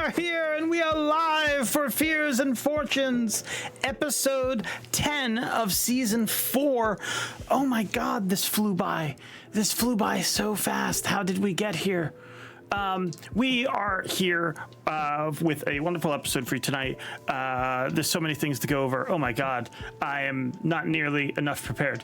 are here and we are live for Fears and Fortunes, episode 10 of season 4. Oh my God, this flew by. This flew by so fast. How did we get here? We are here with a wonderful episode for you tonight. There's so many things to go over. Oh my God, I am not nearly enough prepared.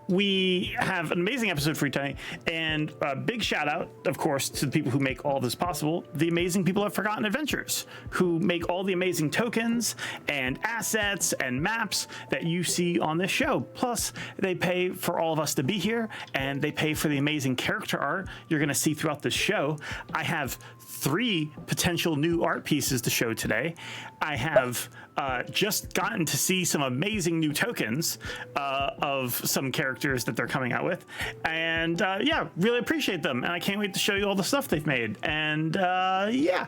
We have an amazing episode for you tonight, and a big shout out, of course, to the people who make all this possible, the amazing people at Forgotten Adventures, who make all the amazing tokens and assets and maps that you see on this show. Plus, they pay for all of us to be here, and they pay for the amazing character art you're going to see throughout the show. I have 3 potential new art pieces to show today. I have just gotten to see some amazing new tokens of some characters that they're coming out with, and yeah, really appreciate them, and I can't wait to show you all the stuff they've made. And yeah,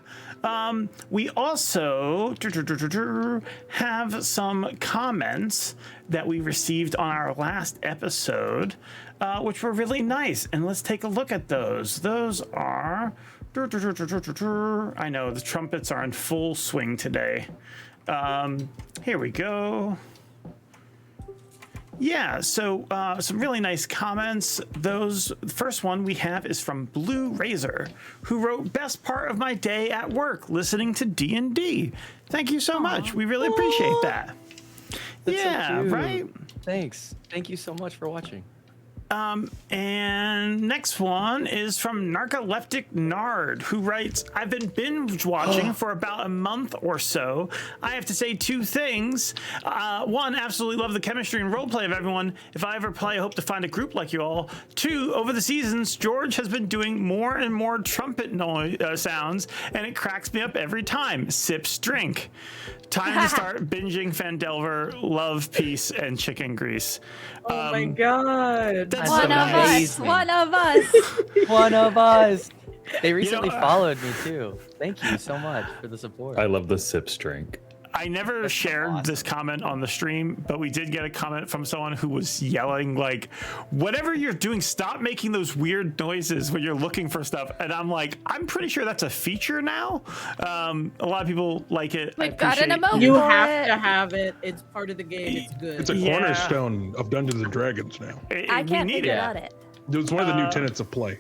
we also have some comments that we received on our last episode, which were really nice, and let's take a look at those. Those are, I know the trumpets are in full swing today. Here we go. Yeah, so some really nice comments. The first one we have is from Blue Razor, who wrote, "Best part of my day at work, listening to D&D." Thank you so much. We really appreciate that. That's yeah, so cute. right? Thanks. Thank you so much for watching. And next one is from Narcoleptic Nard, who writes, "I've been binge watching for about a month or so. I have to say 2 things. 1, absolutely love the chemistry and roleplay of everyone. If I ever play, I hope to find a group like you all. 2, over the seasons, George has been doing more and more trumpet sounds, and it cracks me up every time. Sips drink. Time to start binging Fandelver. Love, peace, and chicken grease." Oh my God. That's One so of nice. us. One of us. One of us. They recently know, followed me too. Thank you so much for the support. I love the sips drink. I never shared awesome. this comment on the stream, but we did get a comment from someone who was yelling, like, "Whatever you're doing, stop making those weird noises when you're looking for stuff." And I'm like, I'm pretty sure that's a feature now. A lot of people like it. We've got an emote. You for have it. to have it. It's part of the game. It's good. It's a Yeah. cornerstone of Dungeons and Dragons now. I We can't need think it. about it. It's one of the new tenets of play.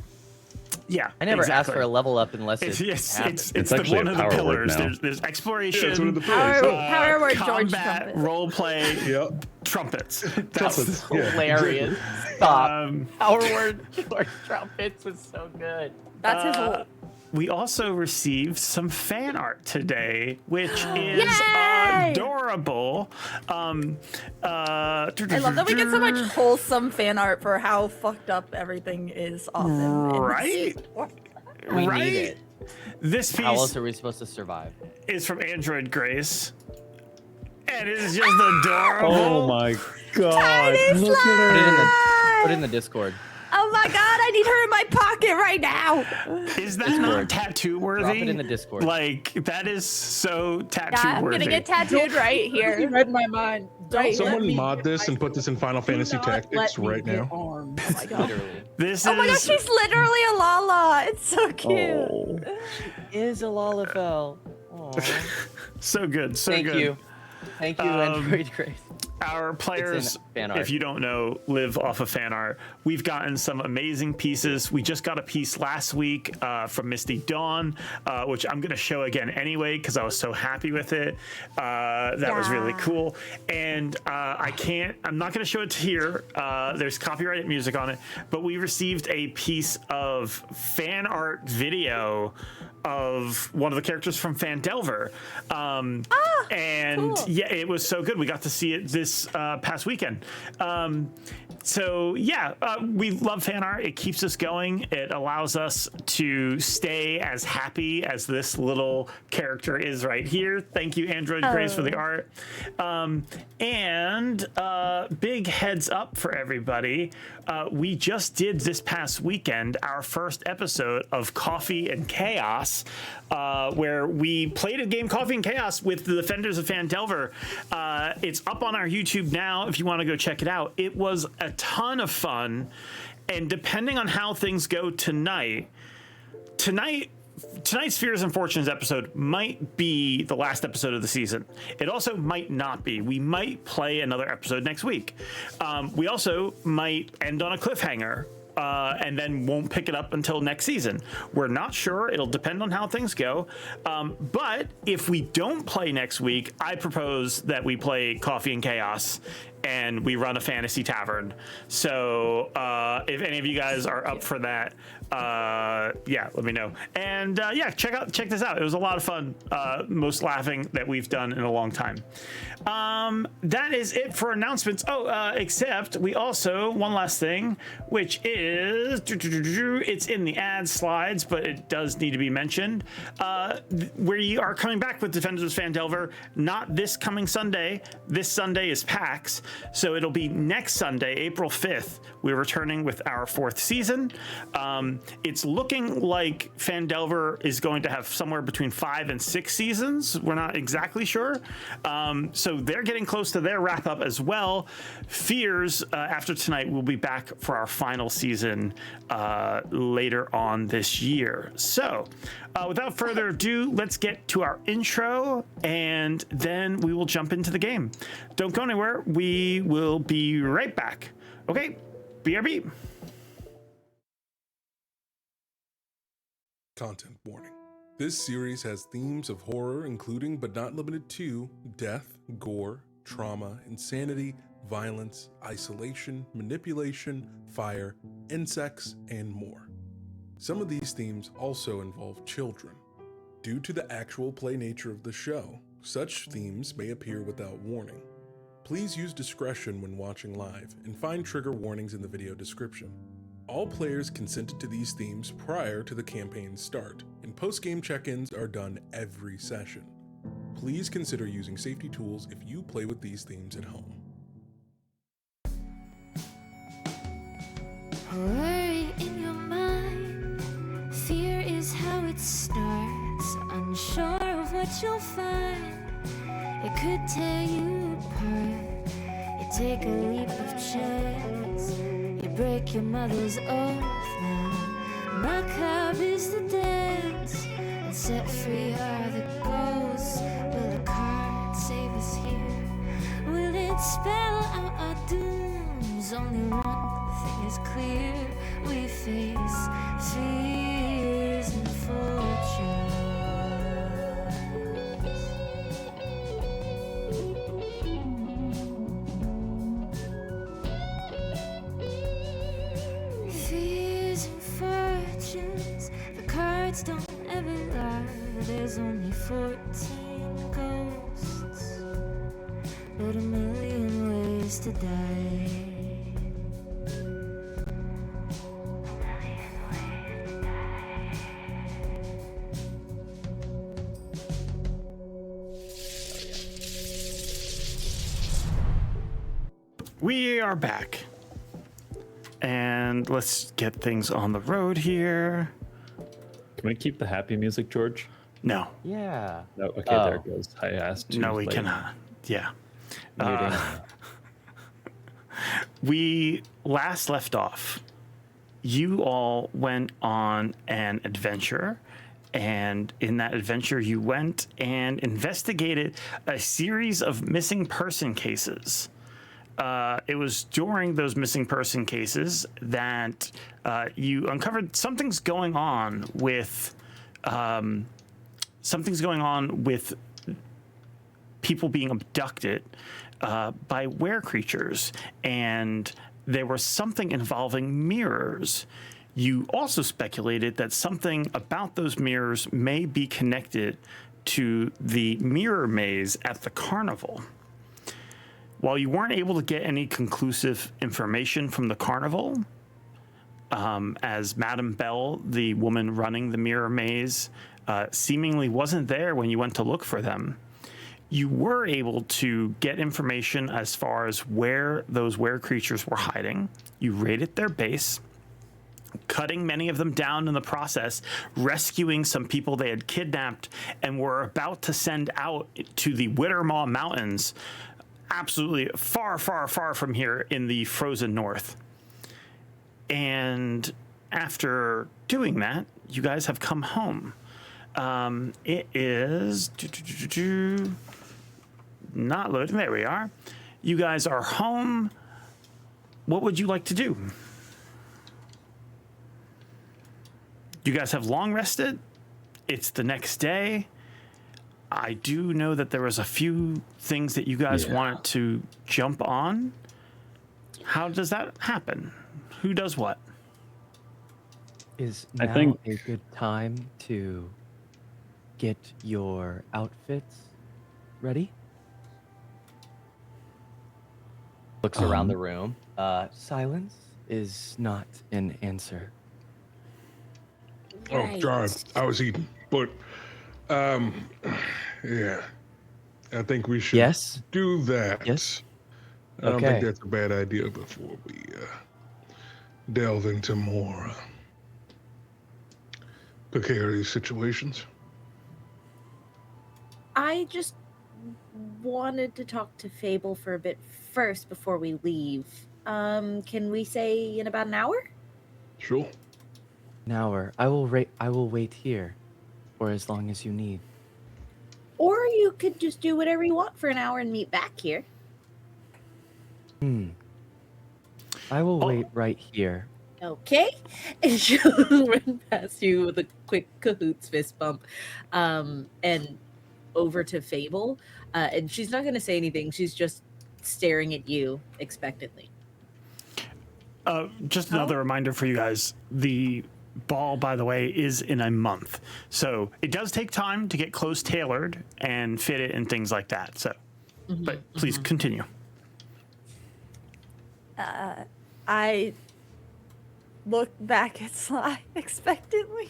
Yeah, I never exactly. asked for a level up unless It's happens. the, actually one a of the power word pillars. now. There's exploration, Yeah, it's one of the Power, pillars. power word George combat, trumpet. role play, Yep. trumpets. Trumpets. Yeah. Hilarious. Stop. Um, Our word George trumpets was so good. That's his whole. We also received some fan art today, which is Yay! adorable. I love that we get so much wholesome fan art for how fucked up everything is often. Right? We Right? need it. This How else piece are we supposed to survive? is from Android Grace. And it is just adorable. Oh my god. Tiny Look at her. Put it in the Discord. Oh my God, I need her in my pocket right now. Is that not tattoo worthy? Drop it in the Discord. Like, that is so tattoo Yeah, I'm worthy. gonna get tattooed right You here. read my mind. Don't Right. let Someone me mod get this my- and put this in Final do Fantasy not Tactics let me right get now. armed. Oh my God. Literally. This Oh my gosh, is she's literally a Lala. It's so cute. oh, Is a Lalafell. so good, so Thank good. you. Thank you, Android Grace. Our players, fan art. if you don't know, live off of fan art. We've gotten some amazing pieces. We just got a piece last week from Misty Dawn, which I'm going to show again anyway because I was so happy with it. That was really cool. And I'm not going to show it here. There's copyrighted music on it, but we received a piece of fan art video of one of the characters from Fandelver. And cool. yeah, it was so good. We got to see it this past weekend. So yeah, we love fan art. It keeps us going. It allows us to stay as happy as this little character is right here. Thank you, Android Grace, for the art. And big heads up for everybody. We just did this past weekend our first episode of Coffee and Chaos, where we played a game Coffee and Chaos with the Defenders of Fandelver. It's up on our YouTube now if you want to go check it out. It was a ton of fun, and depending on how things go tonight tonight's Fears and Fortunes episode might be the last episode of the season. It also might not be. We might play another episode next week. We also might end on a cliffhanger. And then won't pick it up until next season. We're not sure. It'll depend on how things go. But if we don't play next week, I propose that we play Coffee and Chaos and we run a fantasy tavern. So if any of you guys are up for that, yeah, let me know. And yeah, check this out. It was a lot of fun. Most laughing that we've done in a long time. That is it for announcements. Except we also, one last thing, which is, it's in the ad slides, but it does need to be mentioned. We are coming back with Defenders of Phandelver, not this coming Sunday. This Sunday is PAX, so it'll be next Sunday, April 5th. We're returning with our 4th season. It's looking like Phandelver is going to have somewhere between 5 and 6 seasons. We're not exactly sure. So they're getting close to their wrap up as well. Fears, after tonight, will be back for our final season later on this year. So without further ado, let's get to our intro and then we will jump into the game. Don't go anywhere. We will be right back. Okay, BRB. Content warning. This series has themes of horror including but not limited to death, gore, trauma, insanity, violence, isolation, manipulation, fire, insects, and more. Some of these themes also involve children. Due to the actual play nature of the show, such themes may appear without warning. Please use discretion when watching live and find trigger warnings in the video description. All players consented to these themes prior to the campaign's start, and post-game check-ins are done every session. Please consider using safety tools if you play with these themes at home. Worry in your mind, fear is how it starts. Unsure of what you'll find, it could tear you apart. You take a leap of chance, you break your mother's oath now. Macabre is the dance, and set free are the ghosts. Will the card save us here? Will it spell out our dooms? Only one thing is clear, we face fears and fortunes. Fears and fortunes, the cards don't ever lie. There's only 14 ghosts, but a million ways to die. We are back. And let's get things on the road here. Can we keep the happy music, George? No. Yeah. No. Okay, there it goes. I asked. No, we cannot. Yeah. Muting. We last left off. You all went on an adventure, and in that adventure, you went and investigated a series of missing person cases. It was during those missing person cases that you uncovered something's going on with people being abducted by were creatures, and there was something involving mirrors. You also speculated that something about those mirrors may be connected to the mirror maze at the carnival. While you weren't able to get any conclusive information from the carnival, as Madame Bell, the woman running the mirror maze, seemingly wasn't there when you went to look for them, you were able to get information as far as where those were creatures were hiding. You raided their base, cutting many of them down in the process, rescuing some people they had kidnapped and were about to send out to the Wittermaw Mountains, absolutely far, far, far from here in the frozen north. And after doing that, you guys have come home. It is not loading. There we are. You guys are home. What would you like to do? You guys have long rested. It's the next day. I do know that there was a few things that you guys wanted to jump on. How does that happen? Who does what? Is I now think- a good time to get your outfits ready? Looks around the room. Silence is not an answer. Oh, darn. I was eating. But, yeah. I think we should Yes? do that. Yes? I don't Okay. think that's a bad idea before we delve into more precarious situations. I just wanted to talk to Fable for a bit first before we leave. Can we say in about an hour? Sure. An hour. I will wait here for as long as you need. Or you could just do whatever you want for an hour and meet back here. I will wait right here. Okay. And she'll run past you with a quick cahoots fist bump. And over to Fable. And she's not going to say anything. She's just staring at you expectantly. Just another reminder for you guys. The ball, by the way, is in a month. So it does take time to get clothes tailored and fit it and things like that. So, but please continue. I look back at Sly expectantly.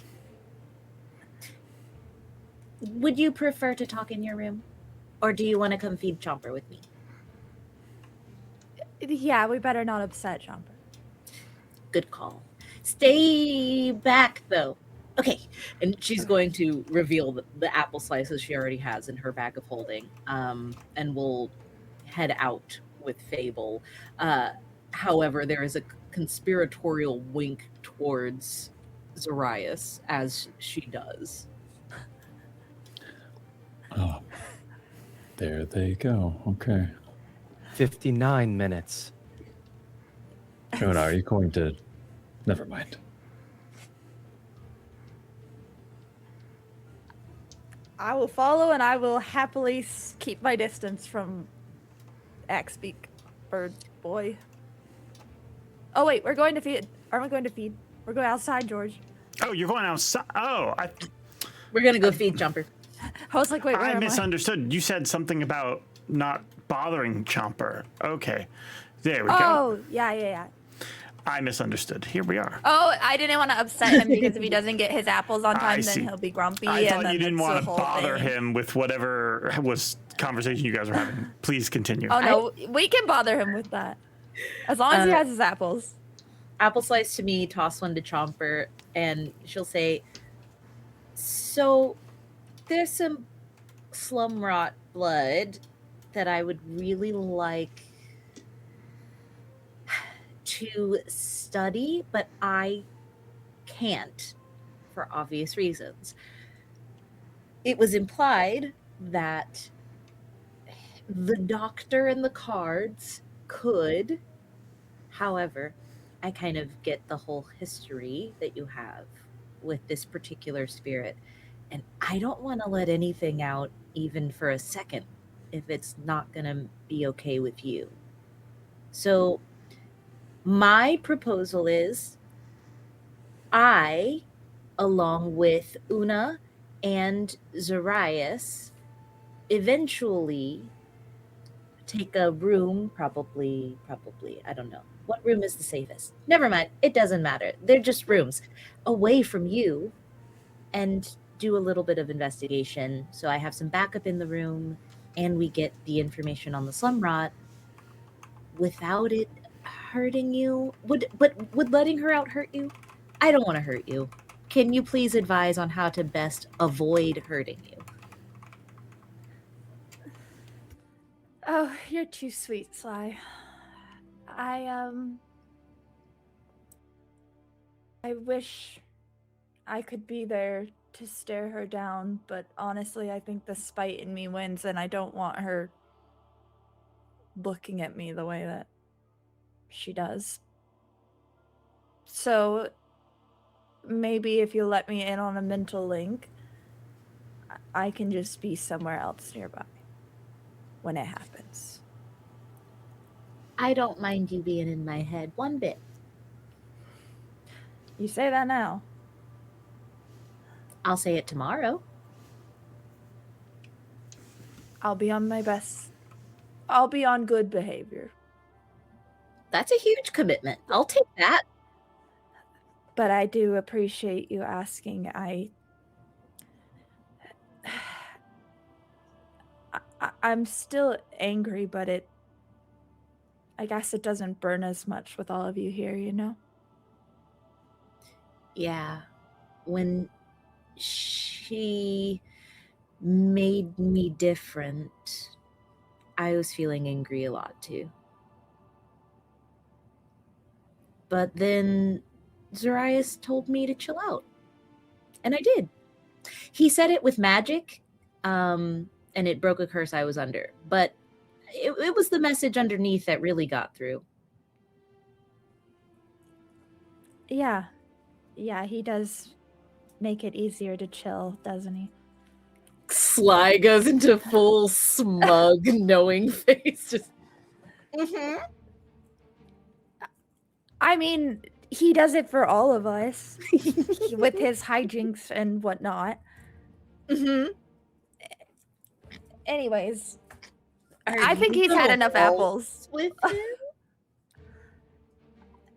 Would you prefer to talk in your room? Or do you want to come feed Chomper with me? Yeah, we better not upset Jumper. Good call. Stay back, though. Okay. And she's going to reveal the apple slices she already has in her bag of holding. And we'll head out with Fable. However, there is a conspiratorial wink towards Zoraius as she does. Oh, there they go. Okay. 59 minutes. Oh, no, are you going to? Never mind. I will follow and I will happily keep my distance from Axbeak Bird Boy. Oh, wait, we're going to feed. Aren't we going to feed? We're going outside, George. Oh, you're going outside. Oh, We're going to go feed Jumper. I was like, wait, where I am misunderstood. You said something about not bothering Chomper. Okay. There we go. Oh, yeah. I misunderstood. Here we are. Oh, I didn't want to upset him because if he doesn't get his apples on I time, see. then he'll be grumpy. I and thought then you didn't that's want the to whole bother thing. him with whatever was conversation you guys were having. Please continue. Oh, no, we can bother him with that. As long as he has his apples. Apple slice to me, toss one to Chomper, and she'll say, so there's some slum rot blood that I would really like to study, but I can't for obvious reasons. It was implied that the doctor and the cards could. However, I kind of get the whole history that you have with this particular spirit, and I don't want to let anything out even for a second if it's not going to be okay with you. So my proposal is I, along with Una and Zoraius, eventually take a room, probably, I don't know. What room is the safest? Never mind. It doesn't matter. They're just rooms away from you, and do a little bit of investigation. So I have some backup in the room, and we get the information on the slum rot without it hurting you. Would letting her out hurt you? I don't want to hurt you. Can you please advise on how to best avoid hurting you? Oh, you're too sweet, Sly. I wish I could be there to stare her down, but honestly, I think the spite in me wins, and I don't want her looking at me the way that she does. So maybe if you let me in on a mental link, I can just be somewhere else nearby when it happens. I don't mind you being in my head one bit. You say that now. I'll say it tomorrow. I'll be on my best. I'll be on good behavior. That's a huge commitment. I'll take that. But I do appreciate you asking. I'm still angry, but I guess it doesn't burn as much with all of you here, you know? Yeah. When she made me different, I was feeling angry a lot too. But then Zoraius told me to chill out. And I did. He said it with magic, and it broke a curse I was under. But it was the message underneath that really got through. Yeah. Yeah, he does make it easier to chill, doesn't he? Sly goes into full smug, knowing face. Just. Mm-hmm. I mean, he does it for all of us with his hijinks and whatnot. Mm-hmm. Anyways, I think he's had enough apples. With him?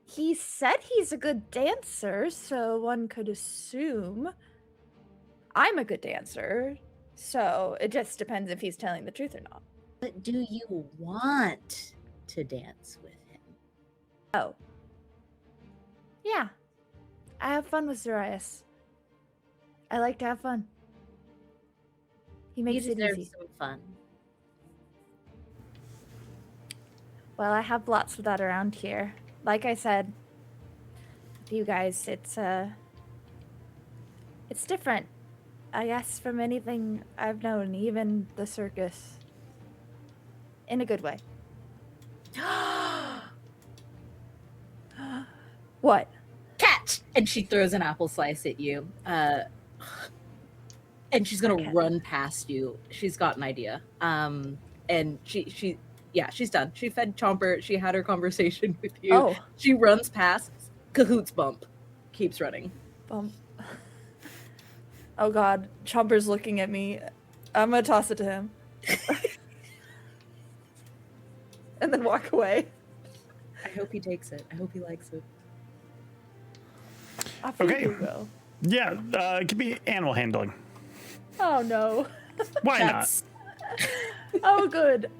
He said he's a good dancer, so one could assume I'm a good dancer. So it just depends if he's telling the truth or not. But do you want to dance with him? Oh. Yeah. I have fun with Zoraius. I like to have fun. He makes You it deserve easy. some fun. Well, I have lots of that around here. Like I said, with you guys, it's different. I guess from anything I've known, even the circus. In a good way. What? Catch! And she throws an apple slice at you. And she's gonna run past you. She's got an idea. And she's done. She fed Chomper. She had her conversation with you. Oh. She runs past. Cahoots bump. Keeps running. Bump. Oh god, Chomper's looking at me. I'm gonna toss it to him. And then walk away. I hope he takes it. I hope he likes it. Okay. Go. Yeah, give me animal handling. Oh no. Why That's- Oh good.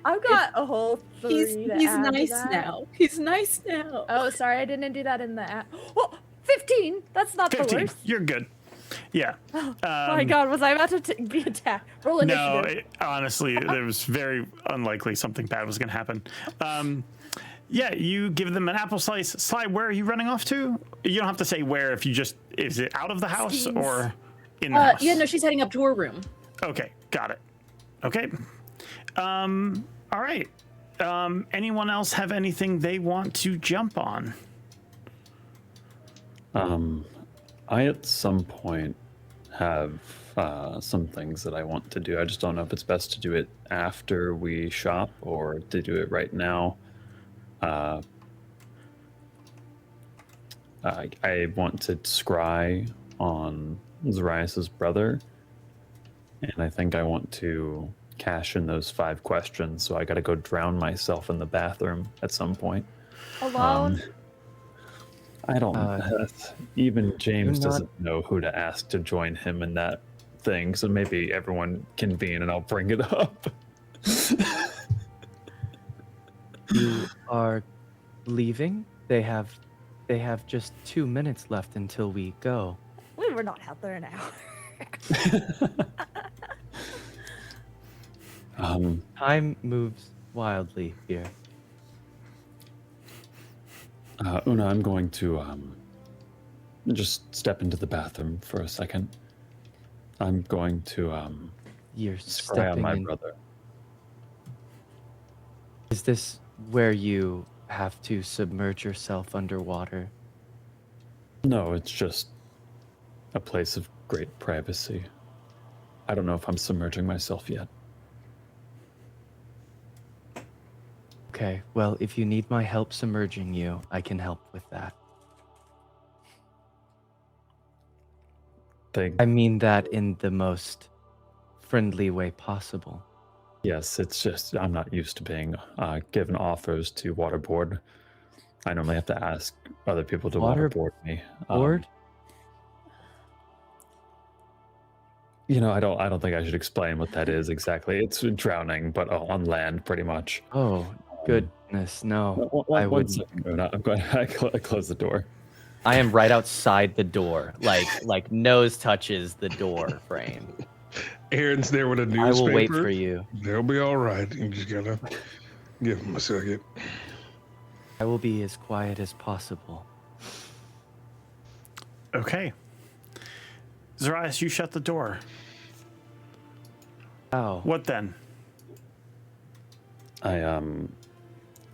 I've got a whole 3 He's to add to nice that. now. He's nice now. Oh, sorry, I didn't do that in the app. Oh, 15! That's not 15. the worst. You're good. Yeah. Oh my god, was I about to be attacked? Roll No, initiative. honestly, it was very unlikely something bad was going to happen. Yeah, you give them an apple slice. Sly, where are you running off to? You don't have to say where if you just... Is it out of the house Schemes. or in the house? Yeah, no, she's heading up to her room. Okay, got it. Okay. All right. Anyone else have anything they want to jump on? I at some point have some things that I want to do. I just don't know if it's best to do it after we shop or to do it right now. I want to scry on Zoraius' brother, and I think I want to cash in those 5 questions, so I gotta go drown myself in the bathroom at some point. Alone? I don't even James not- doesn't know who to ask to join him in that thing, so maybe everyone convene and I'll bring it up. You are leaving? They have just 2 minutes left until we go. We were not out there an hour. Time moves wildly here. Una, I'm going to just step into the bathroom for a second. I'm going to You're scry on stepping my in. brother. Is this where you have to submerge yourself underwater? No, it's just a place of great privacy. I don't know if I'm submerging myself yet. Okay, well, if you need my help submerging you, I can help with that. I mean that in the most friendly way possible. Yes, it's just I'm not used to being given offers to waterboard. I normally have to ask other people to waterboard me. Board? You know, I don't think I should explain what that is exactly. It's drowning, but on land, pretty much. Oh, goodness, no. I One wouldn't. second, I'm going. I close the door. I am right outside the door, like nose touches the door frame. Aaron's there with a newspaper. I will wait for you. They'll be all right. You just gotta give them a second. I will be as quiet as possible. Okay. Zoraius, you shut the door. How? What then? I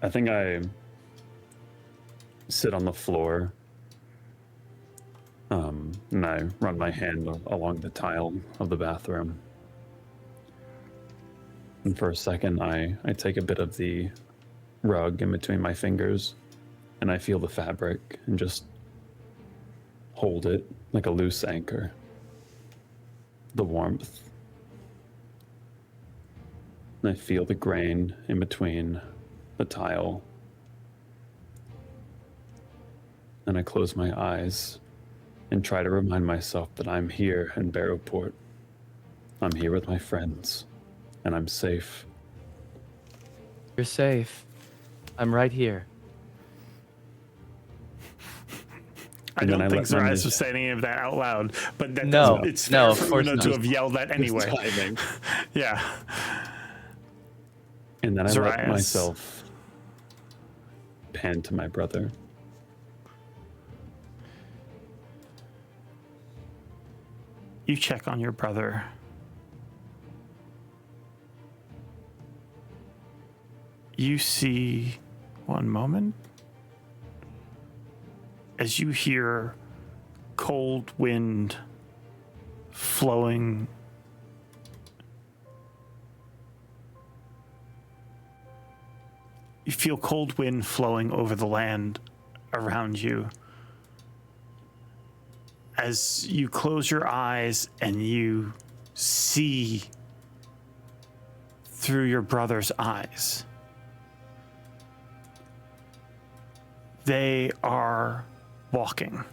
think I sit on the floor. And I run my hand along the tile of the bathroom. And for a second, I take a bit of the rug in between my fingers, and I feel the fabric and just hold it like a loose anchor. The warmth. And I feel the grain in between the tile. And I close my eyes and try to remind myself that I'm here in Barrowport. I'm here with my friends, and I'm safe. You're safe. I'm right here. I don't think Zoraius was saying any of that out loud, but that No, it's no, fair of for course Una not. to have yelled that anyway. Timing. Yeah. And then I let Zoraius. myself pan to my brother. You check on your brother. You see, one moment, as you hear cold wind flowing you feel cold wind flowing over the land around you. As you close your eyes and you see through your brother's eyes, they are walking,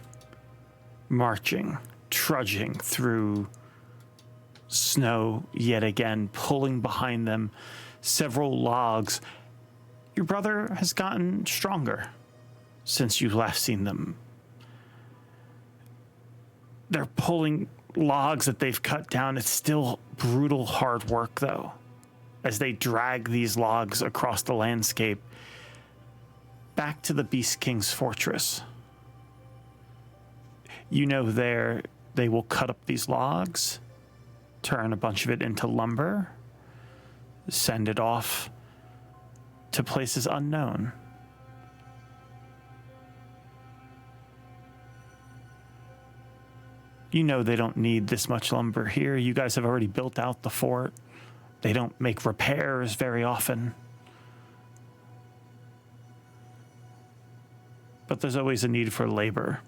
marching, trudging through snow yet again, pulling behind them several logs. Your brother has gotten stronger since you last seen them. They're pulling logs that they've cut down. It's still brutal, hard work, though, as they drag these logs across the landscape back to the Beast King's fortress. You know, there they will cut up these logs, turn a bunch of it into lumber, send it off to places unknown. You know they don't need this much lumber here. You guys have already built out the fort. They don't make repairs very often. But there's always a need for labor.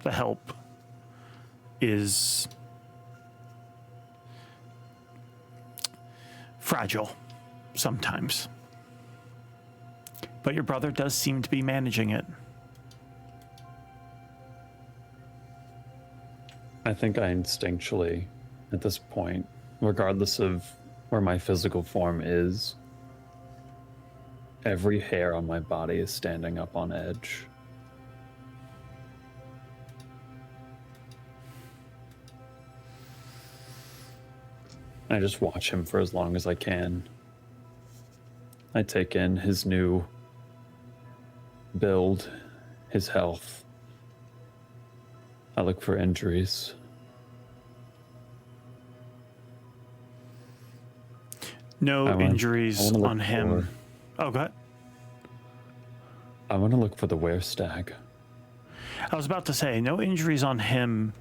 The help is fragile sometimes. But your brother does seem to be managing it. I think I instinctually, at this point, regardless of where my physical form is, every hair on my body is standing up on edge. I just watch him for as long as I can. I take in his new build, his health. I look for injuries. No injuries on him. Oh, go ahead. I want to look for the werestag. I was about to say, no injuries on him.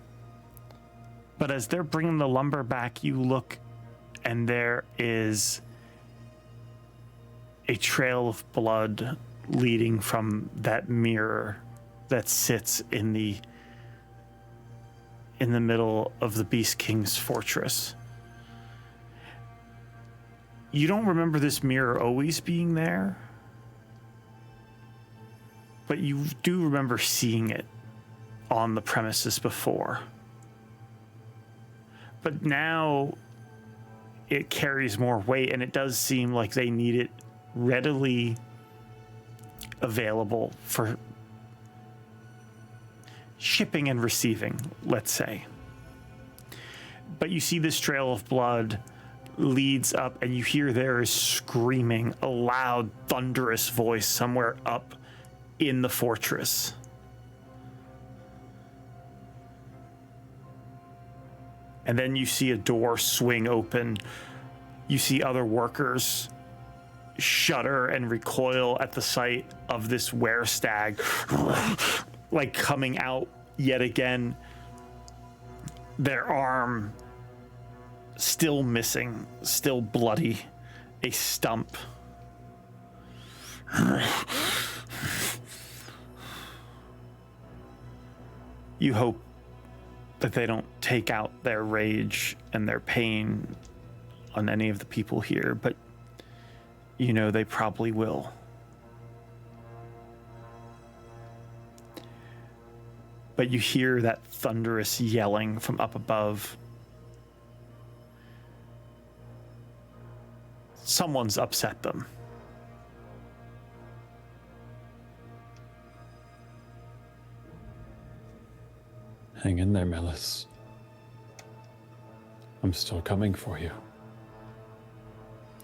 But as they're bringing the lumber back, you look and there is a trail of blood leading from that mirror that sits in the middle of the Beast King's fortress. You don't remember this mirror always being there, but you do remember seeing it on the premises before. But now it carries more weight, and it does seem like they need it readily available for shipping and receiving, let's say. But you see this trail of blood leads up, and you hear there is screaming, a loud, thunderous voice somewhere up in the fortress. And then you see a door swing open. You see other workers shudder and recoil at the sight of this werestag, like coming out yet again. Their arm still missing, still bloody, a stump. You hope that they don't take out their rage and their pain on any of the people here, but you know they probably will. But you hear that thunderous yelling from up above. Someone's upset them. Hang in there, Melis. I'm still coming for you.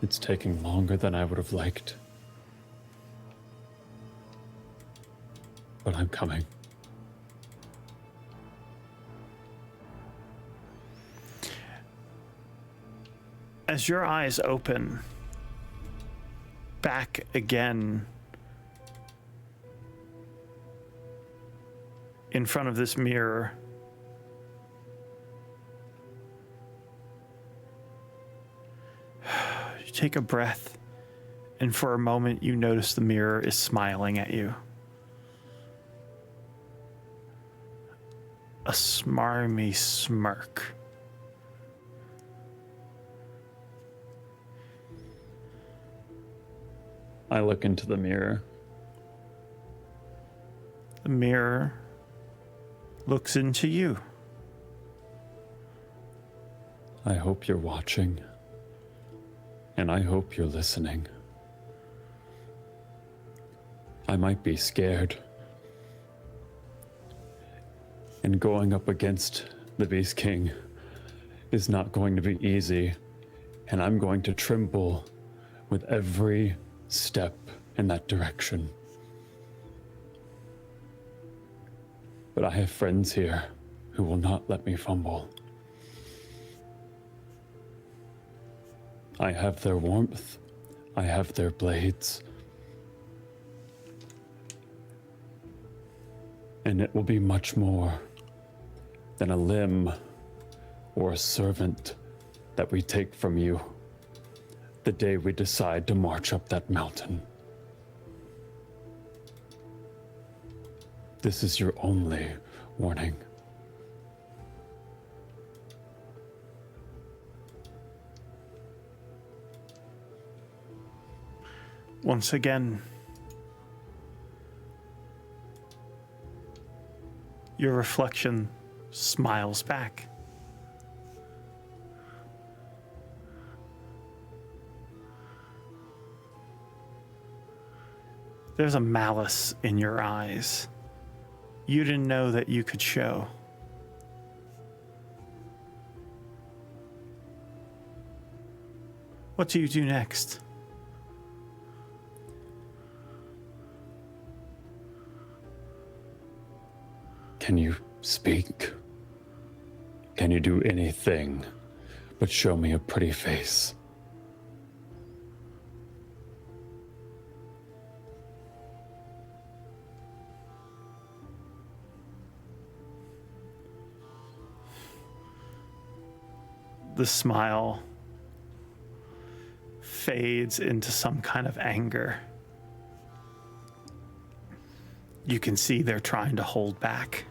It's taking longer than I would have liked. But I'm coming. As your eyes open, back again in front of this mirror, you take a breath, and for a moment you notice the mirror is smiling at you. A smarmy smirk. I look into the mirror. The mirror looks into you. I hope you're watching. And I hope you're listening. I might be scared. And going up against the Beast King is not going to be easy. And I'm going to tremble with every step in that direction. But I have friends here who will not let me fumble. I have their warmth. I have their blades. And it will be much more than a limb or a servant that we take from you the day we decide to march up that mountain. This is your only warning. Once again, your reflection smiles back. There's a malice in your eyes you didn't know that you could show. What do you do next? Can you speak? Can you do anything but show me a pretty face? the smile fades into some kind of anger. You can see they're trying to hold back.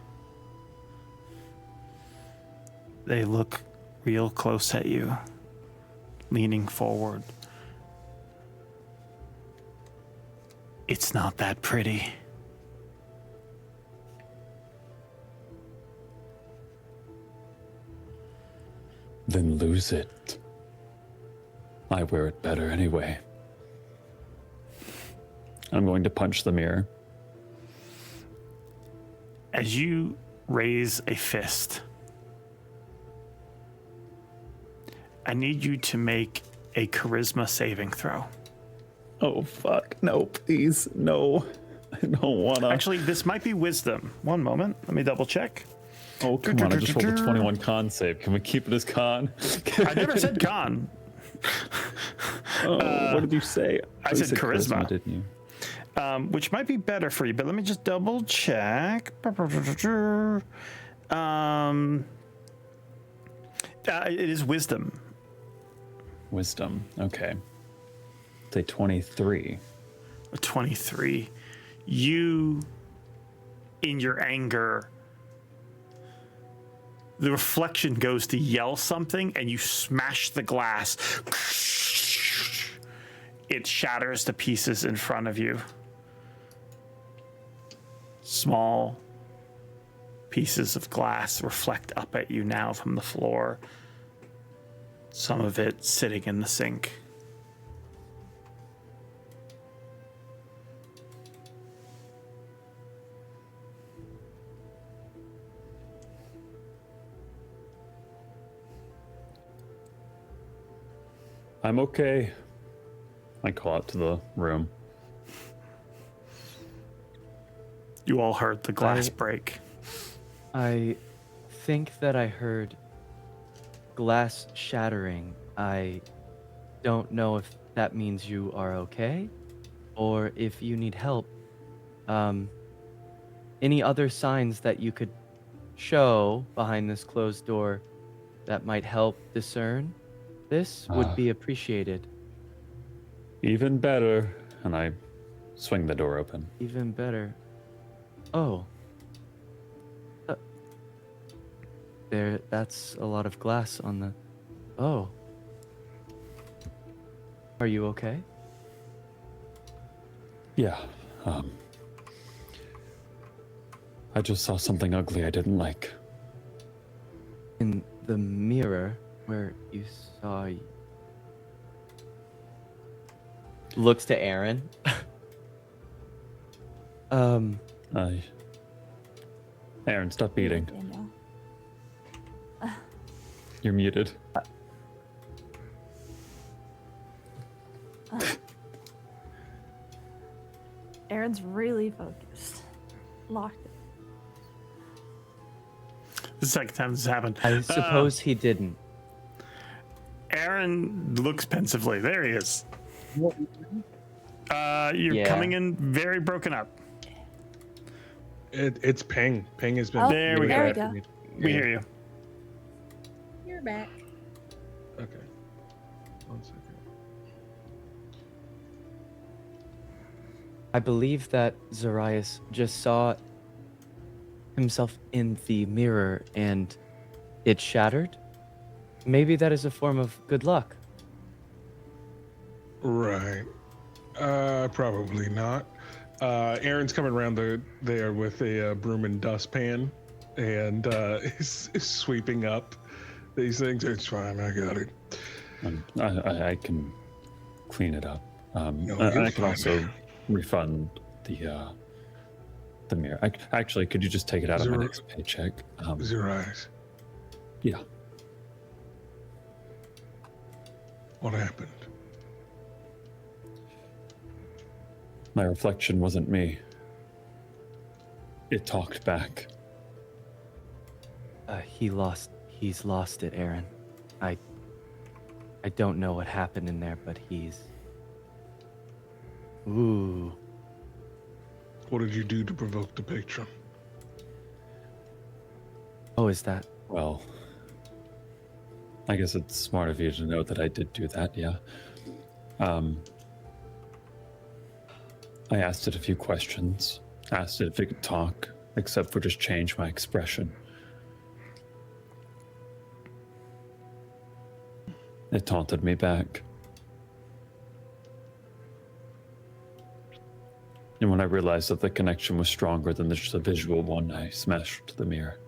They look real close at you, leaning forward. It's not that pretty. Then lose it. I wear it better anyway. I'm going to punch the mirror. As you raise a fist, I need you to make a charisma saving throw. Oh, fuck. No, please. No. I don't want to. Actually, this might be wisdom. One moment. Let me double check. Oh, come on. I just rolled a 21 con save. Can we keep it as con? I never said con. What did you say? I said charisma. Didn't you? Which might be better for you, but let me just double check. It is wisdom. Wisdom. Okay. Say 23. A 23. You, in your anger, the reflection goes to yell something and you smash the glass. It shatters to pieces in front of you. Small pieces of glass reflect up at you now from the floor. Some of it sitting in the sink. I'm okay. I call out to the room. You all heard the glass break. I think that I heard glass shattering. I don't know if that means you are okay or if you need help. Any other signs that you could show behind this closed door that might help discern this would be appreciated. Even better. And I swing the door open. Even better. Oh. That's a lot of glass on the... Oh. Are you okay? Yeah. I just saw something ugly I didn't like. In the mirror where you saw... Looks to Aaren. Aaren, stop eating. Daniel. You're muted. Aaron's really focused. Locked it. The second time this happened. I suppose he didn't. Aaren looks pensively. There he is. You're coming in very broken up. It's Ping. Ping has been. Oh, There we there go. we go. We hear you. You're back. Okay. 1 second. I believe that Zoraius just saw himself in the mirror and it shattered. Maybe that is a form of good luck. Right. Probably not. Aaron's coming around there with a broom and dustpan and is sweeping up these things. It's fine. I got it. I can clean it up. No, I you're can fine, also man. refund the mirror. Actually, could you just take it out of my next paycheck? Zoraius, Yeah. what happened? My reflection wasn't me. It talked back. He's lost it, Aaren. I don't know what happened in there, but he's... Ooh. What did you do to provoke the patron? Oh, is that... Well, I guess it's smart of you to know that I did do that, yeah. I asked it a few questions, asked it if it could talk, except for just change my expression. It taunted me back. And when I realized that the connection was stronger than just a visual one, I smashed the mirror.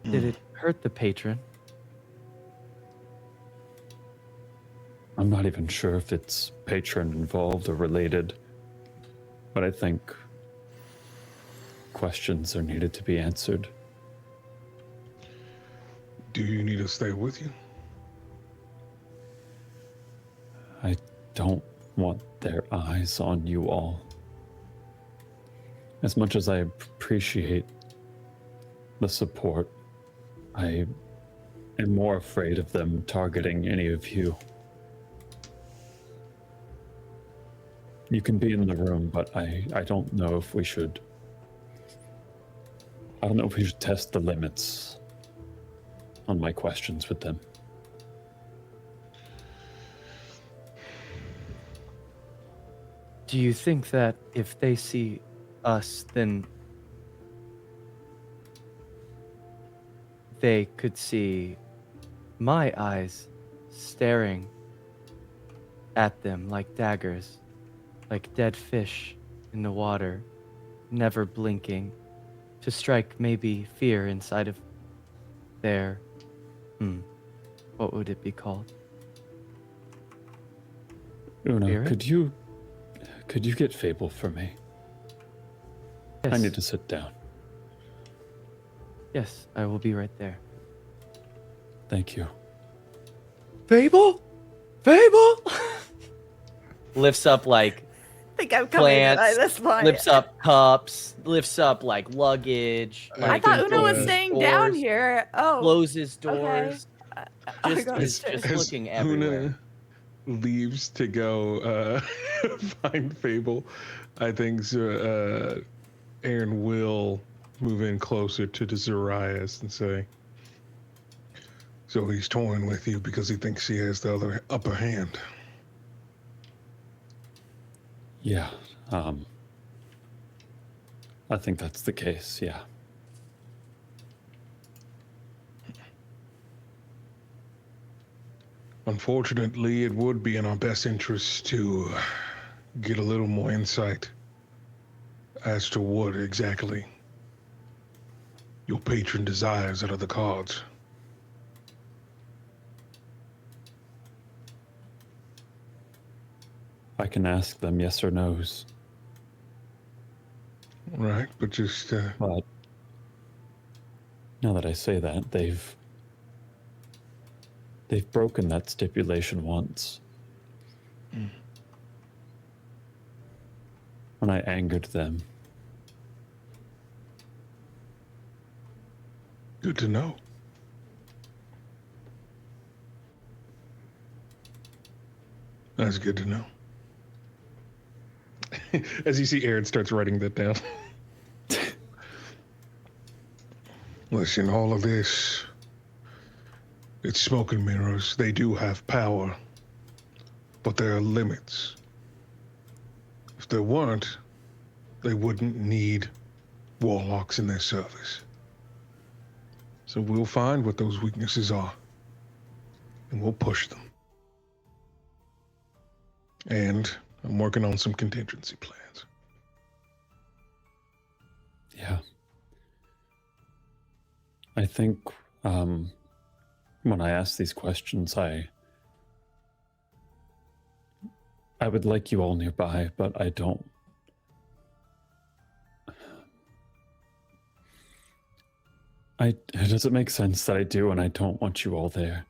Did it hurt the patron? I'm not even sure if it's patron involved or related, but I think questions are needed to be answered. Do you need to stay with you? I don't want their eyes on you all. As much as I appreciate the support, I am more afraid of them targeting any of you. You can be in the room, but I don't know if we should... I don't know if we should test the limits on my questions with them. Do you think that if they see us, then they could see my eyes staring at them like daggers, like dead fish in the water, never blinking, to strike maybe fear inside of their, what would it be called? Una, Spirit? could you get Fable for me? Yes. I need to sit down. Yes, I will be right there. Thank you. Fable? Fable? Lifts up like I think I'm coming in plants, by this point. lifts up cups, lifts up like luggage. I I Like thought think, Una was uh, staying down doors, here. Oh, closes doors. I'll Just, go is upstairs. just looking everywhere. Una leaves to go find Fable, I think Aaren will move in closer to the Zoraius and say, so he's toying with you because he thinks he has the other upper hand. Yeah, I think that's the case, yeah. Unfortunately, it would be in our best interest to get a little more insight as to what exactly your patron desires out of the cards. I can ask them yes or no's, Right, but just but now that I say that, they've broken that stipulation once. When I angered them. good to know. That's good to know. As you see, Aaren starts writing that down. Listen, all of this, it's smoke and mirrors. They do have power, but there are limits. If there weren't, they wouldn't need warlocks in their service. So we'll find what those weaknesses are, and we'll push them. And I'm working on some contingency plans. Yeah. I think when I ask these questions, I would like you all nearby, but I don't. It doesn't make sense that I do, and I don't want you all there.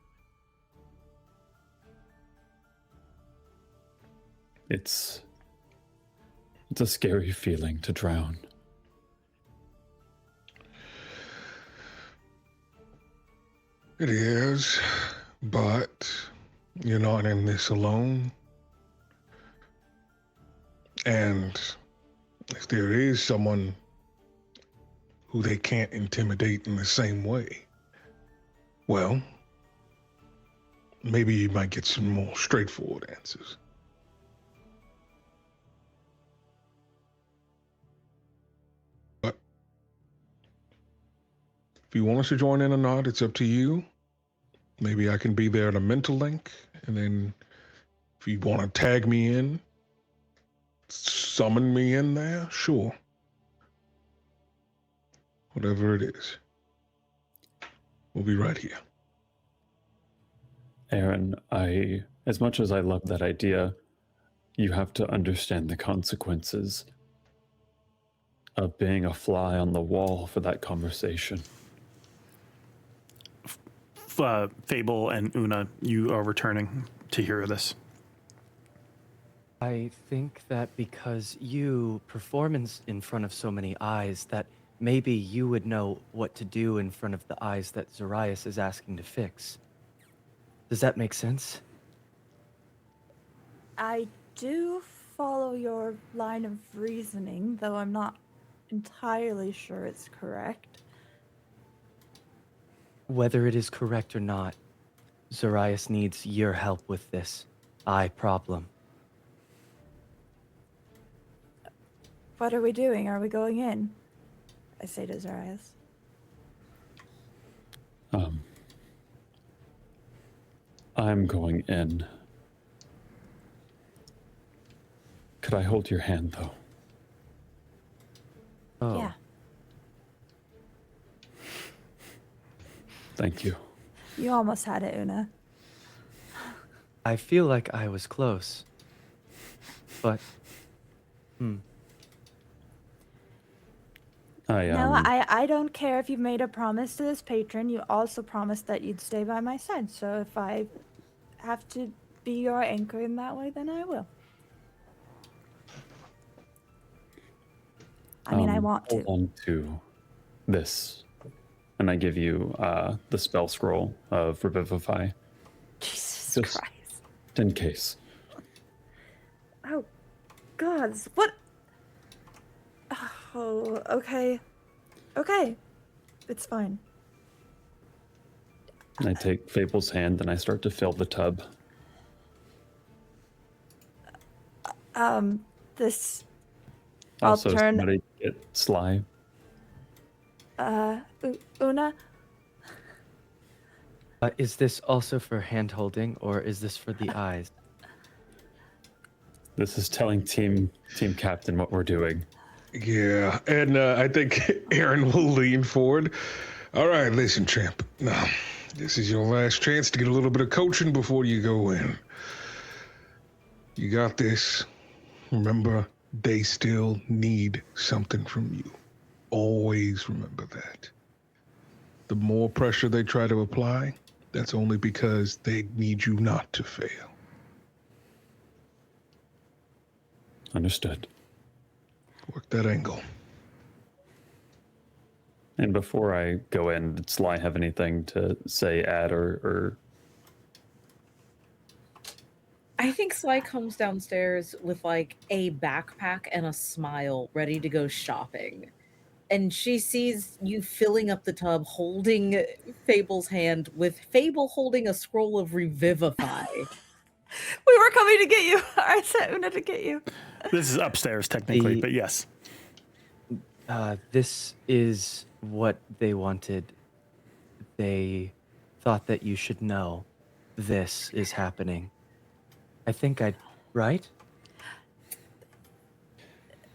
It's a scary feeling to drown. It is, but you're not in this alone. And if there is someone who they can't intimidate in the same way, well, maybe you might get some more straightforward answers. But if you want us to join in or not, it's up to you. Maybe I can be there at a mental link, and then if you want to tag me in, summon me in there, sure. Whatever it is. We'll be right here. Aaren, as much as I love that idea, you have to understand the consequences of being a fly on the wall for that conversation. Fable and Una, you are returning to hear this. I think that because you perform in front of so many eyes, that maybe you would know what to do in front of the eyes that Zoraius is asking to fix. Does that make sense? I do follow your line of reasoning, though I'm not entirely sure it's correct. Whether it is correct or not, Zoraius needs your help with this eye problem. What are we doing? Are we going in? I say to Zoraius. I'm going in. Could I hold your hand, though? Oh. Yeah. Thank you. You almost had it, Una. I feel like I was close. But, I don't care if you've made a promise to this patron. You also promised that you'd stay by my side. So if I have to be your anchor in that way, then I will. I mean, I want to. Hold on to this. And I give you the spell scroll of Revivify. Jesus Just Christ. in case. Oh, God. What? Oh, okay. Okay. It's fine. And I take Fable's hand and I start to fill the tub. This... I'll Also, turn... somebody get Sly. Una? is this also for hand holding, or is this for the eyes? This is telling team captain what we're doing. Yeah, and I think Aaren will lean forward. All right, listen, champ. Now, this is your last chance to get a little bit of coaching before you go in. You got this. Remember, they still need something from you. Always remember that. The more pressure they try to apply, that's only because they need you not to fail. Understood. Work that angle. And before I go in, did Sly have anything to say, add, or... I think Sly comes downstairs with like a backpack and a smile, ready to go shopping. And she sees you filling up the tub, holding Fable's hand, with Fable holding a scroll of Revivify. We were coming to get you. I sent Una to get you. This is upstairs, technically, The- but yes. This is what they wanted. They thought that you should know this is happening. I think right?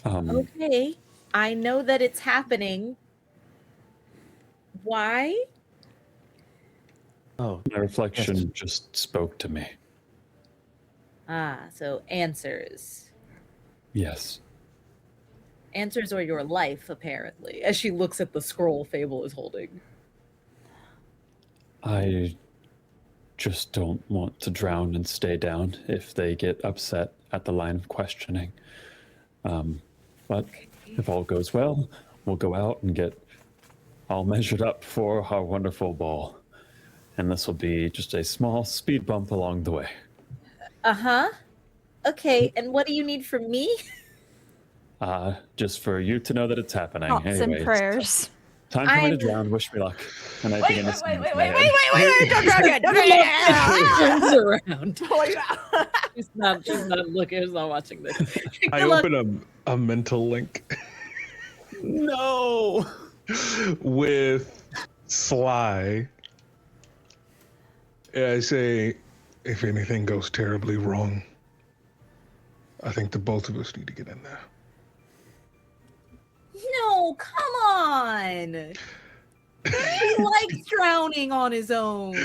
Okay, I know that it's happening. Why? Oh, My reflection Yes. just spoke to me. So answers. Yes. Answers or your life, apparently, as she looks at the scroll Fable is holding. I just don't want to drown and stay down if they get upset at the line of questioning. But if all goes well, we'll go out and get all measured up for our wonderful ball. And this will be just a small speed bump along the way. Uh-huh. Okay, and what do you need from me? Just for you to know that it's happening. Thoughts and Anyways, prayers. Time for me to I'm- drown. Wish me luck. And I Wait, begin to wait, sing wait, with wait, my wait, head. wait, wait, don't drag it, don't drag it. Turns around. Pull you out. She's not looking, she's not watching this. I Good luck. open a mental link No! with Sly. And I say, if anything goes terribly wrong, I think the both of us need to get in there. No, come on. He likes drowning on his own.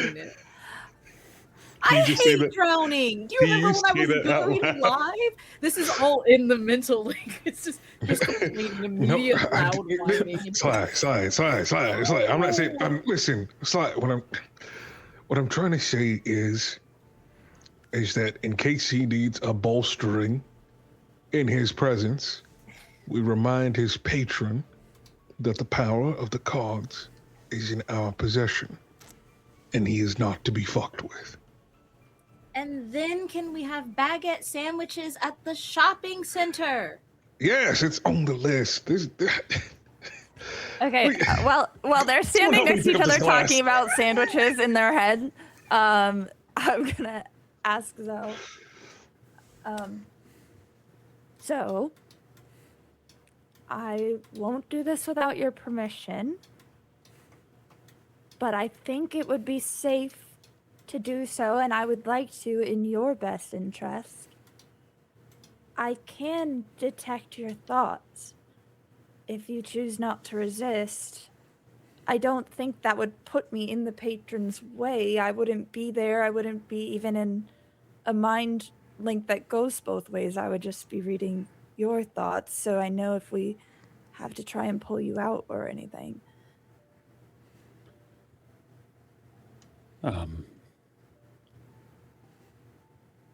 I just say hate that- drowning. Do you Do remember you when I say was that out buried loud? alive? This is all in the mental link. It's just complete and immediate loud whining. Sly. I'm not saying. Listen, Sly. What I'm trying to say is that in case he needs a bolstering in his presence, we remind his patron that the power of the cards is in our possession, and he is not to be fucked with. And then can we have baguette sandwiches at the shopping center? Yes, it's on the list. Okay, while they're standing help me next to pick each up other this glass. talking about sandwiches in their head, I'm gonna ask Zoe. So, I won't do this without your permission, but I think it would be safe to do so, and I would like to in your best interest. I can detect your thoughts. If you choose not to resist, I don't think that would put me in the patron's way. I wouldn't be there. I wouldn't be even in a mind link that goes both ways. I would just be reading your thoughts, so I know if we have to try and pull you out or anything.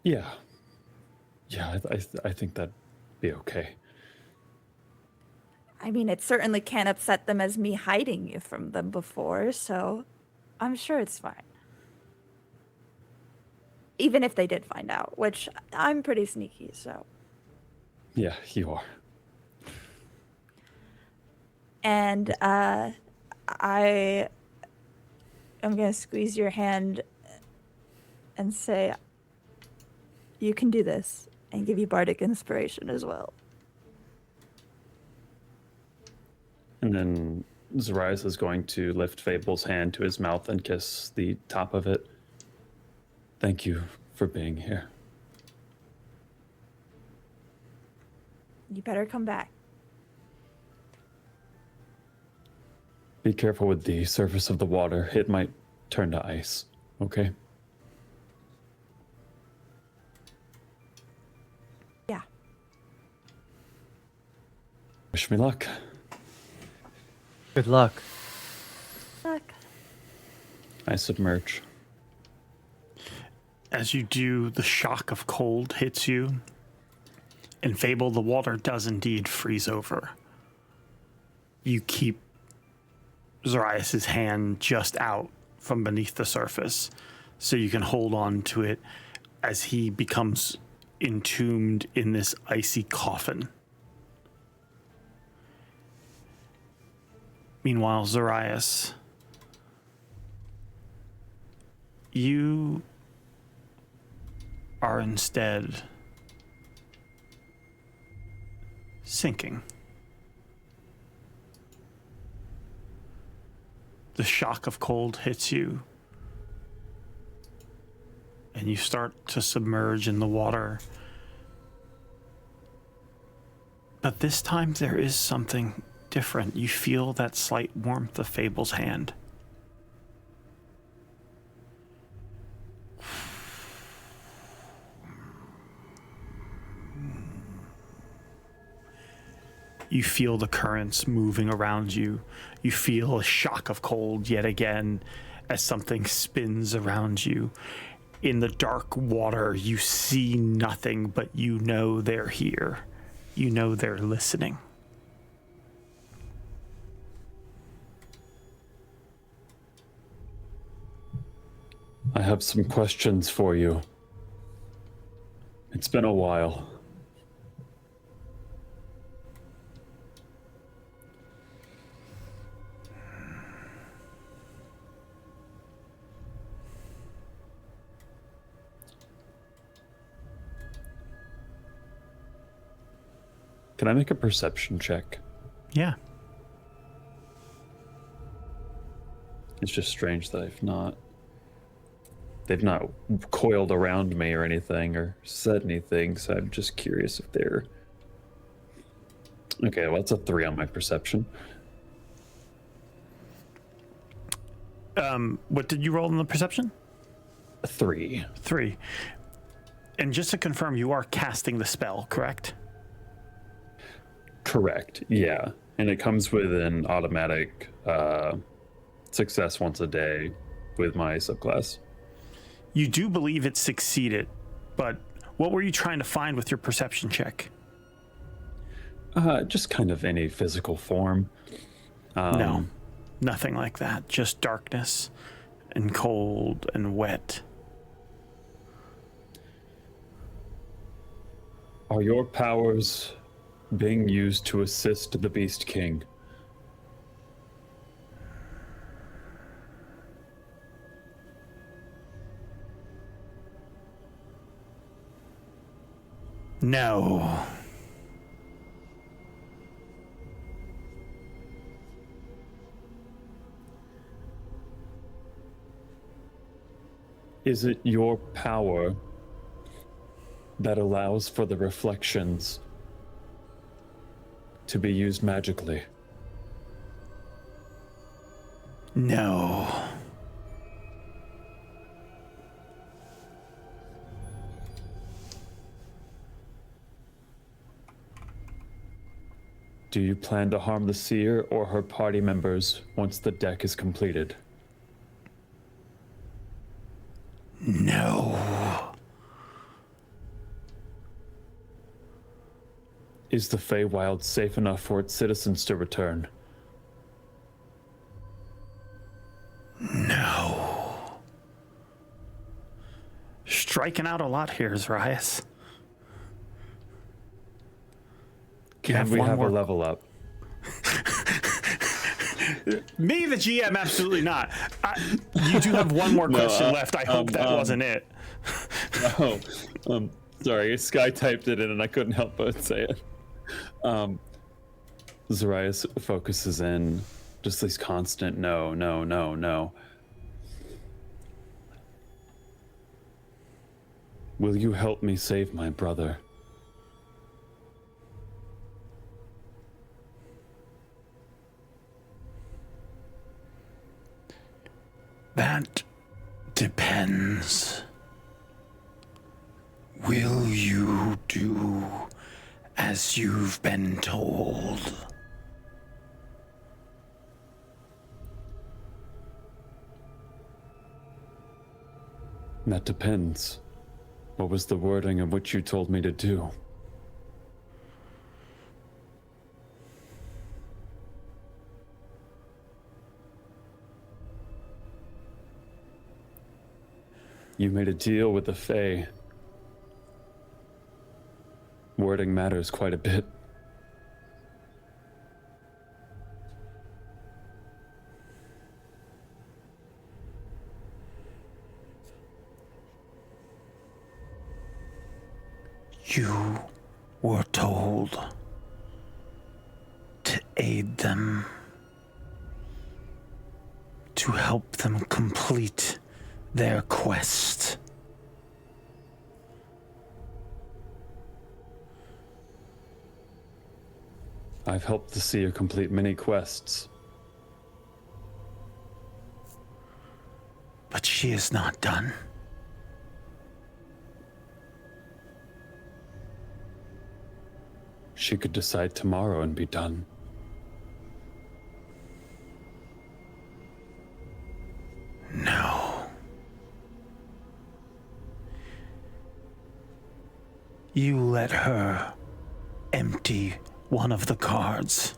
Yeah, I think that'd be okay. I mean, it certainly can't upset them as me hiding you from them before, so I'm sure it's fine. Even if they did find out, which I'm pretty sneaky, so. Yeah, you are. And I am going to squeeze your hand and say, you can do this, and give you bardic inspiration as well. And then Zoraius is going to lift Fable's hand to his mouth and kiss the top of it. Thank you for being here. You better come back. Be careful with the surface of the water. It might turn to ice, okay? Yeah. Wish me luck. Good luck. Look. I submerge. As you do, the shock of cold hits you. In Fable, the water does indeed freeze over. You keep Zoraius' hand just out from beneath the surface, so you can hold on to it as he becomes entombed in this icy coffin. Meanwhile, Zoraius, you are instead sinking. The shock of cold hits you, and you start to submerge in the water. But this time there is something different. You feel that slight warmth of Fable's hand. You feel the currents moving around you. You feel a shock of cold yet again as something spins around you. In the dark water, you see nothing, but you know they're here. You know they're listening. I have some questions for you. It's been a while. Can I make a perception check? Yeah. It's just strange that they've not coiled around me or anything or said anything, so I'm just curious if they're... Okay, well, that's a 3 on my perception. What did you roll in the perception? A 3. 3. And just to confirm, you are casting the spell, correct? Correct, yeah. And it comes with an automatic success once a day with my subclass. You do believe it succeeded, but what were you trying to find with your perception check? Just kind of any physical form. No, nothing like that. Just darkness and cold and wet. Are your powers being used to assist the Beast King? No. Is it your power that allows for the reflections to be used magically? No. Do you plan to harm the Seer or her party members once the deck is completed? No. Is the Feywild safe enough for its citizens to return? No. Striking out a lot here, Zoraius. Can we have a level up? Me, the GM, absolutely not. You do have one more question left. I hope that wasn't it. Sorry, Sky typed it in and I couldn't help but say it. Zoraius focuses in, just these constant no, no, no, no. Will you help me save my brother? That depends. Will you do as you've been told? That depends. What was the wording of what you told me to do? You made a deal with the Fae. Wording matters quite a bit. You were told to aid them, to help them complete their quest. I've helped the Seer complete many quests. But she is not done. She could decide tomorrow and be done. No. You let her empty one of the cards.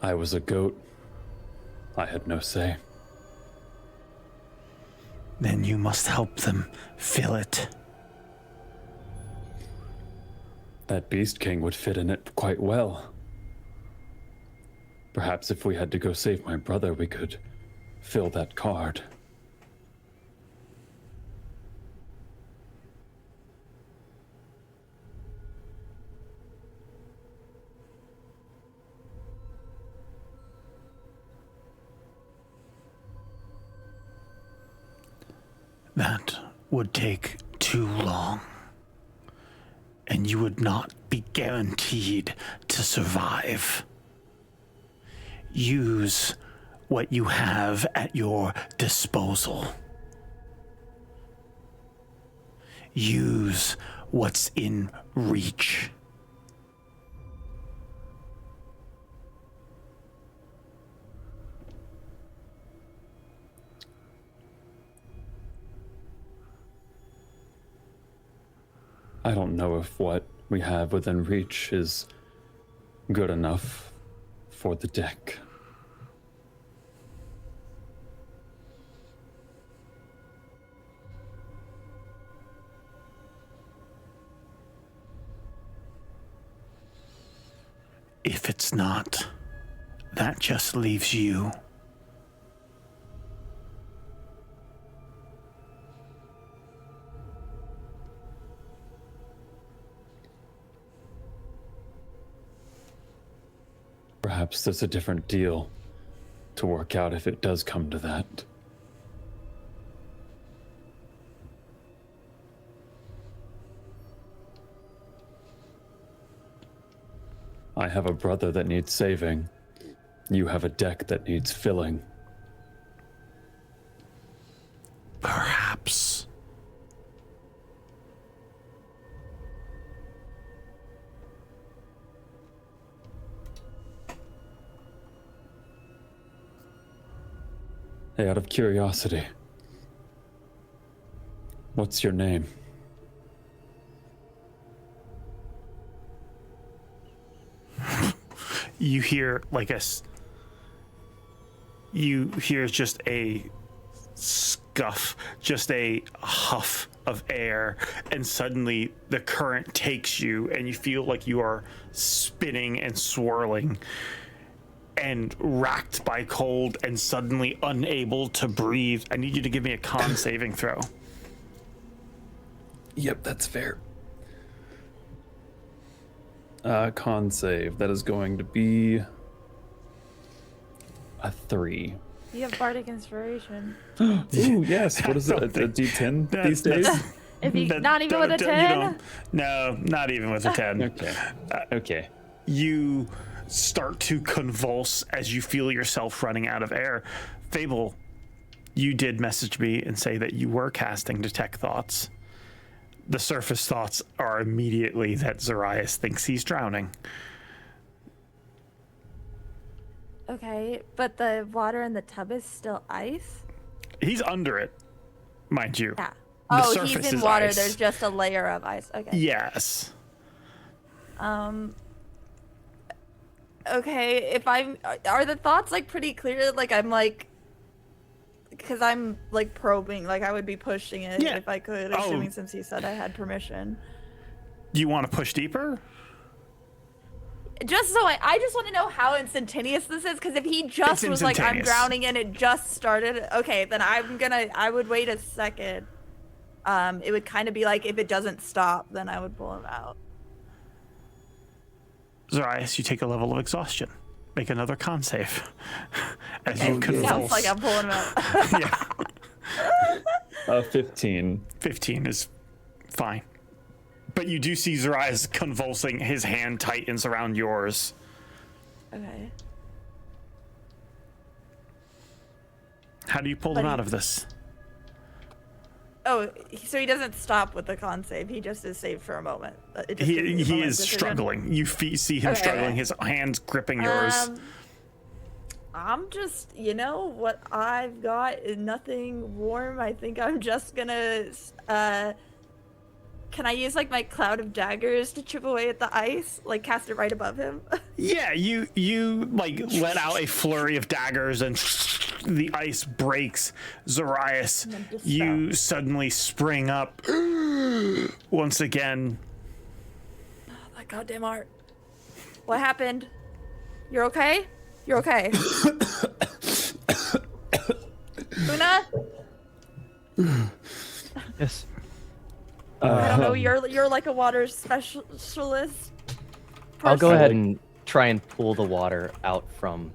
I was a goat. I had no say. Then you must help them fill it. That Beast King would fit in it quite well. Perhaps if we had to go save my brother, we could fill that card. That would take too long, and you would not be guaranteed to survive. Use what you have at your disposal. Use what's in reach. I don't know if what we have within reach is good enough for the deck. If it's not, that just leaves you. Perhaps there's a different deal to work out if it does come to that. I have a brother that needs saving. You have a deck that needs filling. Perhaps. Hey, out of curiosity, what's your name? You hear you hear just a scuff, just a huff of air, and suddenly the current takes you and you feel like you are spinning and swirling and racked by cold and suddenly unable to breathe. I need you to give me a con saving throw. Yep, that's fair. Con save. That is going to be a 3. You have bardic inspiration. Ooh, yes. What is it? A D10 these days? If you not even with a 10? No, not even with a 10. Okay. Okay. You start to convulse as you feel yourself running out of air. Fable, you did message me and say that you were casting Detect Thoughts. The surface thoughts are immediately that Zoraius thinks he's drowning. Okay, but the water in the tub is still ice? He's under it, mind you. Yeah. The Oh, surface he's in is water. ice. There's just a layer of ice. Okay. Yes. Okay, if are the thoughts like pretty clear? Like I'm like, because I'm like probing, like I would be pushing it Yeah. if I could, Oh. assuming since he said I had permission. Do you want to push deeper? Just so I just want to know how instantaneous this is, because if he just It's was like, I'm instantaneous. drowning and it just started, okay, then I would wait a second. It would kind of be like, if it doesn't stop, then I would pull him out. Zoraius, you take a level of exhaustion. Make another con save. As you It convulse. sounds like I'm pulling him out. Yeah. 15. 15 is fine. But you do see Zoraius convulsing. His hand tightens around yours. Okay. How do you pull him out of this? Oh, so he doesn't stop with the con save. He just is saved for a moment. It just gives me a He moment is decision. struggling. You see him Okay. struggling. His hands gripping yours. I'm just, what I've got is nothing warm. I think I'm just gonna, can I use like my cloud of daggers to chip away at the ice? Like cast it right above him? Yeah, you like let out a flurry of daggers and the ice breaks. Zoraius, you suddenly spring up once again. Oh, that goddamn art. What happened? You're okay? You're okay. Una? Yes. I don't know, you're like a water specialist. I'll go ahead and try and pull the water out from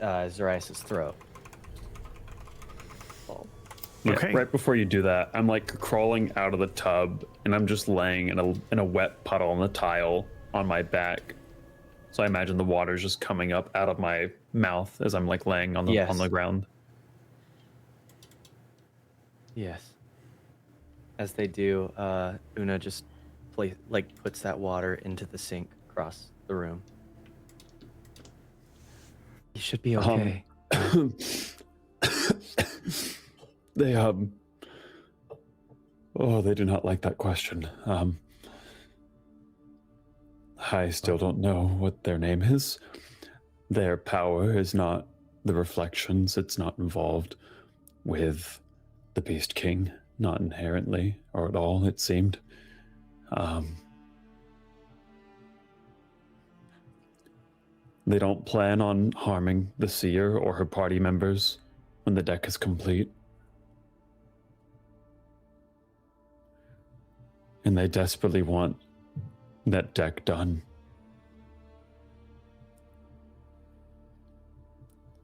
Zoraius' throat. Yeah, Okay. right before you do that, I'm like crawling out of the tub, and I'm just laying in a wet puddle on the tile on my back. So I imagine the water's just coming up out of my mouth as I'm like laying on the Yes. ground. Yes. As they do, Una just puts that water into the sink across the room. You should be okay. They they do not like that question. I still don't know what their name is. Their power is not the reflections. It's not involved with the Beast King, not inherently or at all, it seemed. They don't plan on harming the Seer or her party members when the deck is complete. And they desperately want that deck done.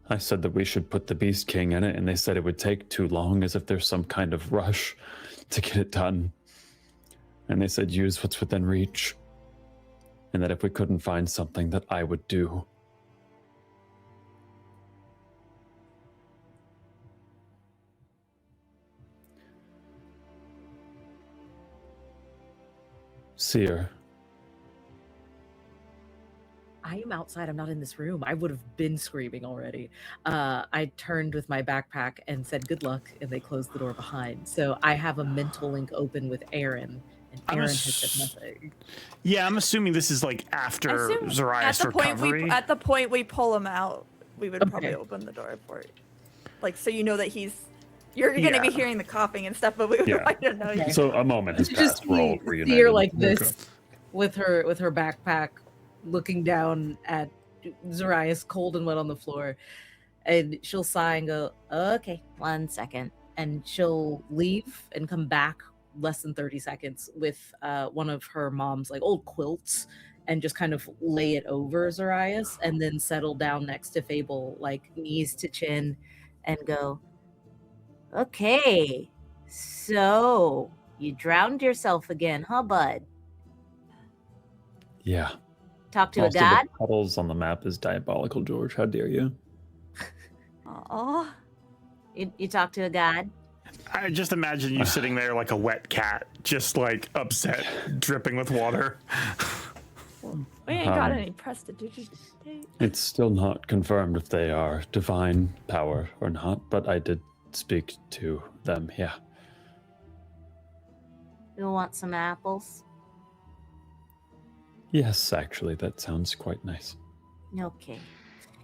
I said that we should put the Beast King in it, and they said it would take too long, as if there's some kind of rush to get it done. And they said use what's within reach, and that if we couldn't find something that I would do. Seer. I am outside. I'm not in this room. I would have been screaming already. I turned with my backpack and said good luck, and they closed the door behind. So I have a mental link open with Aaren, and Aaren has said nothing. Yeah, I'm assuming this is like after Zoraius recovery. At the point we pull him out, we would probably open the door for it. Like, so you know that you're going to be hearing the coughing and stuff, but we I don't know. Okay. So a moment has passed. We're all reunited. Seer like this with her backpack, looking down at Zoraius cold and wet on the floor, and she'll sigh and go, okay, 1 second, and she'll leave and come back less than 30 seconds with one of her mom's like old quilts and just kind of lay it over Zoraius and then settle down next to Fable, like knees to chin, and go, okay, so you drowned yourself again, huh, bud? Yeah. Talk to Also, a god? the puddles on the map is diabolical, George. How dare you? Aw. You talk to a god? I just imagine you sitting there like a wet cat, just like upset, dripping with water. We ain't got any prestidigitation. It's still not confirmed if they are divine power or not, but I did speak to them, yeah. You want some apples? Yes, actually, that sounds quite nice. Okay.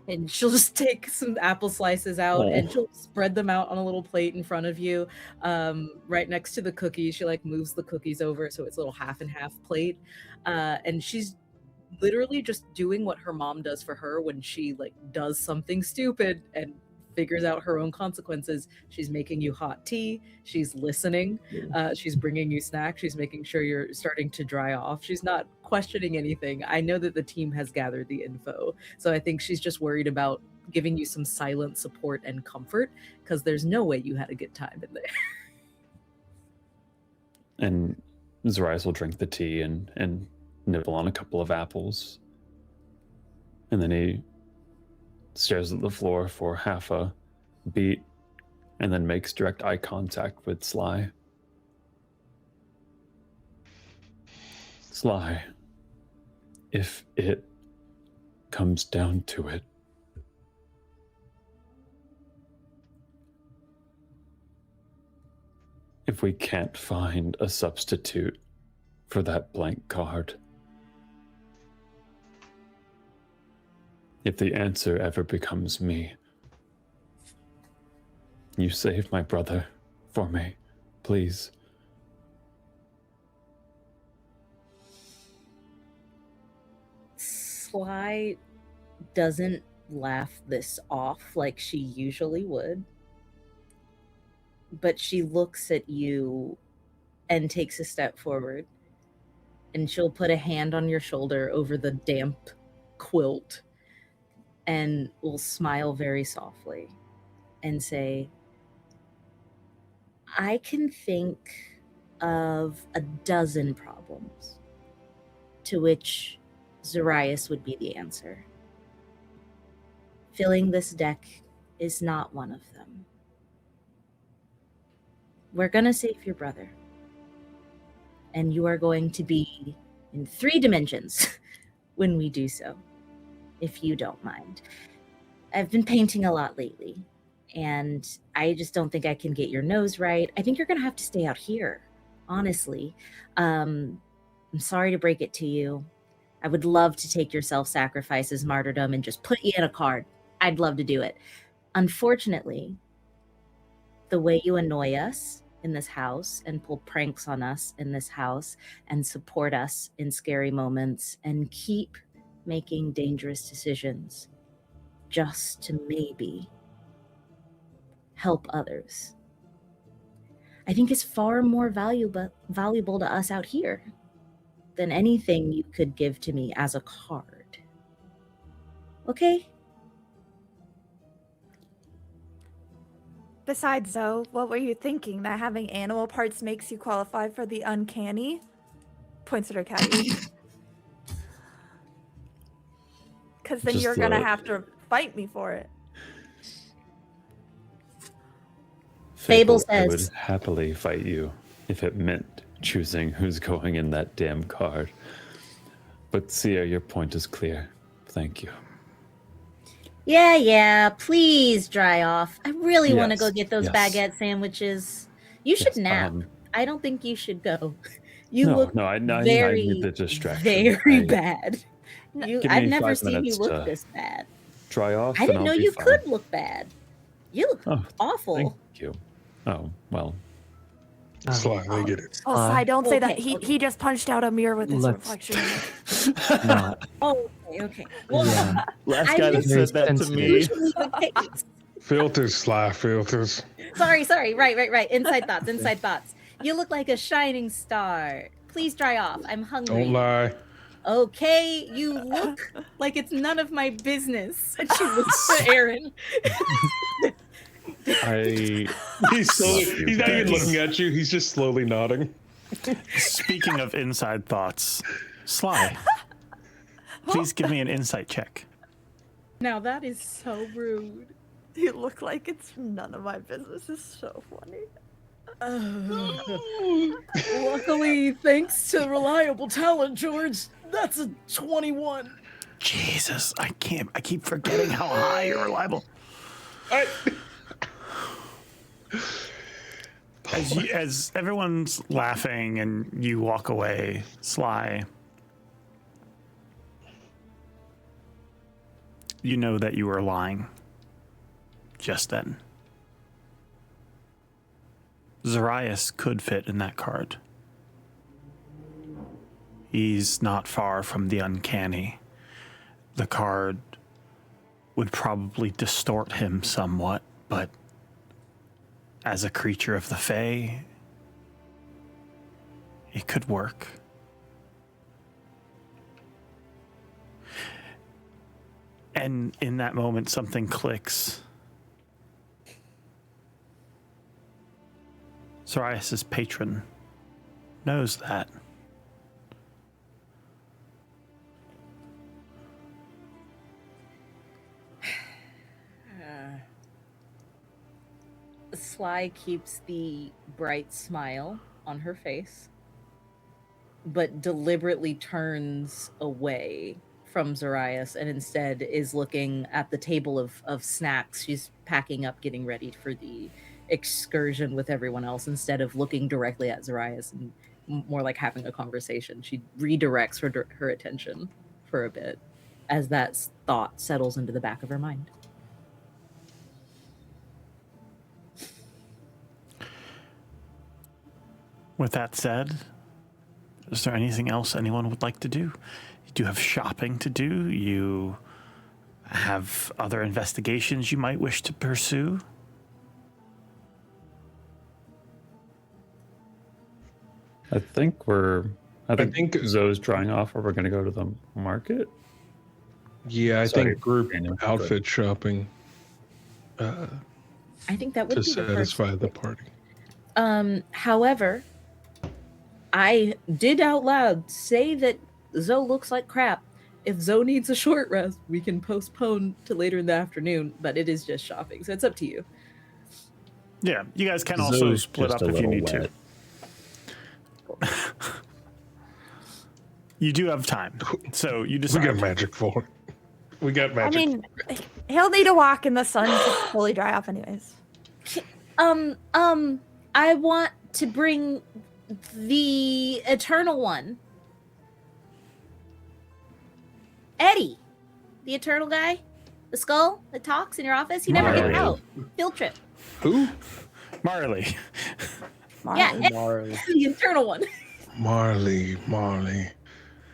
And she'll just take some apple slices out and she'll spread them out on a little plate in front of you, right next to the cookies. She like moves the cookies over so it's a little half and half plate, and she's literally just doing what her mom does for her when she like does something stupid and figures out her own consequences. She's making you hot tea, she's listening, she's bringing you snacks, she's making sure you're starting to dry off. She's not questioning anything. I know that the team has gathered the info, so I think she's just worried about giving you some silent support and comfort, because there's no way you had a good time in there. And Zoraius will drink the tea and nibble on a couple of apples. And then he stares at the floor for half a beat and then makes direct eye contact with Sly. Sly, if it comes down to it, if we can't find a substitute for that blank card, if the answer ever becomes me, you save my brother for me, please. Sly doesn't laugh this off like she usually would, but she looks at you and takes a step forward, and she'll put a hand on your shoulder over the damp quilt and will smile very softly and say, I can think of a dozen problems to which Zoraius would be the answer. Filling this deck is not one of them. We're going to save your brother. And you are going to be in 3 dimensions when we do so, if you don't mind. I've been painting a lot lately, and I just don't think I can get your nose right. I think you're going to have to stay out here, honestly. I'm sorry to break it to you. I would love to take your self-sacrifice as martyrdom and just put you in a card. I'd love to do it. Unfortunately, the way you annoy us in this house and pull pranks on us in this house and support us in scary moments and keep making dangerous decisions just to maybe help others, I think is far more valuable to us out here than anything you could give to me as a card. Okay? Besides, though, what were you thinking? That having animal parts makes you qualify for the uncanny? Points at her cat. Because then Just you're going to have to fight me for it. Fable I would says- happily fight you if it meant choosing who's going in that damn card. But Seer, your point is clear. Thank you. Yeah, please dry off. I really want to Yes, go get those yes. baguette sandwiches. You should Yes, nap. I don't think you should go. You No, look no, I very, need the distraction. very bad. Give I've me never 5 seen you minutes look to this bad. dry off. I didn't and know I'll be you fine. could look bad. You look Oh, awful. Thank you. Oh, well. Slightly get it. Oh, Sai, don't say that. Okay, He just punched out a mirror with his Let's- reflection. Not. Oh, okay. Well, Yeah. Last I guy that just- said that to sensitive. me. usually the case. Filters, Sly, filters. Sorry. Right. Inside thoughts. You look like a shining star. Please dry off. I'm hungry. Don't lie. Okay, you look like it's none of my business. And she looks at Aaren. He's not even looking at you. He's just slowly nodding. Speaking of inside thoughts, Sly, please give me an insight check. Now that is so rude. You look like it's none of my business. It's so funny. Luckily, thanks to reliable talent, George, that's a 21. Jesus, I keep forgetting how high you're reliable. As everyone's laughing and you walk away, Sly, you know that you were lying just then. Zoraius could fit in that card. He's not far from the uncanny. The card would probably distort him somewhat, but as a creature of the Fae, it could work. And in that moment, something clicks. Zoraius' patron knows that. Sly keeps the bright smile on her face, but deliberately turns away from Zoraius and instead is looking at the table of snacks. She's packing up, getting ready for the excursion with everyone else instead of looking directly at Zoraius and more like having a conversation. She redirects her attention for a bit as that thought settles into the back of her mind. With that said, is there anything else anyone would like to do? You do have shopping to do. You have other investigations you might wish to pursue. I think Zoe's drying off, or we're going to go to the market. Yeah, I Sorry, think group Daniel, go outfit shopping I think that would to be the first. satisfy the party. However, I did out loud say that Zoe looks like crap. If Zoe needs a short rest, we can postpone to later in the afternoon, but it is just shopping, so it's up to you. Yeah, you guys can also Zoe's split just up a if you little need wet. to. You do have time, so you We decide. got magic for it. We got I magic. mean, he'll need to walk in the sun to fully dry off, anyways. I want to bring the eternal one. Eddie, the eternal guy, the skull that talks in your office. He never gets Marley. out. Field trip. Who? Marley. Yeah, Marley. the eternal one. Marley. He's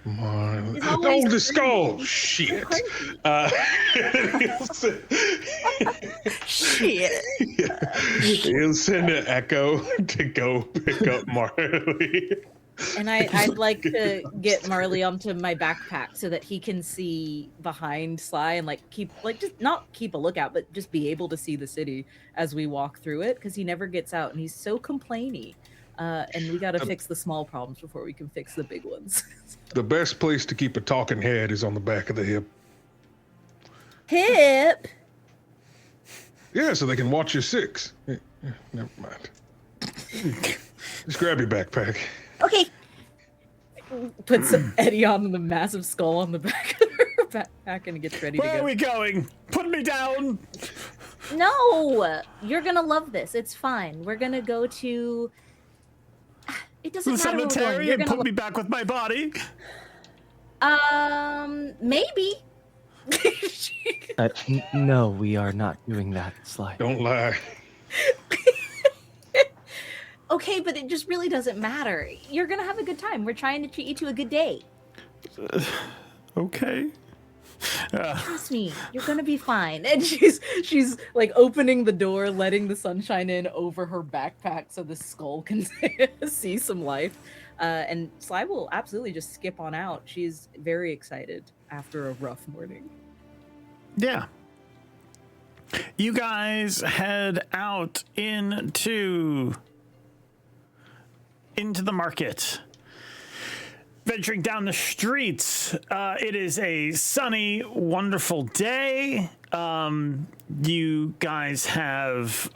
Oh, always the skull. Shit. Shit. He'll send an echo to go pick up Marley. And I'd like to get Marley onto my backpack so that he can see behind Sly and just not keep a lookout, but just be able to see the city as we walk through it, because he never gets out and he's so complainy. And we got to fix the small problems before we can fix the big ones. The best place to keep a talking head is on the back of the hip. Hip. Yeah, so they can watch your six. Never mind. Just grab your backpack. Okay. Puts Eddie on the massive skull on the back of her backpack and gets ready to Where go. are we going? Put me down. No, you're gonna love this. It's fine. We're gonna go to. It doesn't The matter where we're going. cemetery You're and gonna put me back with my body. maybe. No, we are not doing that, Sly. Don't lie. Okay, but it just really doesn't matter. You're gonna have a good time. We're trying to treat you to a good day. Okay. Trust me, you're gonna be fine. And she's like opening the door, letting the sunshine in over her backpack so the skull can see some life. And Sly will absolutely just skip on out. She's very excited after a rough morning. Yeah. You guys head out into the market. Venturing down the streets, it is a sunny, wonderful day. You guys have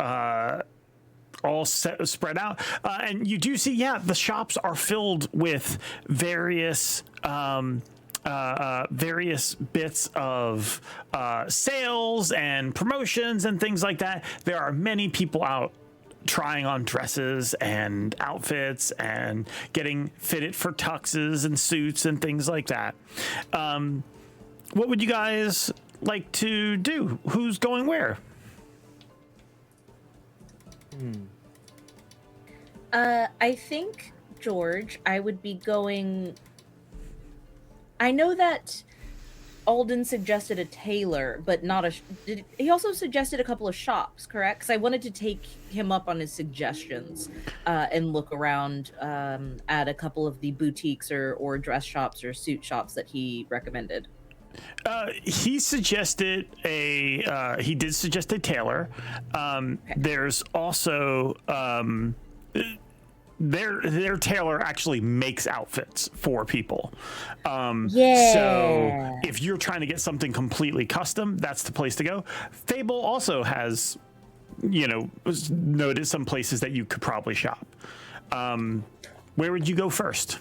all spread out, and you do see, the shops are filled with various bits of sales and promotions and things like that. There are many people out trying on dresses and outfits and getting fitted for tuxes and suits and things like that. What would you guys like to do? Who's going where? I think, George, I would be going. I know that Alden suggested a tailor, but not a. He also suggested a couple of shops, correct? Because I wanted to take him up on his suggestions and look around at a couple of the boutiques or dress shops or suit shops that he recommended. He suggested he did suggest a tailor. Okay. There's also their tailor actually makes outfits for people. So if you're trying to get something completely custom, that's the place to go. Fable also has, noted some places that you could probably shop. Where would you go first?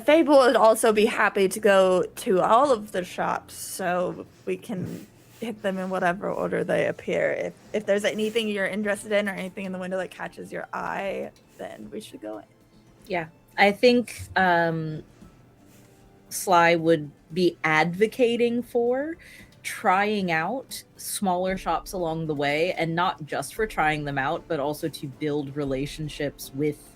Fable would also be happy to go to all of the shops, so we can hit them in whatever order they appear. If there's anything you're interested in or anything in the window that catches your eye, then we should go in. Yeah, I think Sly would be advocating for trying out smaller shops along the way, and not just for trying them out, but also to build relationships with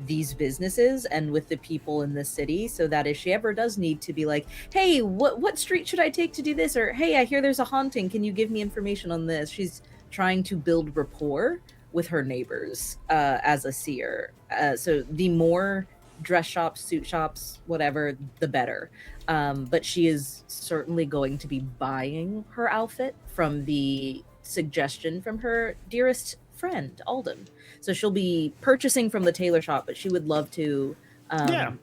these businesses and with the people in the city, so that if she ever does need to be like, hey, what street should I take to do this? Or, hey, I hear there's a haunting. Can you give me information on this? She's trying to build rapport with her neighbors as a seer. So the more dress shops, suit shops, whatever, the better. But she is certainly going to be buying her outfit from the suggestion from her dearest friend, Alden. So she'll be purchasing from the tailor shop, but she would love to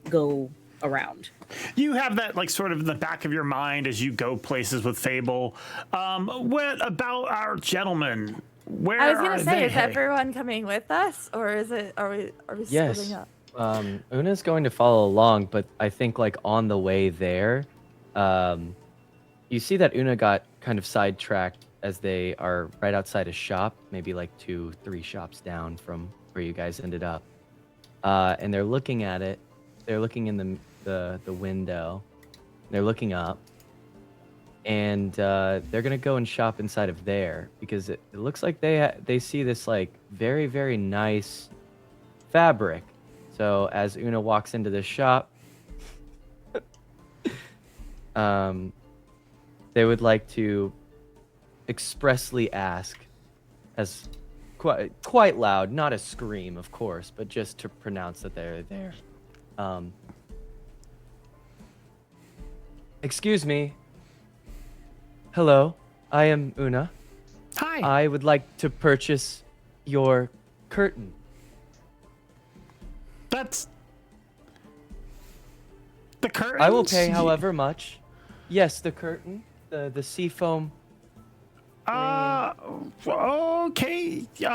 go around. You have that like sort of in the back of your mind as you go places with Fable. What about our gentlemen? Where I was gonna say, is heading? everyone coming with us, or is it? Are we Yes. splitting up? Una's going to follow along, but I think like on the way there, you see that Una got kind of sidetracked as they are right outside a shop, maybe like 2-3 shops down from where you guys ended up. And they're looking at it. They're looking in the window. They're looking up. And they're gonna go and shop inside of there because it looks like they see this like very, very nice fabric. So as Una walks into the shop, they would like to expressly ask, as quite loud, not a scream, of course, but just to pronounce that they're there. Excuse me. Hello, I am Una. Hi. I would like to purchase your curtain. That's the curtain. I will pay however much. Yes, the curtain, the seafoam. Okay. Give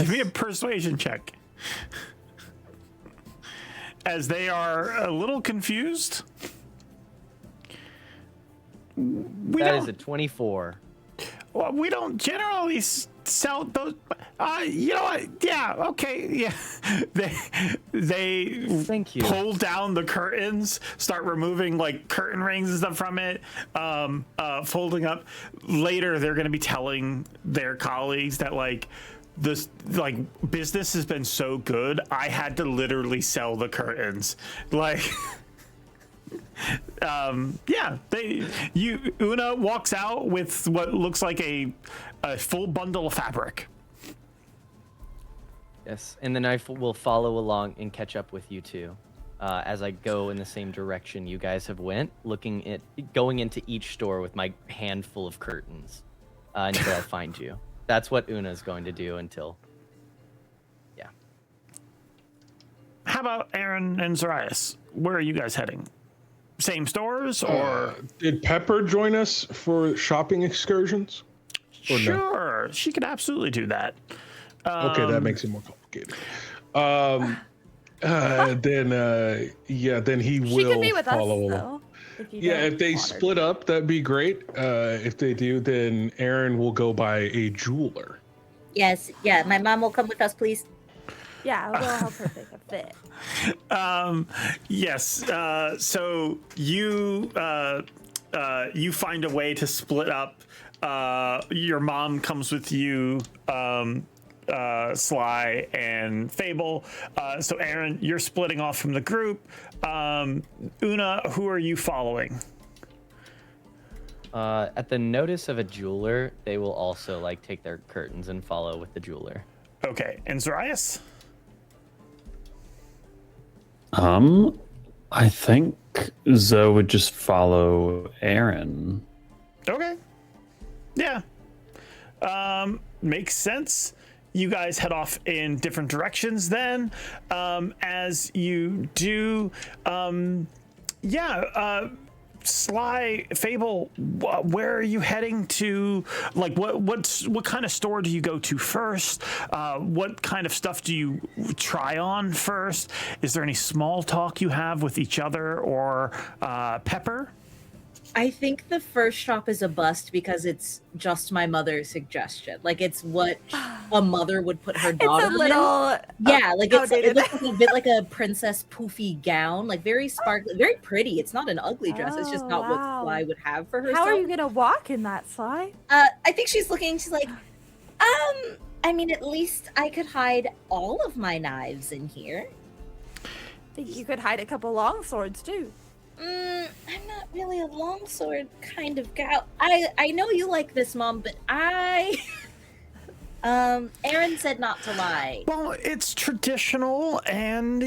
me a persuasion check. As they are a little confused. That is a 24. Well, we don't generally sell those. You know what? Yeah. Okay. Yeah. They Thank you. pull down the curtains, start removing like curtain rings and stuff from it, folding up. Later, they're going to be telling their colleagues that like this like business has been so good, I had to literally sell the curtains. Like. Yeah, Una walks out with what looks like a full bundle of fabric. Yes, and then I will follow along and catch up with you two, as I go in the same direction you guys have went, going into each store with my handful of curtains, until I find you. That's what Una's going to do until. Yeah. How about Aaren and Zoraius? Where are you guys heading? Same stores or? Did Pepper join us for shopping excursions? Or no? Sure, she could absolutely do that. Okay, that makes it more complicated. Then he will She could be with us, follow along. though. If they split up, that'd be great. If they do, then Aaren will go by a jeweler. Yes, yeah. My mom will come with us, please. Yeah, we'll help her pick a fit. Yes. So you find a way to split up. Your mom comes with you, Sly and Fable. So Aaren, you're splitting off from the group. Una, who are you following? At the notice of a jeweler, they will also like take their curtains and follow with the jeweler. Okay, and Zoraius? I think Zoe would just follow Aaren. Okay. Yeah. Makes sense. You guys head off in different directions then. As you do, Sly, Fable, where are you heading to? Like, what kind of store do you go to first? What kind of stuff do you try on first? Is there any small talk you have with each other or Pepper? I think the first shop is a bust because it's just my mother's suggestion. Like, it's what a mother would put her daughter It's a little. in. Yeah, like outdated. it looks like a bit like a princess poofy gown, like very sparkly, very pretty. It's not an ugly dress. It's just not what Sly would have for herself. How are you gonna walk in that, Sly? I think she's looking. She's like, I mean, at least I could hide all of my knives in here. I think you could hide a couple long swords too. I'm not really a longsword kind of gal. I know you like this, Mom, but I Aaren said not to lie. Well, it's traditional, and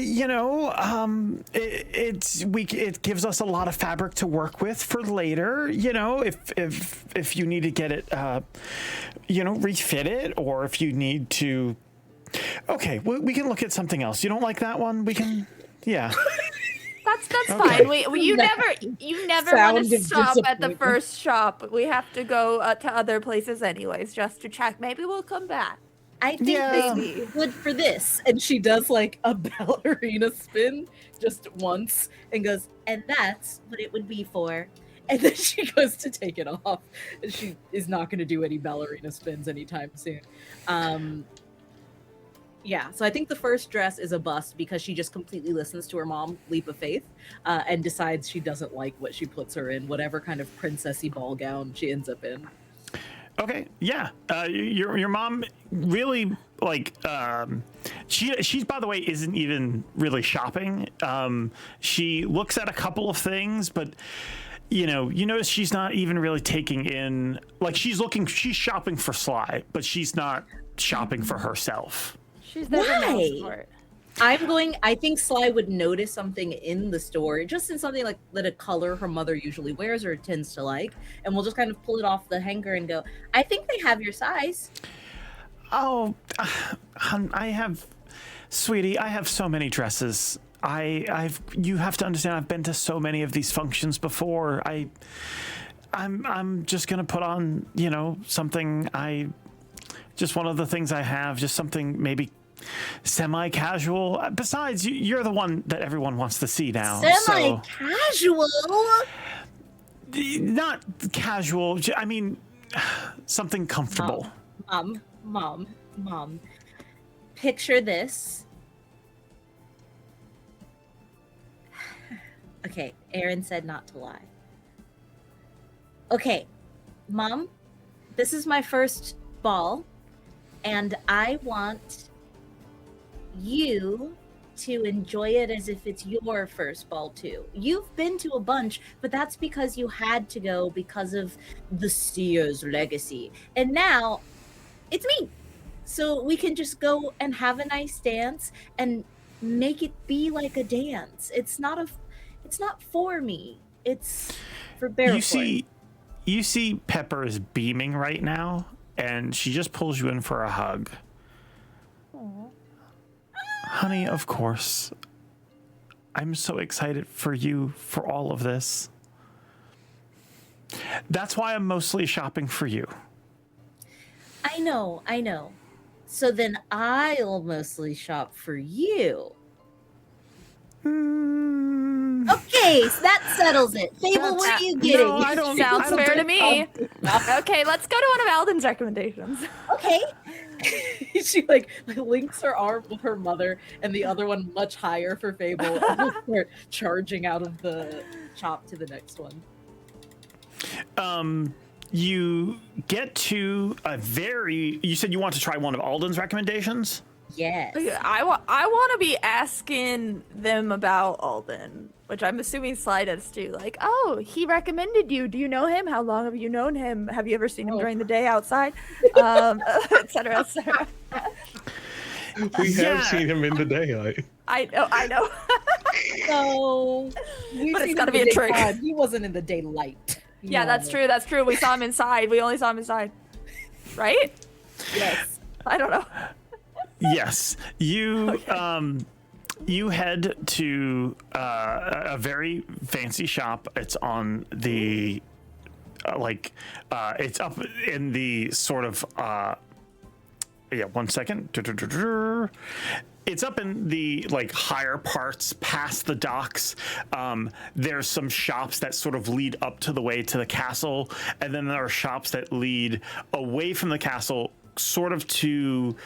it gives us a lot of fabric to work with for later. If you need to get it, refit it, or if you need to. Okay, we can look at something else. You don't like that one? We can, yeah. That's Okay. fine. You never want Sound to of stop at the disappointment. first shop. We have to go to other places anyways, just to check. Maybe we'll come back. I think Yeah. this is good for this. And she does like a ballerina spin just once and goes, and that's what it would be for. And then she goes to take it off. And she is not going to do any ballerina spins anytime soon. Yeah, so I think the first dress is a bust because she just completely listens to her mom, leap of faith, and decides she doesn't like what she puts her in, whatever kind of princessy ball gown she ends up in. Okay, yeah. Your mom really she by the way isn't even really shopping. She looks at a couple of things, but you notice she's not even really taking in, like, she's shopping for Sly, but she's not shopping for herself. She's there for Why? most part. I think Sly would notice something in the store, just in something like that, a color her mother usually wears or tends to like, and we'll just kind of pull it off the hanger and go, I think they have your size. Oh, sweetie, I have so many dresses. You have to understand, I've been to so many of these functions before. I'm just gonna put on, something just one of the things I have, just something maybe semi-casual. Besides, you're the one that everyone wants to see now. Semi-casual? Not casual. I mean, something comfortable. Mom. Picture this. Okay, Aaren said not to lie. Okay, Mom, this is my first ball, and I want you to enjoy it as if it's your first ball too. You've been to a bunch, but that's because you had to go because of the Seer's legacy. And now it's me. So we can just go and have a nice dance and make it be like a dance. It's not for me. It's for Barrowford. You see Pepper is beaming right now, and she just pulls you in for a hug. Aww. Honey, of course. I'm so excited for you for all of this. That's why I'm mostly shopping for you. I know. So then I'll mostly shop for you. Okay, so that settles it. Fable, what are you getting? No, I don't. Sounds fair to me. Oh. Okay, let's go to one of Alden's recommendations. Okay. She like links her arm with her mother and the other one much higher for Fable and start charging out of the shop to the next one. You get to you said you want to try one of Alden's recommendations? Yes. I want to be asking them about Alden, which I'm assuming Sly does too. Like, oh, he recommended you. Do you know him? How long have you known him? Have you ever seen him during the day outside? Et cetera, et cetera. We have seen him in the daylight. I know. So, But it's gotta be a trick. He wasn't in the daylight. Yeah, that's true. That's true. We saw him inside. We only saw him inside. Right? Yes. I don't know. Yes. You you head to a very fancy shop. It's on the it's up in the sort of one second. It's up in the higher parts past the docks. There's some shops that sort of lead up to the way to the castle, and then there are shops that lead away from the castle sort of to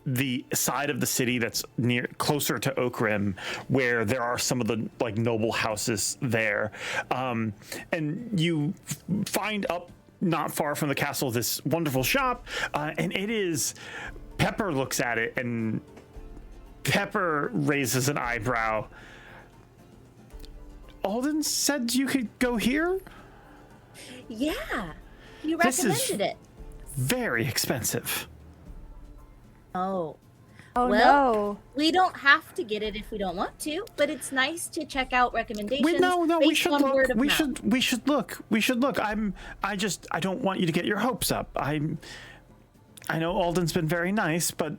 the side of the city that's closer to Oakrim, where there are some of the noble houses there. And you find up not far from the castle this wonderful shop, and it is. Pepper looks at it, and Pepper raises an eyebrow. Alden said you could go here? Yeah. You This is recommended it. very expensive. Oh. Oh Well, no. We don't have to get it if we don't want to, but it's nice to check out recommendations. We based should on look. word of We mouth. should look. We should look. I don't want you to get your hopes up. I know Alden's been very nice, but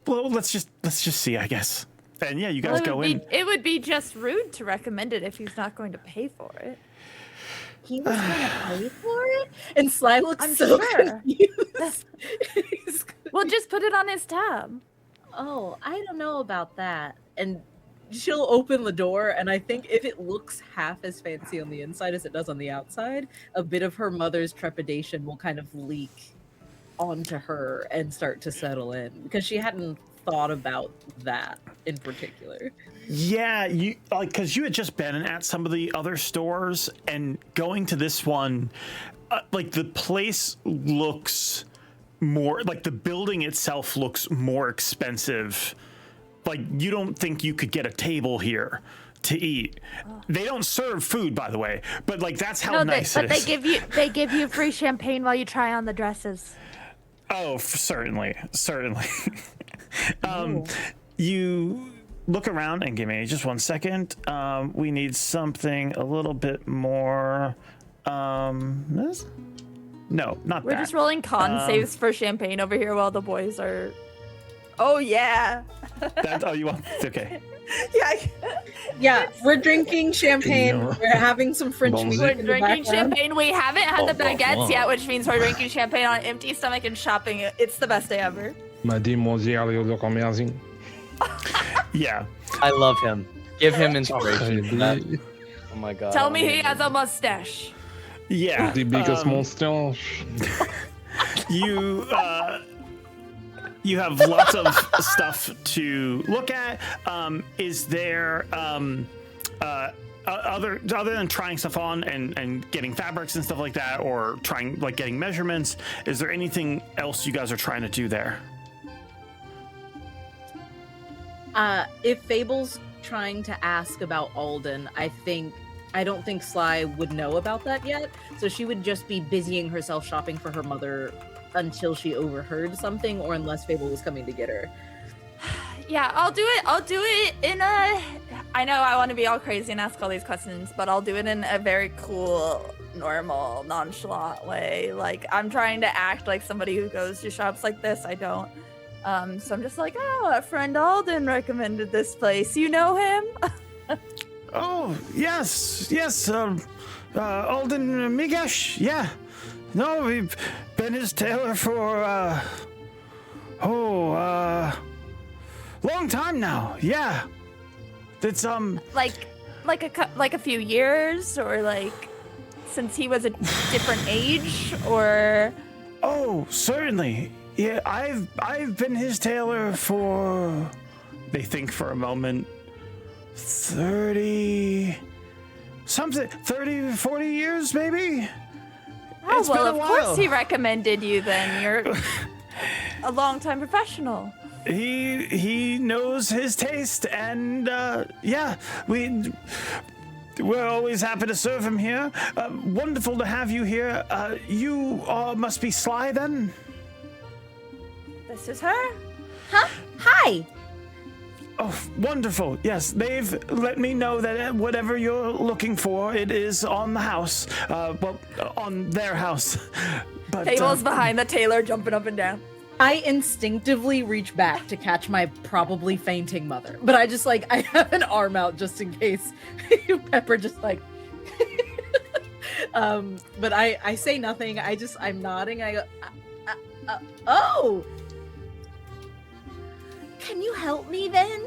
well, let's just see, I guess. And yeah, you guys go in. It would be just rude to recommend it if he's not going to pay for it. He was going to pay for it? And Sly looks I'm so sure. confused. We'll just put it on his tab. Oh, I don't know about that. And she'll open the door, and I think if it looks half as fancy on the inside as it does on the outside, a bit of her mother's trepidation will kind of leak onto her and start to settle in, because she hadn't thought about that in particular. Yeah, you like because you had just been at some of the other stores, and going to this one, like the place looks more like the building itself looks more expensive. Like you don't think you could get a table here to eat. They don't serve food, by the way, but like that's how nice it is. They give you free champagne while you try on the dresses. Oh, certainly. You look around and give me just 1 second. We need something a little bit more. This? No, not We're that. just rolling con saves for champagne over here while the boys are. Oh yeah. You want? Okay. Yeah, we're drinking champagne. We're having some French music. We're in the drinking background. champagne. We haven't had the baguettes wow. yet, which means we're drinking champagne on an empty stomach and shopping. It's the best day ever. Yeah. I love him. Give him inspiration. for that. Oh my god. Tell me he has a mustache. Yeah. The biggest mustache. You have lots of stuff to look at. Is there other than trying stuff on and getting fabrics and stuff like that, or trying like getting measurements? Is there anything else you guys are trying to do there? If Fable's trying to ask about Alden, I don't think Sly would know about that yet. So she would just be busying herself shopping for her mother until she overheard something, or unless Fable was coming to get her. Yeah, I'll do it in a. I know I want to be all crazy and ask all these questions, but I'll do it in a very cool, normal, nonchalant way. Like I'm trying to act like somebody who goes to shops like this. I don't. So I'm just like, oh, a friend Alden recommended this place. You know him? Oh, yes. Alden Migash, yeah. No, we've been his tailor for, long time now, yeah. It's, like a few years, or like since he was a different age, or... Oh, certainly. Yeah, I've been his tailor for, they think for a moment, 30, 40 years, maybe? Oh, It's well, been a of while. course he recommended you then. You're a long-time professional. He knows his taste, and yeah, we're always happy to serve him here. Wonderful to have you here. You must be Sly then? This is her? Huh? Hi. Oh, wonderful. Yes, they've let me know that whatever you're looking for, it is on the house. Well, on their house. But Table's behind the tailor, jumping up and down. I instinctively reach back to catch my probably fainting mother, but I just I have an arm out just in case Pepper just but I say nothing. I'm nodding. I go, oh, Can you help me then?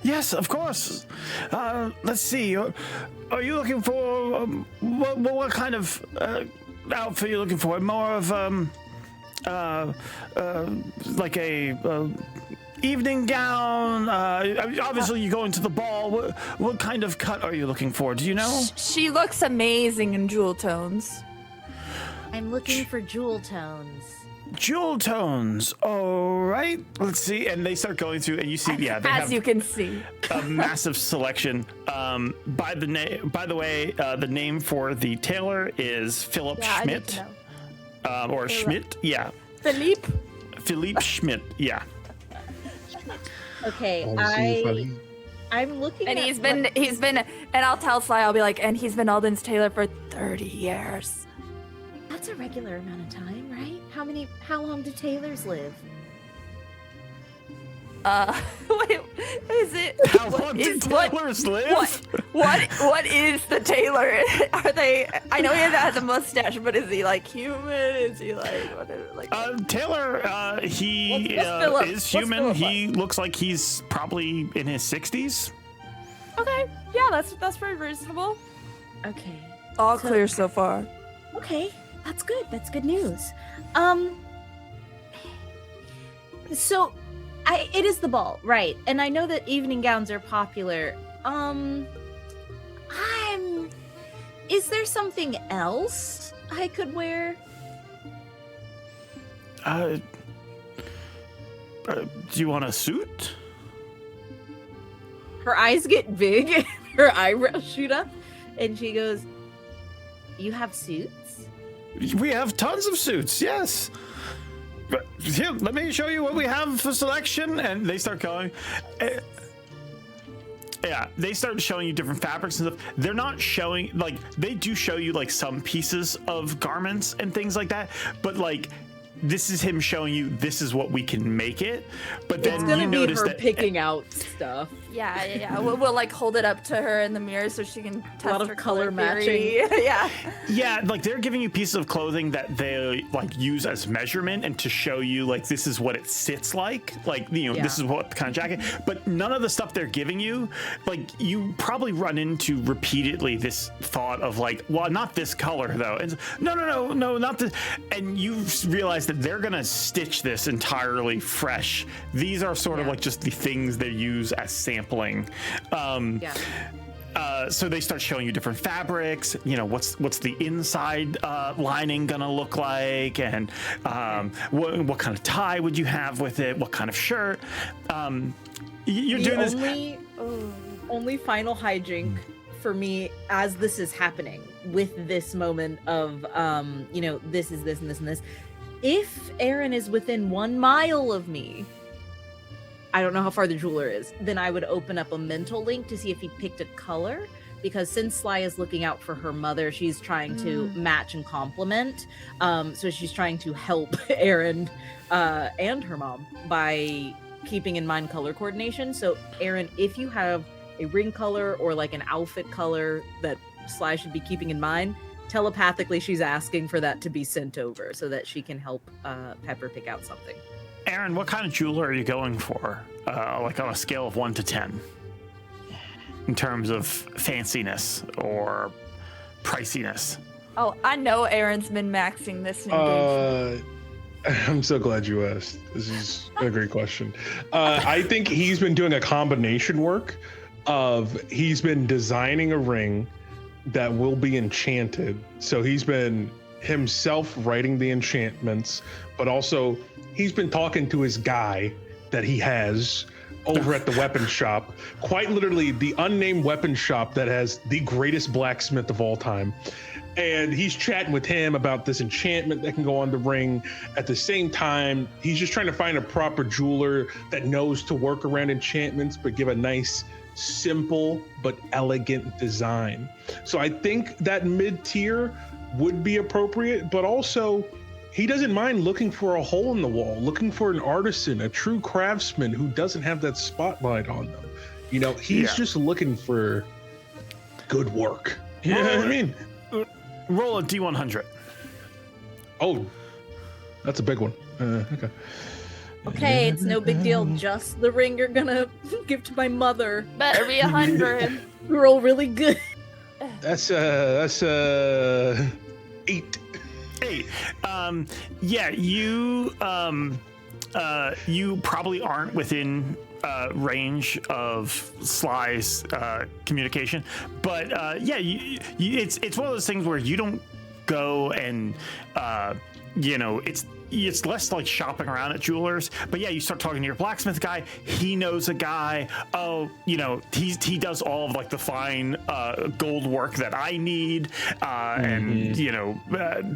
Yes, of course. Let's see. Are you looking for what kind of outfit are you looking for? More of like a evening gown. Obviously, you go into the ball. What kind of cut are you looking for? Do you know? She looks amazing in jewel tones. I'm looking for jewel tones. Jewel tones. All right. Let's see. And they start going through, and you see, yeah, they As have you can see. a massive selection. By the way, the name for the tailor is Philip Yeah, I need Schmidt. to know. or Schmidt. Yeah, Philippe Schmidt. Yeah. Okay, I'm looking And at he's been and I'll tell Sly, I'll be like, and he's been Alden's tailor for 30 years. That's a regular amount of time, right? How long do tailors live? Wait, is it? How long do tailors live? What is the tailor? Are they? I know he has a mustache, but is he like human? Is he like what? Taylor, he is human. He looks like he's probably in his 60s. Okay, yeah, that's very reasonable. Okay. All clear so far. Okay, that's good. That's good news. So, it is the ball, right? And I know that evening gowns are popular. Is there something else I could wear? Do you want a suit? Her eyes get big, and her eyebrows shoot up, and she goes, "You have suits?" We have tons of suits, yes. But here, let me show you what we have for selection. And they start going. Yeah, they start showing you different fabrics and stuff. They're not showing, like, they do show you, like, some pieces of garments and things like that. But, like, this is him showing you this is what we can make it. But then It's gonna you be notice her that picking out stuff. Yeah. We'll like hold it up to her in the mirror so she can test lot of her color theory. Yeah. Yeah, like they're giving you pieces of clothing that they like use as measurement and to show you like this is what it sits like this is what kind of jacket. But none of the stuff they're giving you, like you probably run into repeatedly this thought of like, well, not this color though. And no, not this. And you realize that they're gonna stitch this entirely fresh. These are sort of like just the things they use as sampling. So they start showing you different fabrics, what's the inside lining gonna look like, and what kind of tie would you have with it, what kind of shirt. You're doing this. Only final hijink for me as this is happening with this moment of, this is this and this and this. If Aaren is within 1 mile of me, I don't know how far the jeweler is, then I would open up a mental link to see if he picked a color, because since Sly is looking out for her mother, she's trying to match and complement. So she's trying to help Aaren and her mom by keeping in mind color coordination. So Aaren, if you have a ring color or like an outfit color that Sly should be keeping in mind, telepathically she's asking for that to be sent over so that she can help Pepper pick out something. Aaren, what kind of jeweler are you going for? Like on a scale of 1 to 10, in terms of fanciness or priciness? Oh, I know Aaron's been maxing this engagement. I'm so glad you asked. This is a great question. I think he's been doing a combination work of he's been designing a ring that will be enchanted. So he's been himself writing the enchantments, but also he's been talking to his guy that he has over at the weapon shop, quite literally the unnamed weapon shop that has the greatest blacksmith of all time. And he's chatting with him about this enchantment that can go on the ring. At the same time, he's just trying to find a proper jeweler that knows to work around enchantments, but give a nice, simple, but elegant design. So I think that mid-tier would be appropriate, but also he doesn't mind looking for a hole in the wall, looking for an artisan, a true craftsman who doesn't have that spotlight on them. He's just looking for good work. You know what I mean? Roll a D100. Oh, that's a big one. Okay. Okay, it's no big deal. Just the ring you're gonna give to my mother. Better be 100. Roll really good. That's 8. 8. You probably aren't within range of Sly's communication, but it's one of those things where you don't go and it's less like shopping around at jewelers, but yeah, you start talking to your blacksmith guy. He knows a guy. Oh, you know, he does all of like the fine gold work that I need, and you know,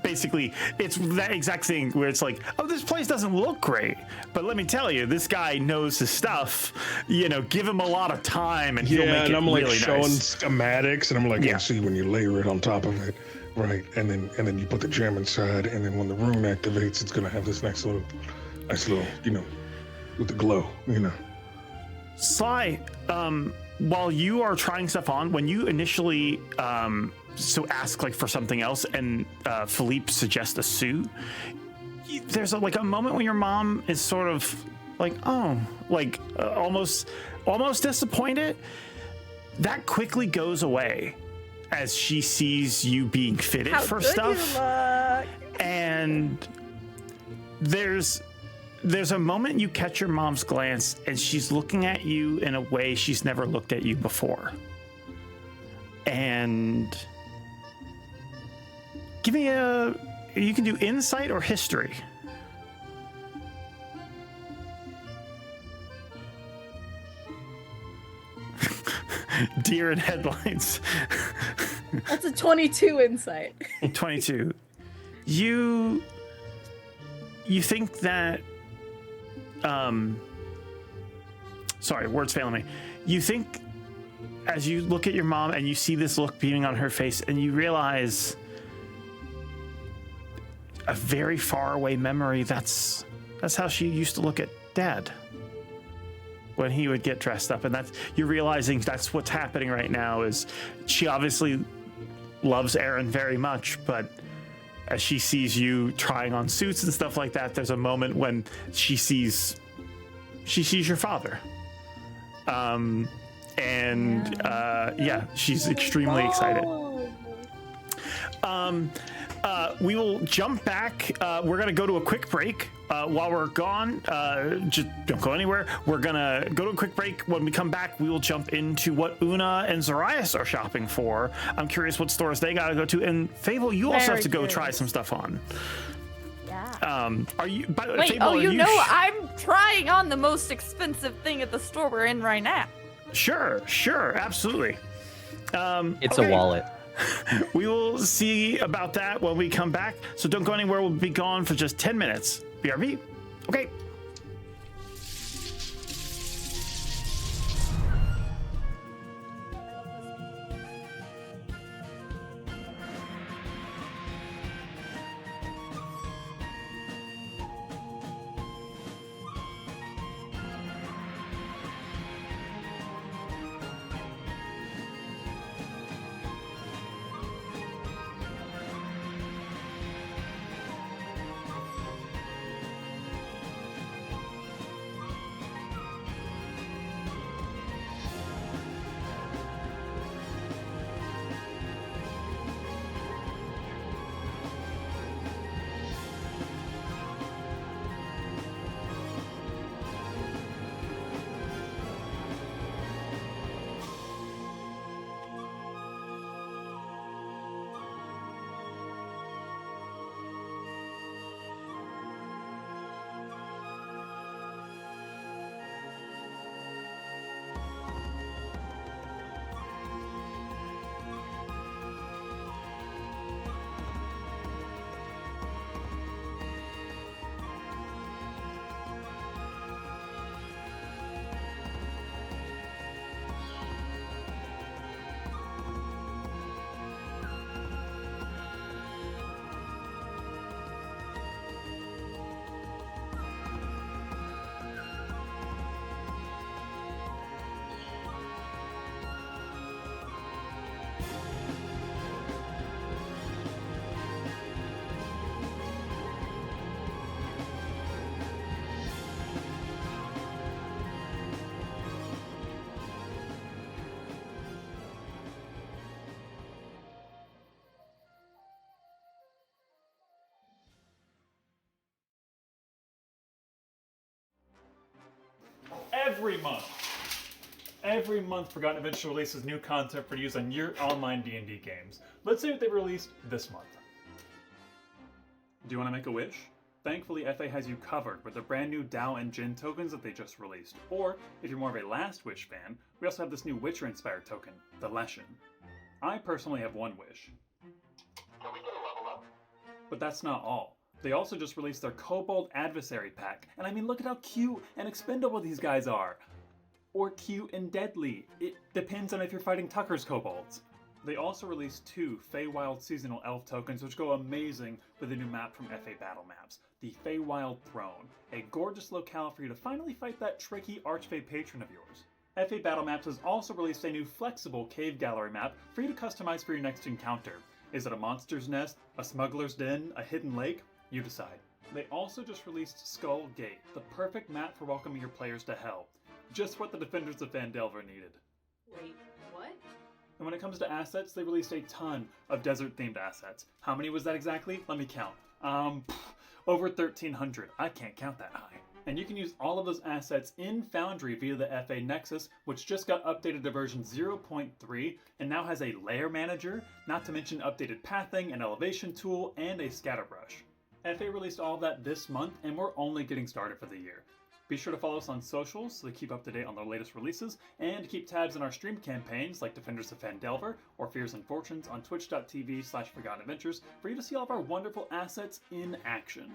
basically it's that exact thing where it's like, oh, this place doesn't look great, but let me tell you, this guy knows his stuff. You know, give him a lot of time, and he'll make it I'm like really showing nice. schematics, and I'm like, yeah, see, when you layer it on top of it. Right, and then you put the gem inside, and then when the rune activates, it's gonna have this nice little, you know, with the glow, you know. Sly, while you are trying stuff on, when you initially so ask like for something else, and Philippe suggests a suit, there's like a moment when your mom is sort of like, oh, like almost disappointed. That quickly goes away as she sees you being fitted for stuff. And there's a moment you catch your mom's glance, and she's looking at you in a way she's never looked at you before. And give me you can do insight or history. Deer in headlights. That's a 22 insight. 22. You think that sorry, words failing me. You think as you look at your mom and you see this look beaming on her face, and you realize a very far away memory, that's how she used to look at Dad when he would get dressed up. And that's, you're realizing that's what's happening right now. Is she obviously loves Aaren very much, but as she sees you trying on suits and stuff like that, there's a moment when she sees your father. She's extremely excited. We will jump back. We're going to go to a quick break. While we're gone, just don't go anywhere. We're going to go to a quick break. When we come back, we will jump into what Una and Zoraius are shopping for. I'm curious what stores they got to go to. And Fable, you also have to go try some stuff on. Yeah. Are you? Wait, Fable, I'm trying on the most expensive thing at the store we're in right now. Sure, absolutely. It's a wallet. We will see about that when we come back. So don't go anywhere. We'll be gone for just 10 minutes. BRB. Okay. Every month, Forgotten Adventure releases new content for use on your online D&D games. Let's see what they released this month. Do you want to make a wish? Thankfully, FA has you covered with the brand new Dao and Jin tokens that they just released. Or, if you're more of a Last Wish fan, we also have this new Witcher-inspired token, the Leshen. I personally have one wish. Can we get a level up? But that's not all. They also just released their Kobold Adversary pack, and I mean, look at how cute and expendable these guys are. Or cute and deadly. It depends on if you're fighting Tucker's kobolds. They also released 2 Feywild Seasonal Elf tokens, which go amazing with the new map from FA Battle Maps, the Feywild Throne, a gorgeous locale for you to finally fight that tricky Archfey patron of yours. FA Battle Maps has also released a new flexible cave gallery map for you to customize for your next encounter. Is it a monster's nest, a smuggler's den, a hidden lake? You decide. They also just released Skull Gate, the perfect map for welcoming your players to hell. Just what the Defenders of Phandelver needed. Wait, what? And when it comes to assets, they released a ton of desert-themed assets. How many was that exactly? Let me count. Over 1,300. I can't count that high. And you can use all of those assets in Foundry via the FA Nexus, which just got updated to version 0.3 and now has a layer manager, not to mention updated pathing, an elevation tool, and a scatterbrush. FA released all of that this month, and we're only getting started for the year. Be sure to follow us on socials so to keep up to date on their latest releases, and keep tabs on our stream campaigns like Defenders of Phandelver or Fears and Fortunes on twitch.tv/Forgotten Adventures for you to see all of our wonderful assets in action.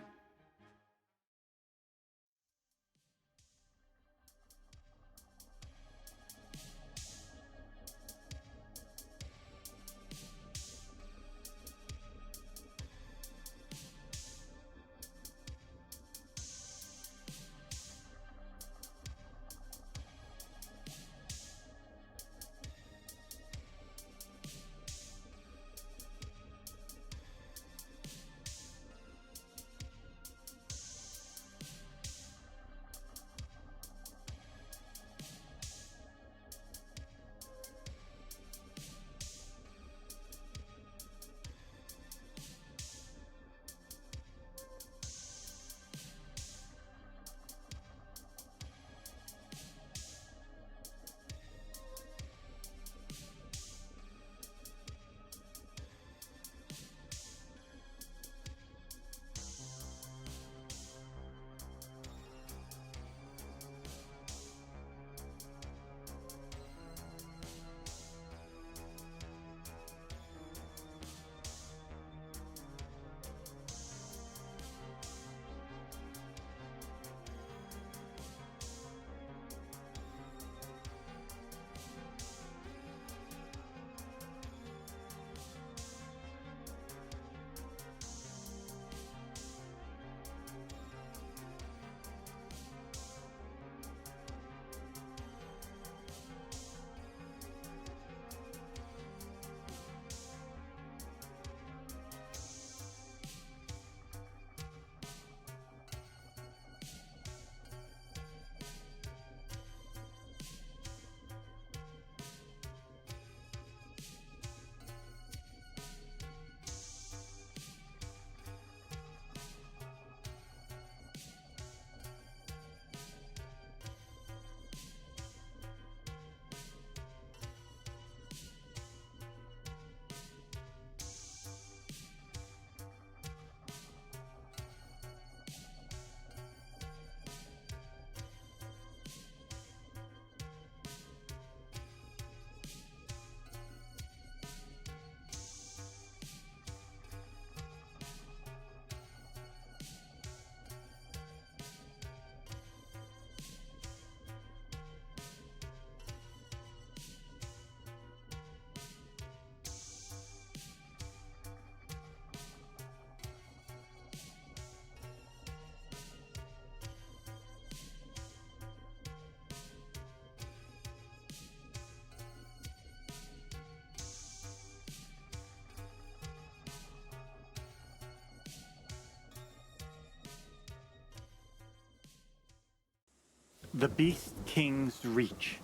The Beast King's reach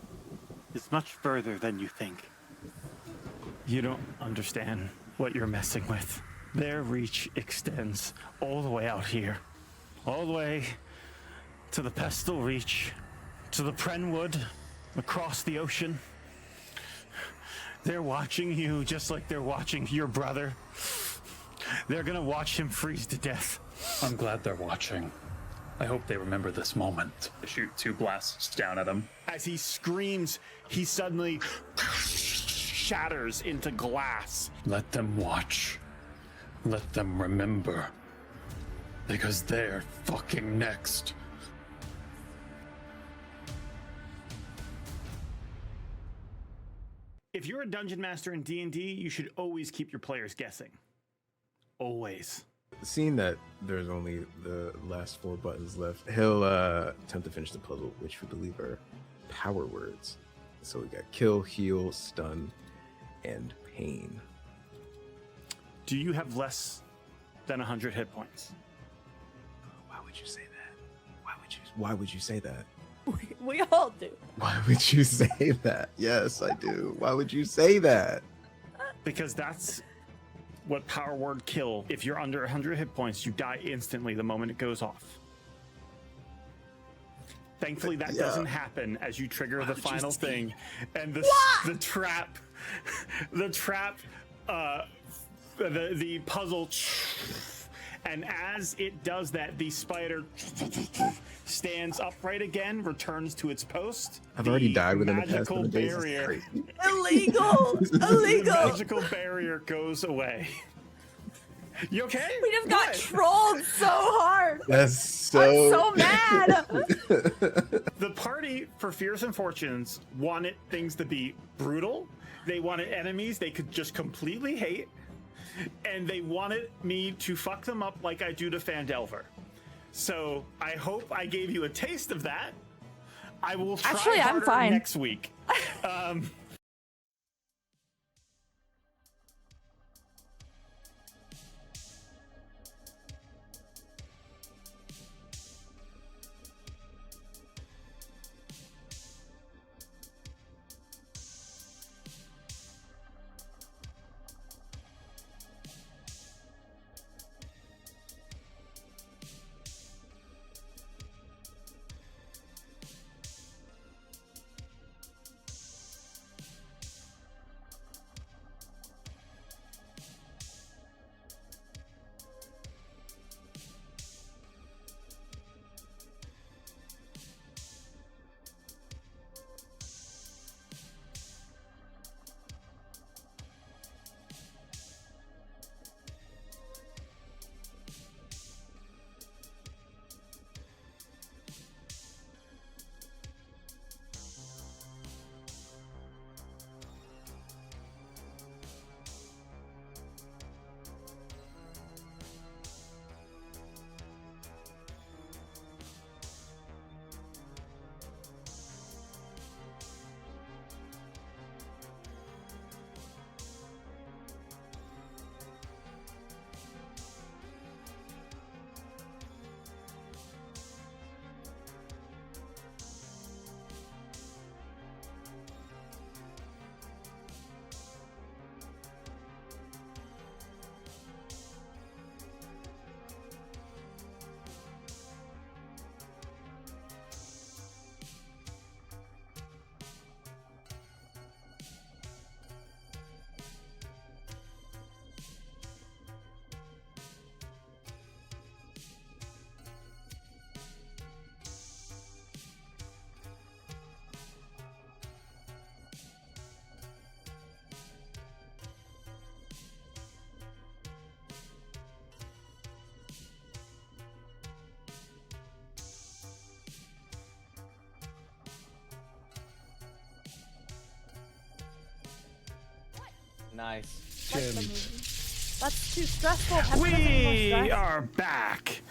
is much further than you think. You don't understand what you're messing with. Their reach extends all the way out here. All the way to the Pestle Reach, to the Prenwood, across the ocean. They're watching you just like they're watching your brother. They're gonna watch him freeze to death. I'm glad they're watching. I hope they remember this moment. I shoot 2 blasts down at him. As he screams, he suddenly shatters into glass. Let them watch. Let them remember. Because they're fucking next. If you're a dungeon master in D&D, you should always keep your players guessing. Always. Seeing that there's only the last 4 buttons left, he'll attempt to finish the puzzle, which we believe are power words. So we got kill, heal, stun, and pain. Do you have less than 100 hit points? Why would you say that? Why would you say that? We all do. Why would you say that? Yes, I do. Why would you say that? Because that's what power word kill. If you're under 100 hit points, you die instantly the moment it goes off. Thankfully, that doesn't happen as you trigger the final thing, and the trap, the puzzle. And as it does that, the spider stands upright again, returns to its post. I've already died within the past 7 days. Barrier, Illegal! Illegal! the magical barrier goes away. You okay? We just got trolled so hard. That's so... I'm so mad. The party, for Fears and Fortunes, wanted things to be brutal. They wanted enemies they could just completely hate. And they wanted me to fuck them up like I do to Fandelver. So I hope I gave you a taste of that. I will try harder I'm fine. next week. Nice. That's too stressful. Have to make more We stress. are back.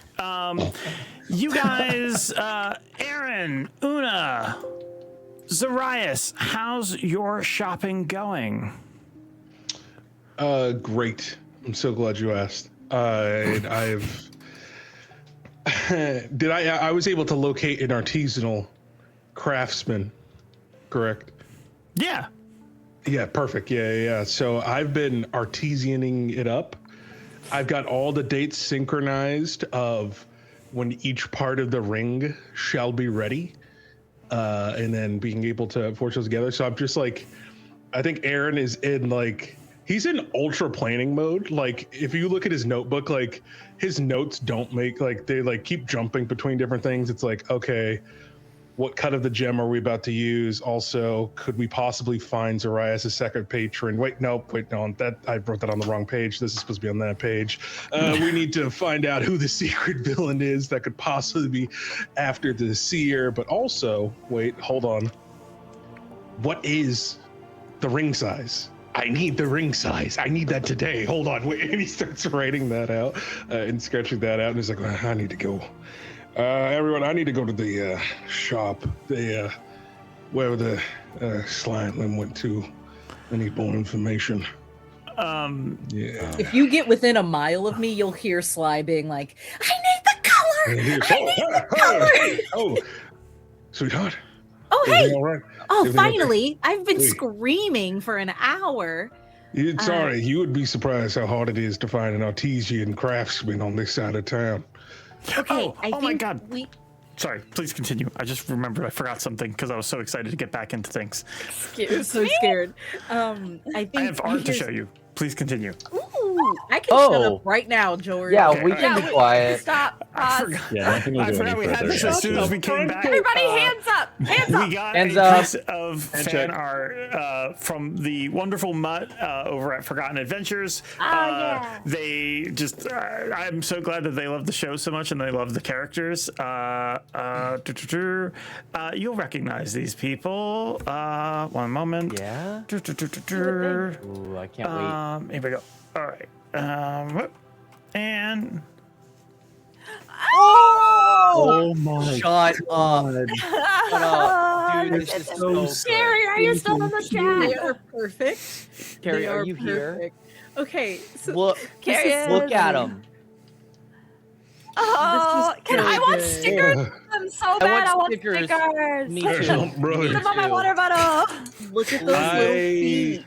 You guys, Aaren, Una, Zoraius, how's your shopping going? Great. I'm so glad you asked. I've I was able to locate an artisanal craftsman, correct? Yeah. Yeah, perfect. Yeah. So I've been artisaning it up. I've got all the dates synchronized of when each part of the ring shall be ready, and then being able to forge those together. So I'm just like, I think Aaren is in like, he's in ultra planning mode. Like if you look at his notebook, like his notes don't make like they like keep jumping between different things. It's like, okay, what cut of the gem are we about to use? Also, could we possibly find Zoraius a second patron? Wait, no, that I wrote that on the wrong page. This is supposed to be on that page. We need to find out who the secret villain is that could possibly be after the Seer. But also, wait, hold on. What is the ring size? I need the ring size. I need that today. Hold on, wait. And he starts writing that out and sketching that out. And he's like, I need to go. Everyone, I need to go to the shop, where the slime limb went to. I need more information. Yeah. If you get within a mile of me, you'll hear Sly being like, I need the color! I need the color! Oh, sweetheart. Oh, Everything hey! all right? Oh, Everything finally! okay? I've been Wait. screaming for an hour. It's all right. You would be surprised how hard it is to find an artesian craftsman on this side of town. Okay, I think my God. we. Sorry, please continue. I just remembered I forgot something because I was so excited to get back into things. I'm so scared. I think I have art to show you. Please continue. Ooh, I can shut up right now, George. Yeah, Okay. we can be quiet. Stop. Pause. Yeah, nothing will I go forgot any we had further. this as soon as we came back. Everybody, hands up! Hands up! We got Hands a up. piece of fan art from the wonderful Mutt over at Forgotten Adventures. yeah. They just, I'm so glad that they love the show so much and they love the characters. You'll recognize these people. One moment. Yeah? Here Ooh, I can't wait. we go. All right. And Oh my Shut up. Shut up. Dude, this is so Scary. Are you still in the They chat? are perfect. Carrie, They are you here? perfect. Okay, so Look, Carrie look at him. Oh, This is I want good. stickers. I'm so bad. I want stickers. stickers. Me Oh, too. brother. Put them on my water bottle. look at those little feet.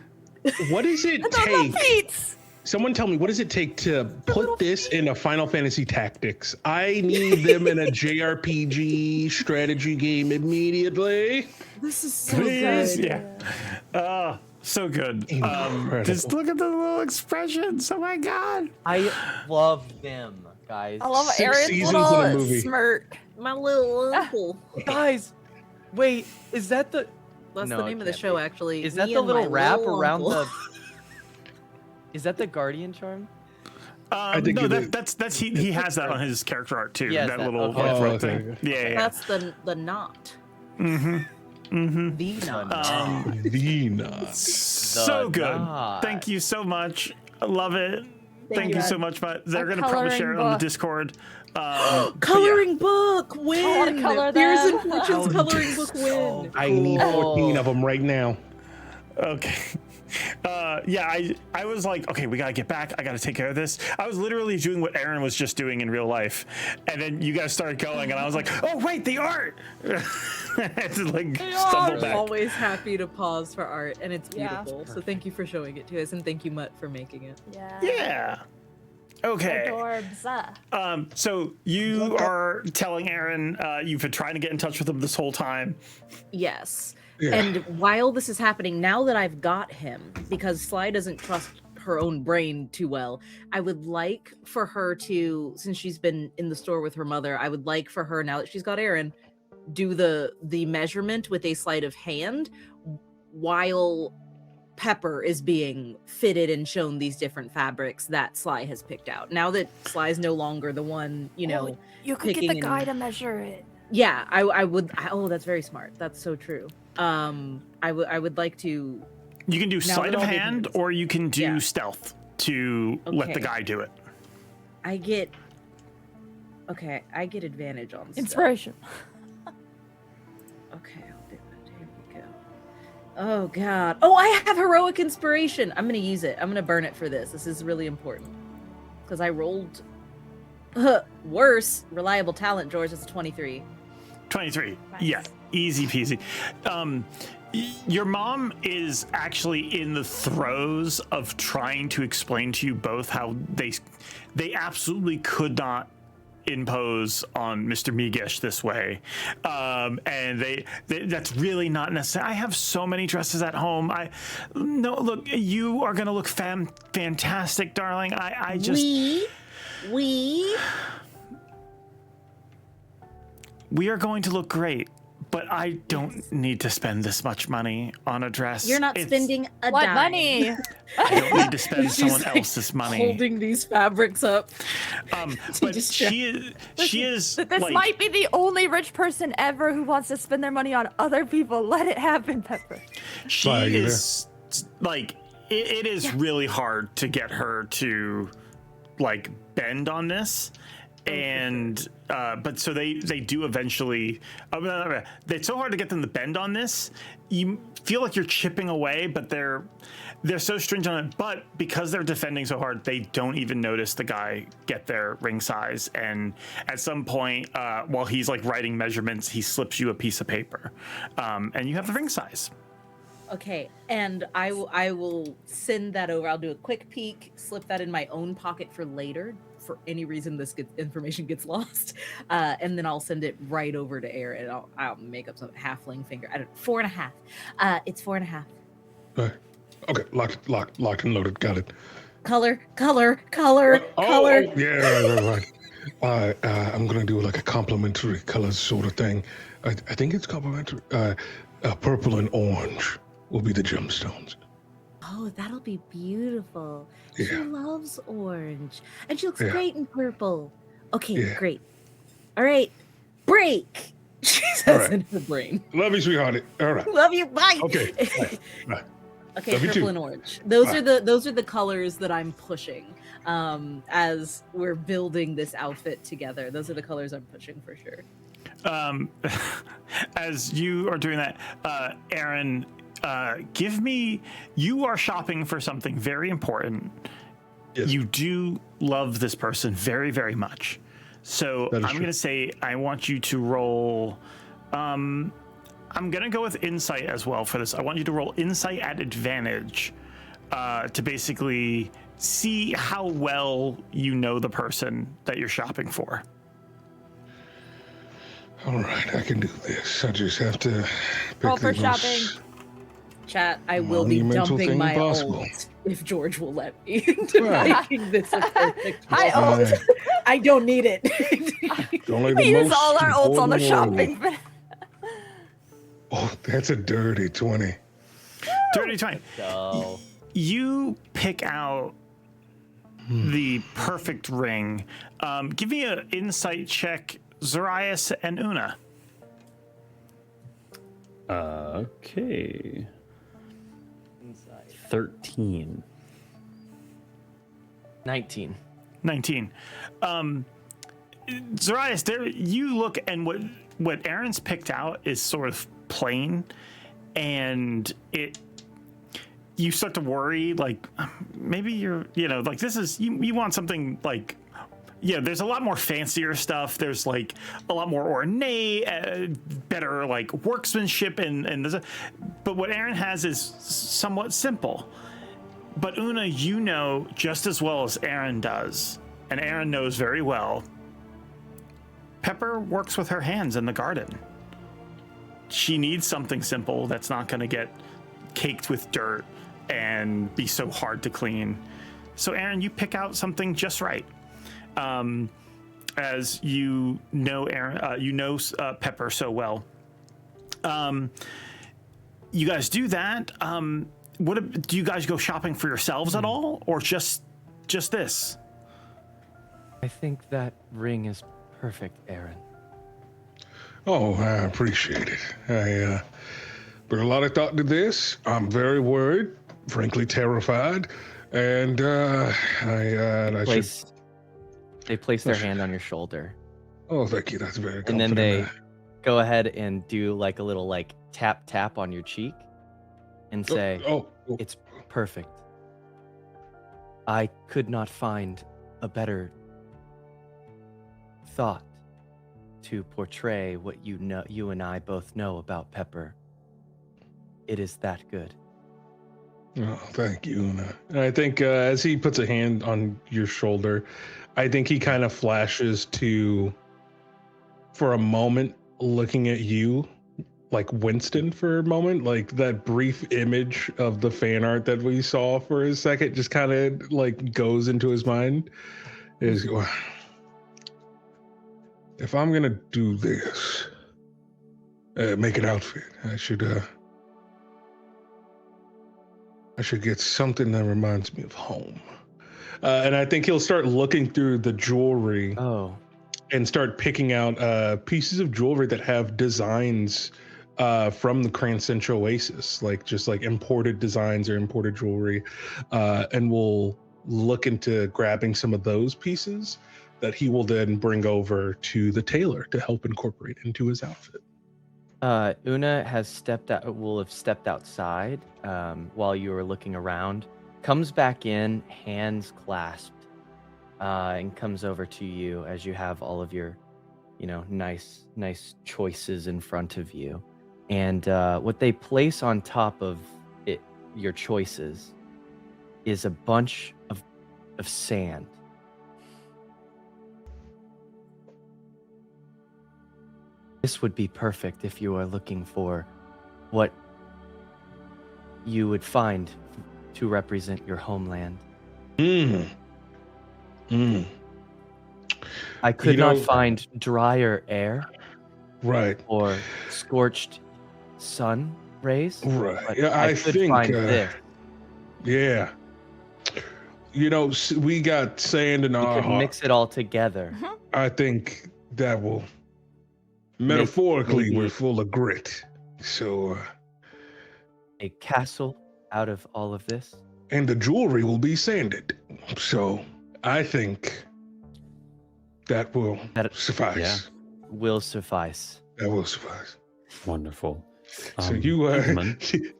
What does it Those little take? feet. Someone tell me, what does it take to put this in a Final Fantasy Tactics? I need them in a JRPG strategy game immediately. This is so please, good. yeah. So good. Incredible. Just look at the little expressions. Oh my God. I love them, guys. I love 6 Aaron's seasons in a little movie. smirk. My little uncle. Guys, wait, is that the... That's No, the it name of the can't show, be. actually. Is that Me the and little my wrap little around uncle. the... Is that the Guardian charm? think No, it is. that's he has that on his character art too. Yes, that that- little okay. like, Oh, rope okay. thing. Yeah. That's the knot. Mm-hmm. The knot. The nuts. So good. knot. Thank you so much. I love it. Thank you you. so much. But they're A gonna probably coloring share it on the book. Discord. Coloring book win. I wanna color Fears them. and Fortunes coloring book win. I need 14 of them right now. Okay. Yeah, I was like, okay, we gotta get back. I gotta take care of this. I was literally doing what Aaren was just doing in real life, and then you guys started going, and I was like, oh wait, the art. I had to like stumble I'm back. always happy to pause for art, and it's Yeah. beautiful. So thank you for showing it to us, and thank you, Mutt, for making it. Yeah. Yeah. Okay. Adorbs. So you are telling Aaren you've been trying to get in touch with him this whole time. Yes. Yeah. And while this is happening, now that I've got him, because Sly doesn't trust her own brain too well, I would like for her to, since she's been in the store with her mother, I would like for her, now that she's got Aaren, do the measurement with a sleight of hand while Pepper is being fitted and shown these different fabrics that Sly has picked out. Now that Sly's no longer the one, you know, You could get the picking guy and- to measure it. yeah, I would. Oh, that's very smart. That's so true. I would like to. You can do Now sleight that of all the hand, things- or you can do Yeah. stealth to let the Okay. guy do it. I get. Okay, I get advantage on stuff. Inspiration. Okay, I'll do it. Here we go. Oh God. Oh, I have heroic inspiration. I'm gonna use it. I'm gonna burn it for this. This is really important because I rolled worse. Reliable talent, George. It's a 23. 23. Nice. Yeah, easy peasy. Your mom is actually in the throes of trying to explain to you both how they absolutely could not impose on Mr. Migesh this way. And that's really not necessary. I have so many dresses at home. No, look, you are going to look fantastic, darling. I just... We are going to look great, but I don't need to spend this much money on a dress. You're not spending a What dime. money? I don't need to spend someone else's money. Holding these fabrics up. But she is. This like, might be the only rich person ever who wants to spend their money on other people. Let it happen, Pepper. She is like it is really hard to get her to like bend on this. And but so they do eventually. It's so hard to get them to bend on this. You feel like you're chipping away, but they're so stringent on it. But because they're defending so hard, they don't even notice the guy get their ring size. And at some point, while he's like writing measurements, he slips you a piece of paper, and you have the ring size. Okay, and I will send that over. I'll do a quick peek, slip that in my own pocket for later. For any reason this information gets lost, and then I'll send it right over to Aaren. I'll make up some halfling finger. I don't 4.5. It's 4.5. Okay, locked and loaded. Got it. Color. Yeah, right. I'm gonna do like a complimentary colors sort of thing. I think it's complimentary. Purple and orange will be the gemstones. Oh, that'll be beautiful. Yeah. She loves orange. And she looks Yeah. great in purple. Okay, Yeah. great. All right. Break. She All says right. in her brain. Love you, sweetheart. All right. Love you. Bye. Okay. Bye. Okay, Love you purple too. and orange. Those Bye. are the colors that I'm pushing as we're building this outfit together. Those are the colors I'm pushing for sure. As you are doing that, Aaren, give me. You are shopping for something very important. Yes. You do love this person very, very much. So That is I'm true. going to say I want you to roll. I'm going to go with insight as well for this. I want you to roll insight at advantage to basically see how well you know the person that you're shopping for. All right, I can do this. I just have to pick Roll for the most- shopping. Chat, I will be Monumental dumping thing my possible. ult if George will let me into Right. making this a perfect Hi, roll. ult. Right. I don't need it. Only We the use most all our ults on the important one. shopping. Oh, that's a dirty 20. Dirty 20. So You pick out the perfect ring. Give me an insight check, Zoraius and Una. Okay. inside 13. 19. 19. Zoraius, there you look, and what Aaron's picked out is sort of plain, and you start to worry, like maybe you're, like this is you want something like. Yeah, there's a lot more fancier stuff. There's like a lot more ornate, better like workmanship, and there's but what Aaren has is somewhat simple. But Una, you know just as well as Aaren does, and Aaren knows very well. Pepper works with her hands in the garden. She needs something simple that's not going to get caked with dirt and be so hard to clean. So Aaren, you pick out something just right. As you know, Aaren, Pepper so well. You guys do that. What do you guys go shopping for yourselves at all, or just this? I think that ring is perfect, Aaren. Oh, I appreciate it. I put a lot of thought to this. I'm very worried, frankly terrified, and I should. They place their hand on your shoulder, Oh, thank you. That's very and then confident. they go ahead and do like a little tap on your cheek, and say, Oh. "It's perfect. I could not find a better thought to portray what you and I both know about Pepper. It is that good." Oh, thank you, Una. And I think as he puts a hand on your shoulder, I think he kind of flashes to, for a moment, looking at you like Winston for a moment, like that brief image of the fan art that we saw for a second just kind of like goes into his mind. Is if I'm gonna do this, make an outfit, I should get something that reminds me of home. And I think he'll start looking through the jewelry and start picking out pieces of jewelry that have designs from the Cranston Oasis, like just like imported designs or imported jewelry. And we'll look into grabbing some of those pieces that he will then bring over to the tailor to help incorporate into his outfit. Una will have stepped outside while you were looking around, comes back in, hands clasped, and comes over to you as you have all of your, nice choices in front of you. And what they place on top of it, your choices, is a bunch of sand. This would be perfect if you are looking for what you would find to represent your homeland. I could not find drier air. Right. Or scorched sun rays. Right. But Yeah, I could find this. Yeah. We got sand in our We could mix it all together. I think that will... Metaphorically, we're full of grit. So... a castle out of all of this? And the jewelry will be sanded. So I think that will suffice. Yeah. Will suffice. That will suffice. Wonderful. So you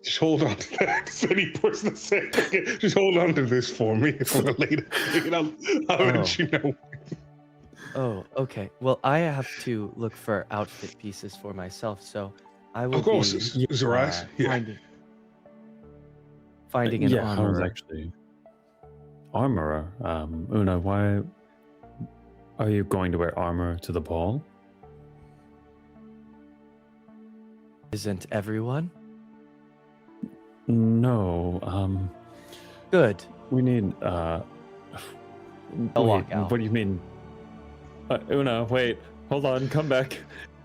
just hold on to that. Said he puts the sand again. Just hold on to this for me for later. I'll let you know. Oh, okay. Well, I have to look for outfit pieces for myself, so I will. Of course, Zoraius. Finding an armorer. I was actually armorer. Una, why are you going to wear armor to the ball? Isn't everyone? No. Good. We need. I'll walk out. What do you mean? Una, wait, hold on, come back.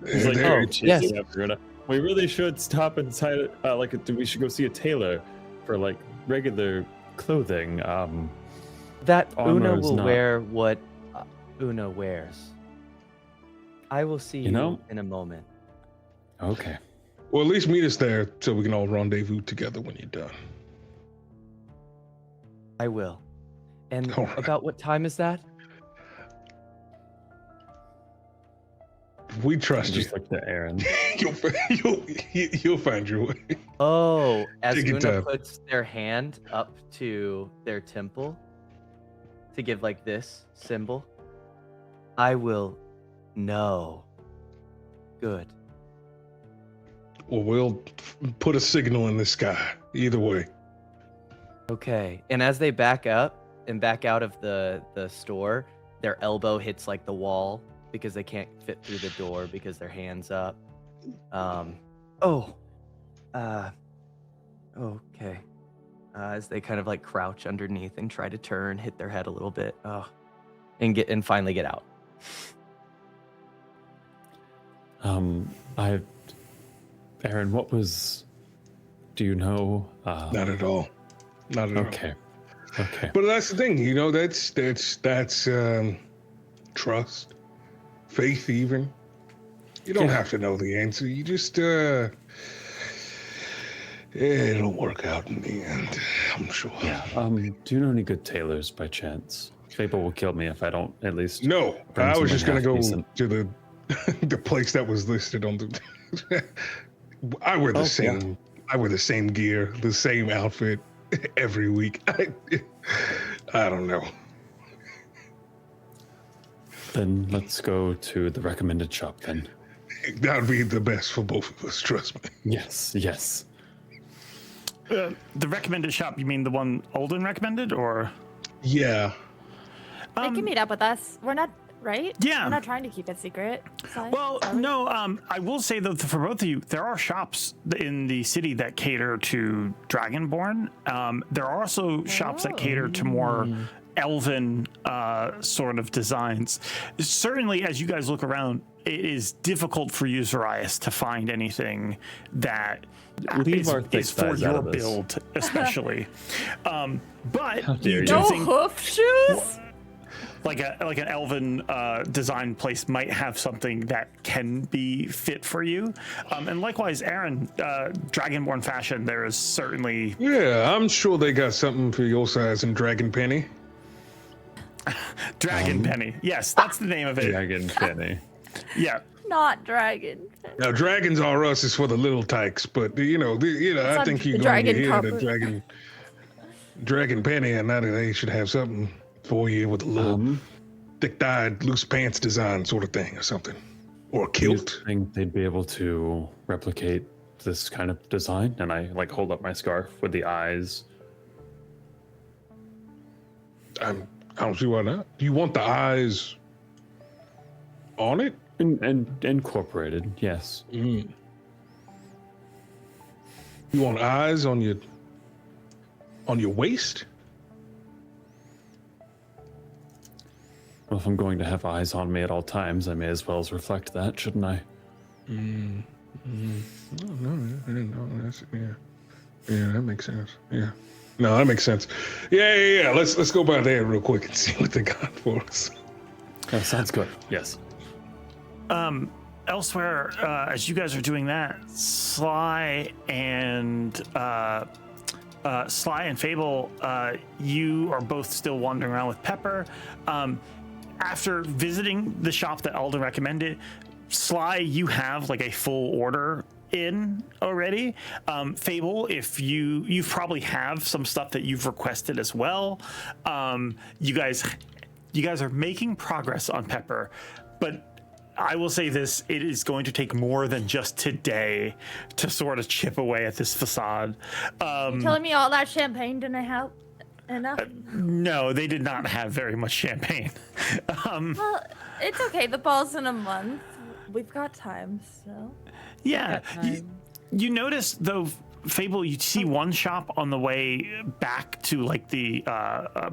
He's like, yes. After Una. We really should stop inside. We should go see a tailor for like regular clothing. That Una will wear what Una wears. I will see you in a moment. Okay. Well, at least meet us there so we can all rendezvous together when you're done. I will. And about what time is that? We trust you. Just like the Aaren. You'll find your way. Oh, as Una puts their hand up to their temple to give like this symbol, I will know. Good. Well, we'll put a signal in the sky. Either way. Okay. And as they back up and back out of the store, their elbow hits like the wall because they can't fit through the door because their hand's up. Okay. As they kind of like crouch underneath and try to turn, hit their head a little bit, and finally get out. Aaren, what was? Do you know? Not at all. Not at all. Okay. But that's the thing, that's trust, faith, even. You don't have to know the answer. You just, it'll work out in the end, I'm sure. Yeah. Do you know any good tailors by chance? Fable will kill me if I don't at least. No, I was just gonna go to the place that was listed on the. I wear the same. Yeah. I wear the same gear, the same outfit every week. I don't know. Then let's go to the recommended shop then. That would be the best for both of us, trust me. Yes. The recommended shop, you mean the one Alden recommended, or? Yeah. They can meet up with us. We're not, right? Yeah. We're not trying to keep it secret. Well, no, I will say that for both of you, there are shops in the city that cater to Dragonborn. There are also shops that cater to more elven sort of designs. Certainly, as you guys look around, it is difficult for you, Zoraius, to find anything that is for your build, especially. But you do think hoof shoes? like an elven design place might have something that can be fit for you. And likewise, Aaren, Dragonborn fashion, there is certainly... Yeah, I'm sure they got something for your size in Dragon Penny. Dragon Penny. Yes, that's the name of it. Dragon Penny. Yeah. Not dragon. Now, Dragons R Us is for the little tykes, but I think you're going to hear the Dragon Penny, and now they should have something for you with a little thick-dyed, loose pants design sort of thing or something, or a kilt. I think they'd be able to replicate this kind of design, and I hold up my scarf with the eyes. I don't see why not. Do you want the eyes on it? And incorporated, yes. You want eyes on your waist? Well, if I'm going to have eyes on me at all times, I may as well reflect that, shouldn't I? No, that's, yeah, that makes sense. Yeah. No, that makes sense. Yeah. Let's go by there real quick and see what they got for us. That sounds good. Yes. Elsewhere, as you guys are doing that, Sly and Fable, you are both still wandering around with Pepper. After visiting the shop that Alden recommended, Sly, you have a full order in already. Fable, if you probably have some stuff that you've requested as well. You guys are making progress on Pepper, but I will say this, it is going to take more than just today to sort of chip away at this facade. Telling me all that champagne didn't help enough? No, they did not have very much champagne. Well, it's okay. The ball's in a month. We've got time, so. Yeah. You notice, though, Fable, you see one shop on the way back to the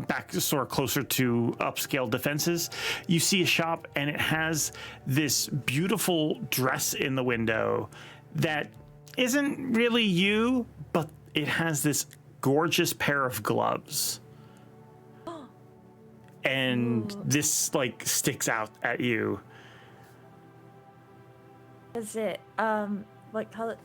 back sort of closer to upscale defenses. You see a shop and it has this beautiful dress in the window that isn't really you, but it has this gorgeous pair of gloves. And this sticks out at you. Is it what color?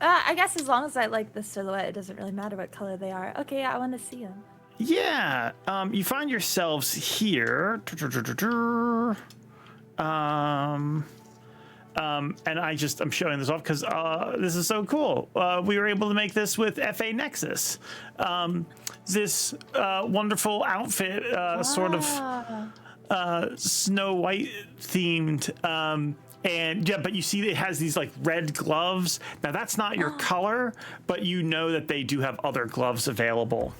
I guess as long as I like the silhouette, it doesn't really matter what color they are. Okay, I want to see them. Yeah, you find yourselves here. And I'm showing this off because this is so cool. We were able to make this with FA Nexus. This wonderful outfit, sort of Snow White themed. And yeah, but you see it has these red gloves. Now that's not your color, but you know that they do have other gloves available.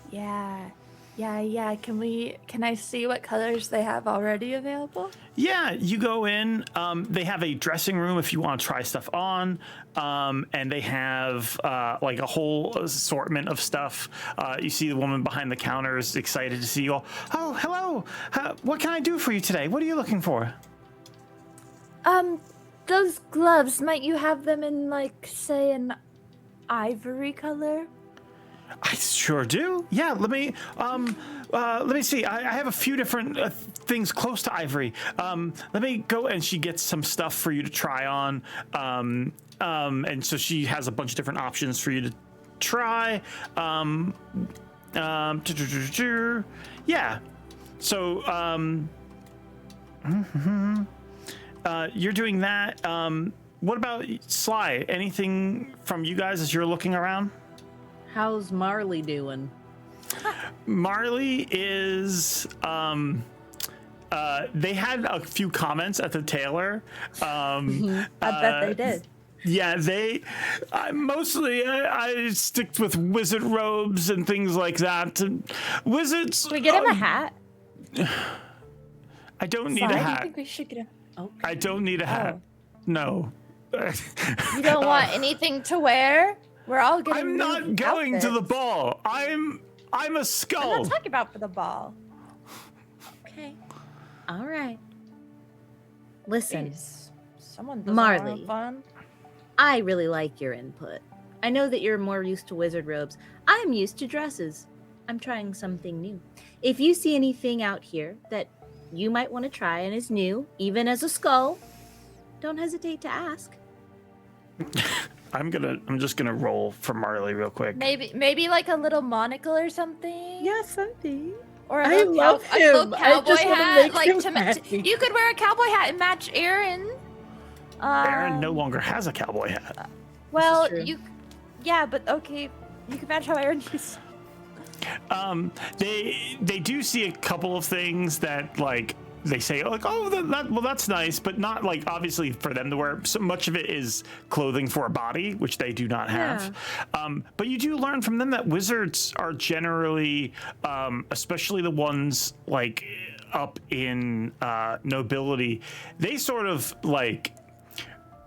Yeah. Can I see what colors they have already available? Yeah, you go in. They have a dressing room if you want to try stuff on. And they have a whole assortment of stuff. You see the woman behind the counter is excited to see you all. Oh, hello. What can I do for you today? What are you looking for? Those gloves, might you have them in say an ivory color? I sure do. Yeah, let me see. I have a few different things close to ivory. Let me go, and she gets some stuff for you to try on. And so she has a bunch of different options for you to try. Yeah. So you're doing that. What about Sly? Anything from you guys as you're looking around? How's Marley doing? Marley is they had a few comments at the tailor. I bet they did. Yeah, I stick with wizard robes and things like that. And wizards. Can we get him a hat? I don't need a I hat. think we should get him. Okay. I don't need a hat. No. You don't want anything to wear? We're all getting. I'm not going to the ball. I'm a skull. I'm not talking about for the ball. Okay. All right. Listen, Jeez. Someone doesn't Marley. want fun. I really like your input. I know that you're more used to wizard robes. I'm used to dresses. I'm trying something new. If you see anything out here that you might want to try and is new, even as a skull, don't hesitate to ask. I'm just gonna roll for Marley real quick. Maybe like a little monocle or something. Yes, something. Or a I little, love a little him. I cowboy just wanna hat. make Like him happy. you could wear a cowboy hat and match Aaren. Aaren no longer has a cowboy hat. Well, true. yeah, but okay, you can match how Aaren used. They do see a couple of things that like they say like, oh, that's nice, but not like obviously for them to wear. So much of it is clothing for a body, which they do not have. But you do learn from them that wizards are generally, especially the ones like up in nobility, they sort of like.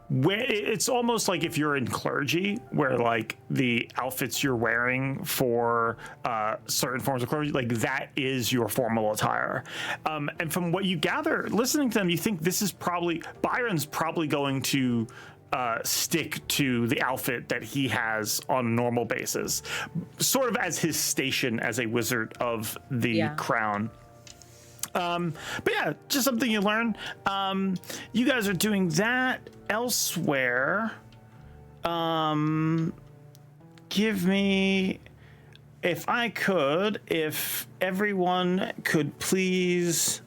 Where it's almost like if you're in clergy, where like the outfits you're wearing for certain forms of clergy, like that is your formal attire. And from what you gather, listening to them, you think this is Byron's probably going to stick to the outfit that he has on a normal basis, sort of as his station as a wizard of the crown. But yeah, just something you learn. You guys are doing that elsewhere. Give me, if everyone could please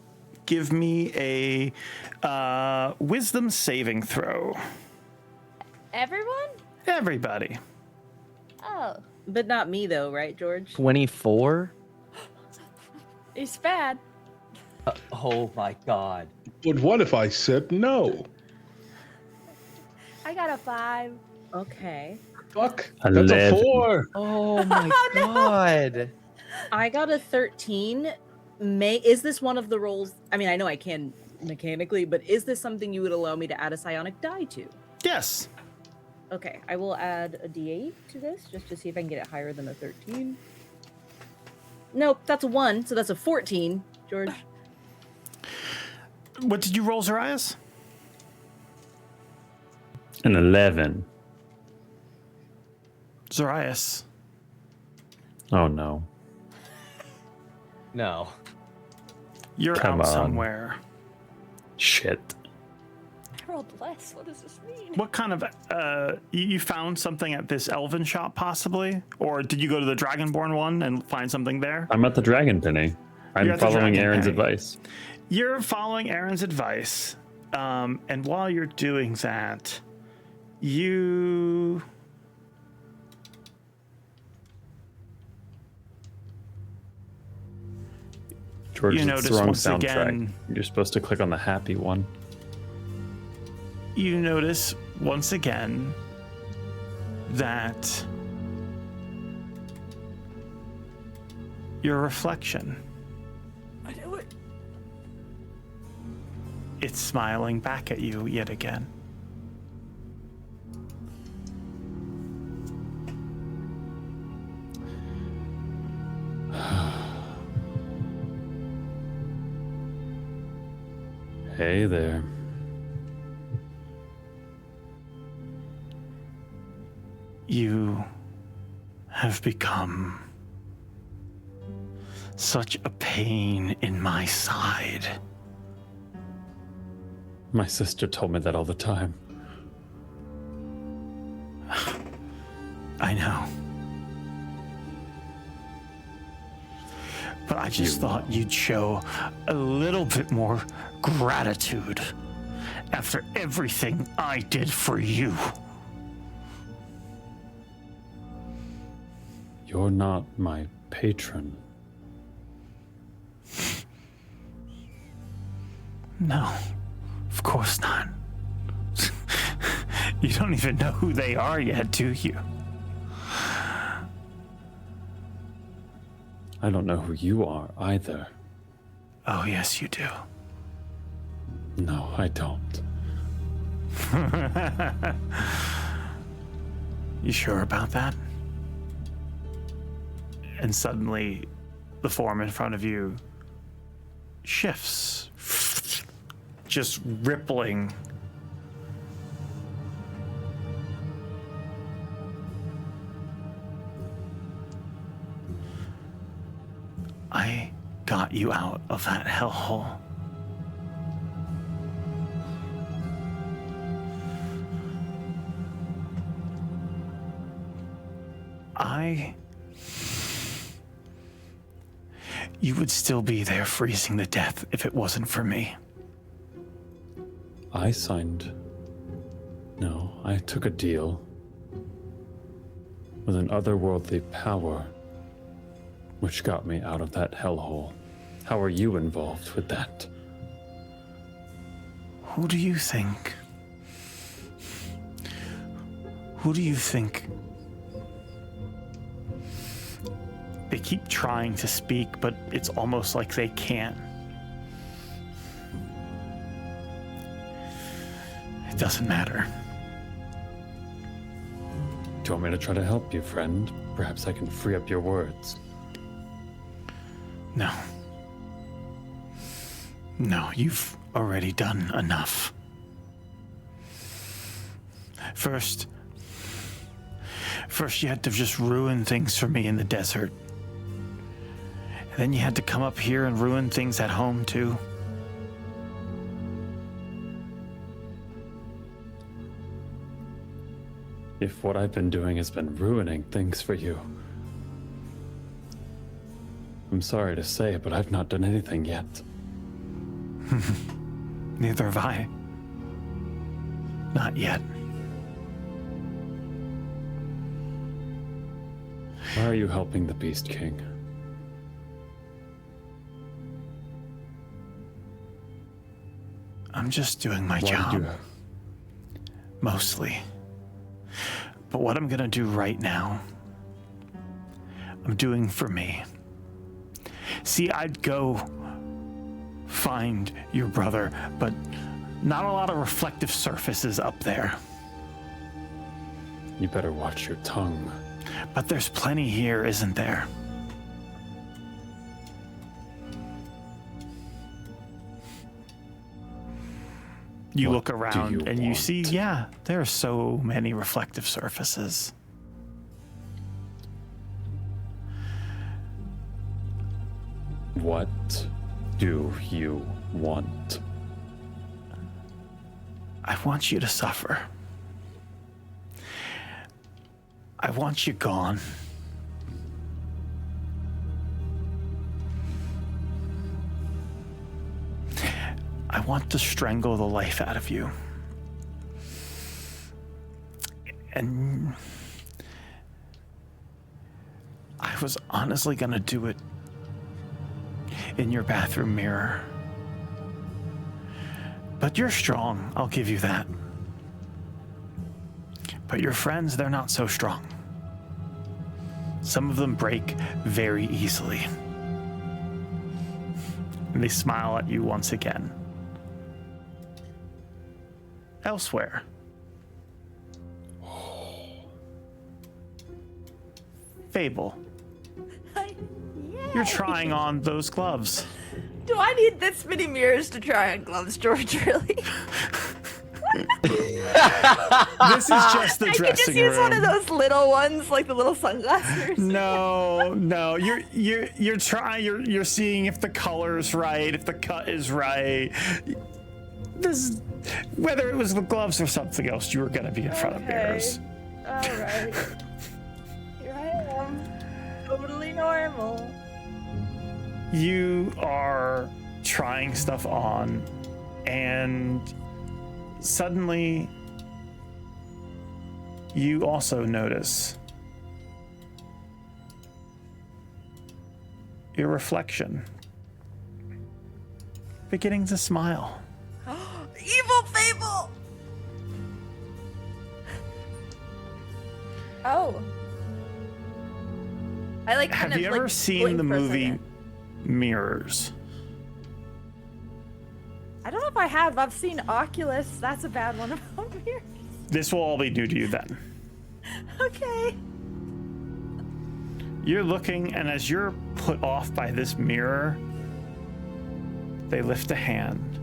give me a wisdom saving throw. Everyone? Everybody. Oh, But not me, though, right, George? 24? it's bad. Oh my god. But what if I said no? I got a 5. Okay. Fuck. That's a 4. Oh my god. I got a 13. Is this one of the rolls? I mean, I know I can mechanically, but is this something you would allow me to add a psionic die to? Yes. Okay, I will add a d8 to this just to see if I can get it higher than a 13. Nope, that's a 1, so that's a 14, George. What did you roll, Zoraius? An 11. Zoraius. Oh no. No. You're Come out on. somewhere. Shit. I rolled less. What does this mean? What kind of you found something at this elven shop possibly, or did you go to the Dragonborn one and find something there? I'm at the Dragon Penny. You're I'm at the following Dragon Aaron's Penny. advice. You're following Aaron's advice, and while you're doing that, you George, You it's notice the wrong once soundtrack. again- You're supposed to click on the happy one. you notice once again that your reflection, I knew it. it's smiling back at you yet again. Hey there. You have become such a pain in my side. My sister told me that all the time. I know. But I just thought you'd show a little bit more gratitude after everything I did for you. You're not my patron. No, of course not. You don't even know who they are yet, do you? I don't know who you are either. Oh, yes, you do. No, I don't. You sure about that? And suddenly, the form in front of you shifts, just rippling. I got you out of that hellhole. You would still be there freezing to death if it wasn't for me. I took a deal with an otherworldly power which got me out of that hellhole. How are you involved with that? Who do you think? They keep trying to speak, but it's almost like they can't. It doesn't matter. Do you want me to try to help you, friend? Perhaps I can free up your words. No. No, you've already done enough. First you had to just ruin things for me in the desert. And then you had to come up here and ruin things at home, too. If what I've been doing has been ruining things for you, I'm sorry to say, but I've not done anything yet. Neither have I. Not yet. Why are you helping the Beast King? I'm just doing my Why job. did you... Mostly. But what I'm gonna do right now, I'm doing for me. See, I'd go find your brother, but not a lot of reflective surfaces up there. You better watch your tongue. But there's plenty here, isn't there? You look around and you see, yeah, there are so many reflective surfaces. What do you want? I want you to suffer. I want you gone. I want to strangle the life out of you. And I was honestly gonna do it in your bathroom mirror. But you're strong, I'll give you that. But your friends, they're not so strong. Some of them break very easily. And they smile at you once again. Elsewhere. Fable. You're trying on those gloves. Do I need this many mirrors to try on gloves, George, really? This is just the I dressing could just use room. one of those little ones, like the little sunglasses. No, you're trying. You're seeing if the color's right, if the cut is right. This, whether it was the gloves or something else, you were gonna be in front of mirrors. All right. Here I am, totally normal. You are trying stuff on, and suddenly you also notice your reflection beginning to smile. Evil Fable! Oh. I like. Have you ever seen the movie Mirrors? I don't know if I have. I've seen Oculus. That's a bad one about mirrors. This will all be new to you then. Okay. You're looking, and as you're put off by this mirror, they lift a hand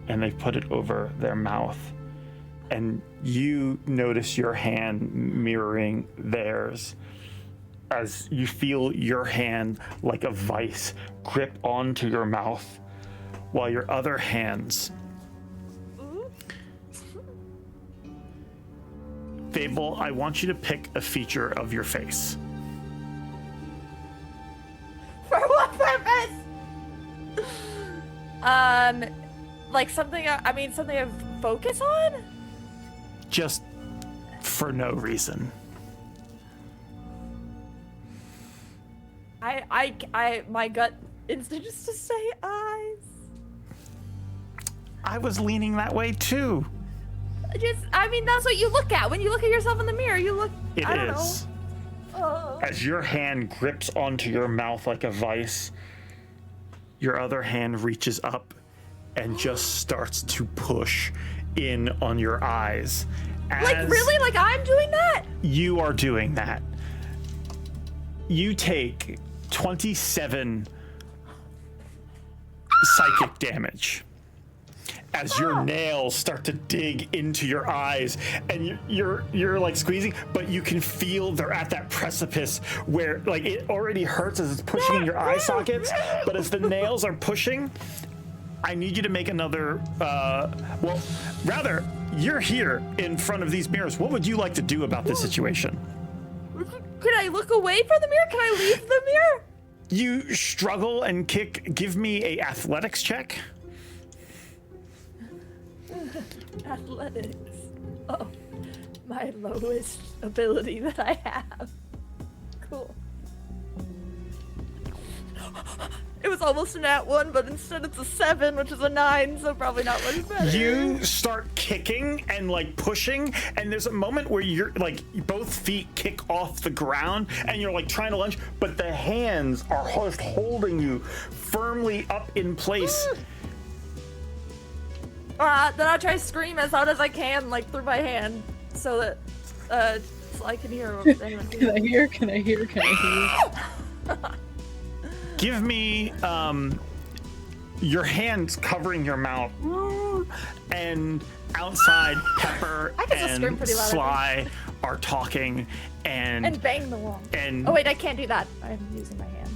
and they put it over their mouth, and you notice your hand mirroring theirs as you feel your hand like a vice grip onto your mouth while your other hands. Fable, I want you to pick a feature of your face. For what purpose? Like something. I mean, something to focus on. Just for no reason. My gut instinct is to say eyes. I was leaning that way too. I mean, that's what you look at when you look at yourself in the mirror. You look. It I don't is. know. Oh. As your hand grips onto your mouth like a vice, your other hand reaches up and just starts to push in on your eyes. Like really? Like I'm doing that? You are doing that. You take 27 psychic damage as your nails start to dig into your eyes, and you're like squeezing, but you can feel they're at that precipice where like it already hurts as it's pushing in your eye sockets, but as the nails are pushing, I need you to make another, well, rather, you're here in front of these mirrors. What would you like to do about this situation? Could I look away from the mirror? Can I leave the mirror? You struggle and kick. Give me a athletics check. Athletics. Oh, my lowest ability that I have. Cool. It was almost an @1, but instead it's a 7, which is a 9, so probably not much better. You start kicking and like pushing, and there's a moment where you're like both feet kick off the ground and you're like trying to lunge, but the hands are just holding you firmly up in place. Then I'll try to scream as loud as I can, like through my hand, so that so I can hear what anyone Can I hear? Can I hear? Can I hear? Give me your hands covering your mouth, and outside Pepper I can still scream and pretty loud, Sly are talking, and bang the wall. And oh wait, I can't do that. I'm using my hand.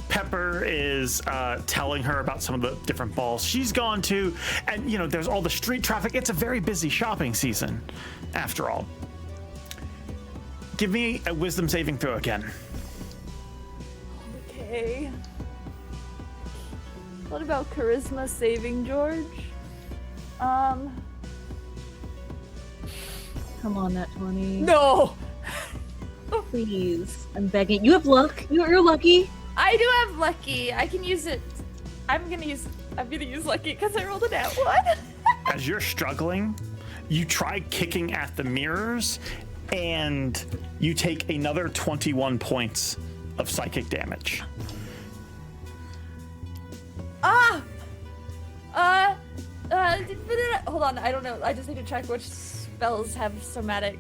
Pepper is telling her about some of the different balls she's gone to, and you know there's all the street traffic. It's a very busy shopping season, after all. Give me a wisdom saving throw again. Okay. What about charisma saving, George? Come on, that 20. No! Please. I'm begging. You have luck. You're lucky. I do have lucky. I can use it. I'm gonna use lucky because I rolled a @1. As you're struggling, you try kicking at the mirrors, and you take another 21 points of psychic damage. Hold on, I don't know. I just need to check which spells have somatic.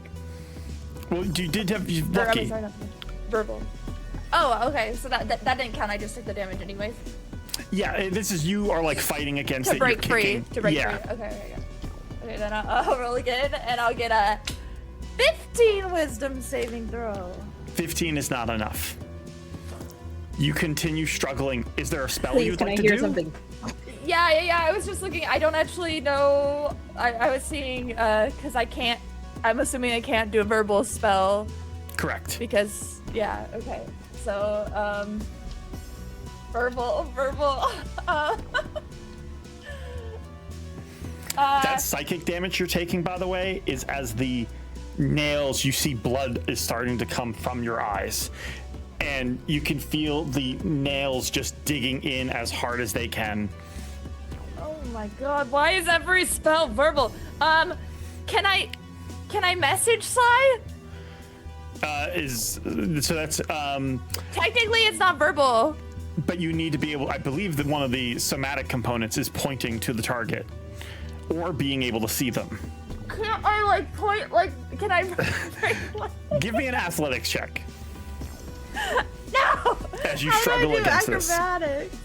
Well, you did have Or, lucky. sorry, not verbal. Oh, okay. So that didn't count. I just took the damage anyways. Yeah, this is you are like fighting against To it. break you're free. kicking. To break yeah. free. Okay. Okay, then I'll roll again, and I'll get a 15 wisdom saving throw. 15 is not enough. You continue struggling. Is there a spell Please, you'd can like I to hear do? something? Yeah. I was just looking. I don't actually know. I was seeing because I can't. I'm assuming I can't do a verbal spell. Correct. Because yeah. Okay. So verbal. That psychic damage you're taking, by the way, is as the nails, you see blood is starting to come from your eyes. And you can feel the nails just digging in as hard as they can. Oh my god, why is every spell verbal? Can I Can I message Sly? So that's Technically, it's not verbal. but you need to be able. I believe that one of the somatic components is pointing to the target, or being able to see them. Can't I like point? Like, can I? Give me an athletics check No. as you How struggle do I do against this. acrobatics?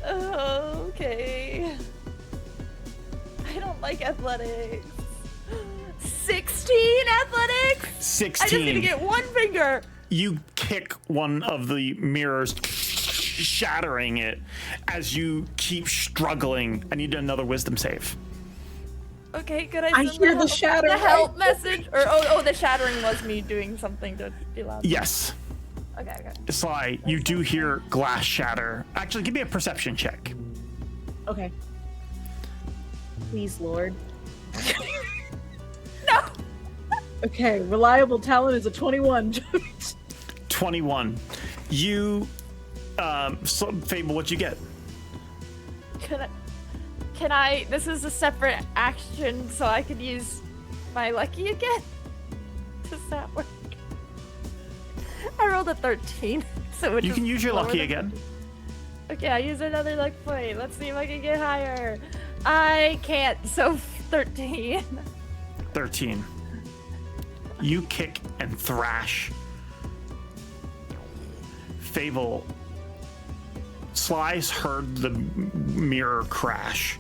Okay. I don't like athletics. 16 athletics? 16. I just need to get one finger. You kick one of the mirrors, shattering it as you keep struggling. I need another wisdom save. Okay, could I I send hear the help, shatter. the help message? Or the shattering was me doing something to be loud. Yes. Okay. Sly, you do hear glass shatter. Actually, give me a perception check. Okay. Please, Lord. No. Okay, reliable talent is a 21. 21. You, Fable, what'd you get? Can I? This is a separate action, so I could use my lucky again. Does that work? I rolled a 13, so You can use your lucky again. Okay, I use another luck point. Let's see if I can get higher. I can't, so 13. 13. You kick and thrash. Fable. Sly's heard the mirror crash.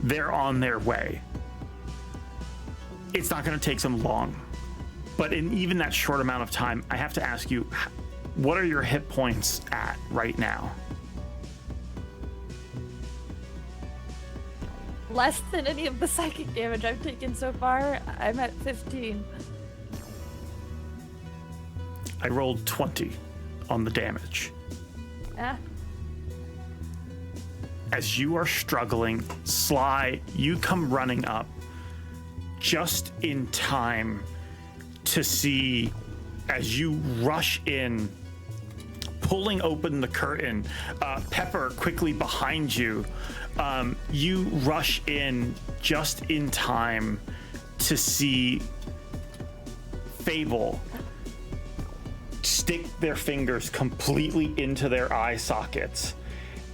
They're on their way. It's not going to take them long. But in even that short amount of time, I have to ask you, what are your hit points at right now? Less than any of the psychic damage I've taken so far. I'm at 15. I rolled 20 on the damage. Yeah. As you are struggling, Sly, you come running up just in time to see as you rush in, pulling open the curtain, Pepper quickly behind you. You rush in just in time to see Fable stick their fingers completely into their eye sockets,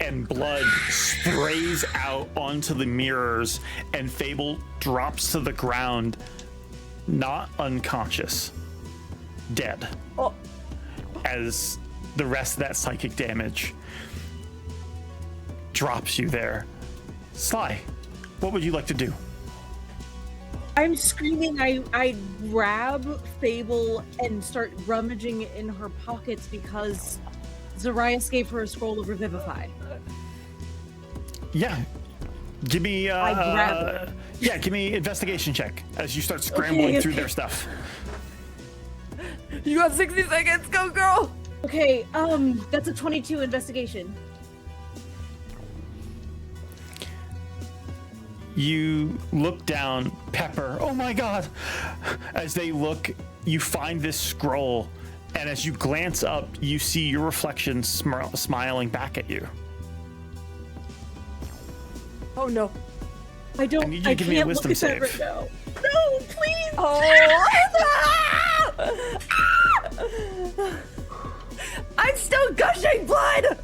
and blood sprays out onto the mirrors, and Fable drops to the ground, not unconscious, dead. Oh. As the rest of that psychic damage drops you there. Sly, what would you like to do? I'm screaming. I grab Fable and start rummaging in her pockets because Zoraius gave her a scroll of Revivify. Yeah. Give me I grab it. Yeah, give me investigation check as you start scrambling through their stuff. You got 60 seconds, go girl! Okay, that's a 22 investigation. You look down, Pepper, oh my god! As they look, you find this scroll, and as you glance up, you see your reflection smiling back at you. Oh no. I don't. I need you to give me a wisdom save. Right now. No, please. Oh! I'm still gushing blood!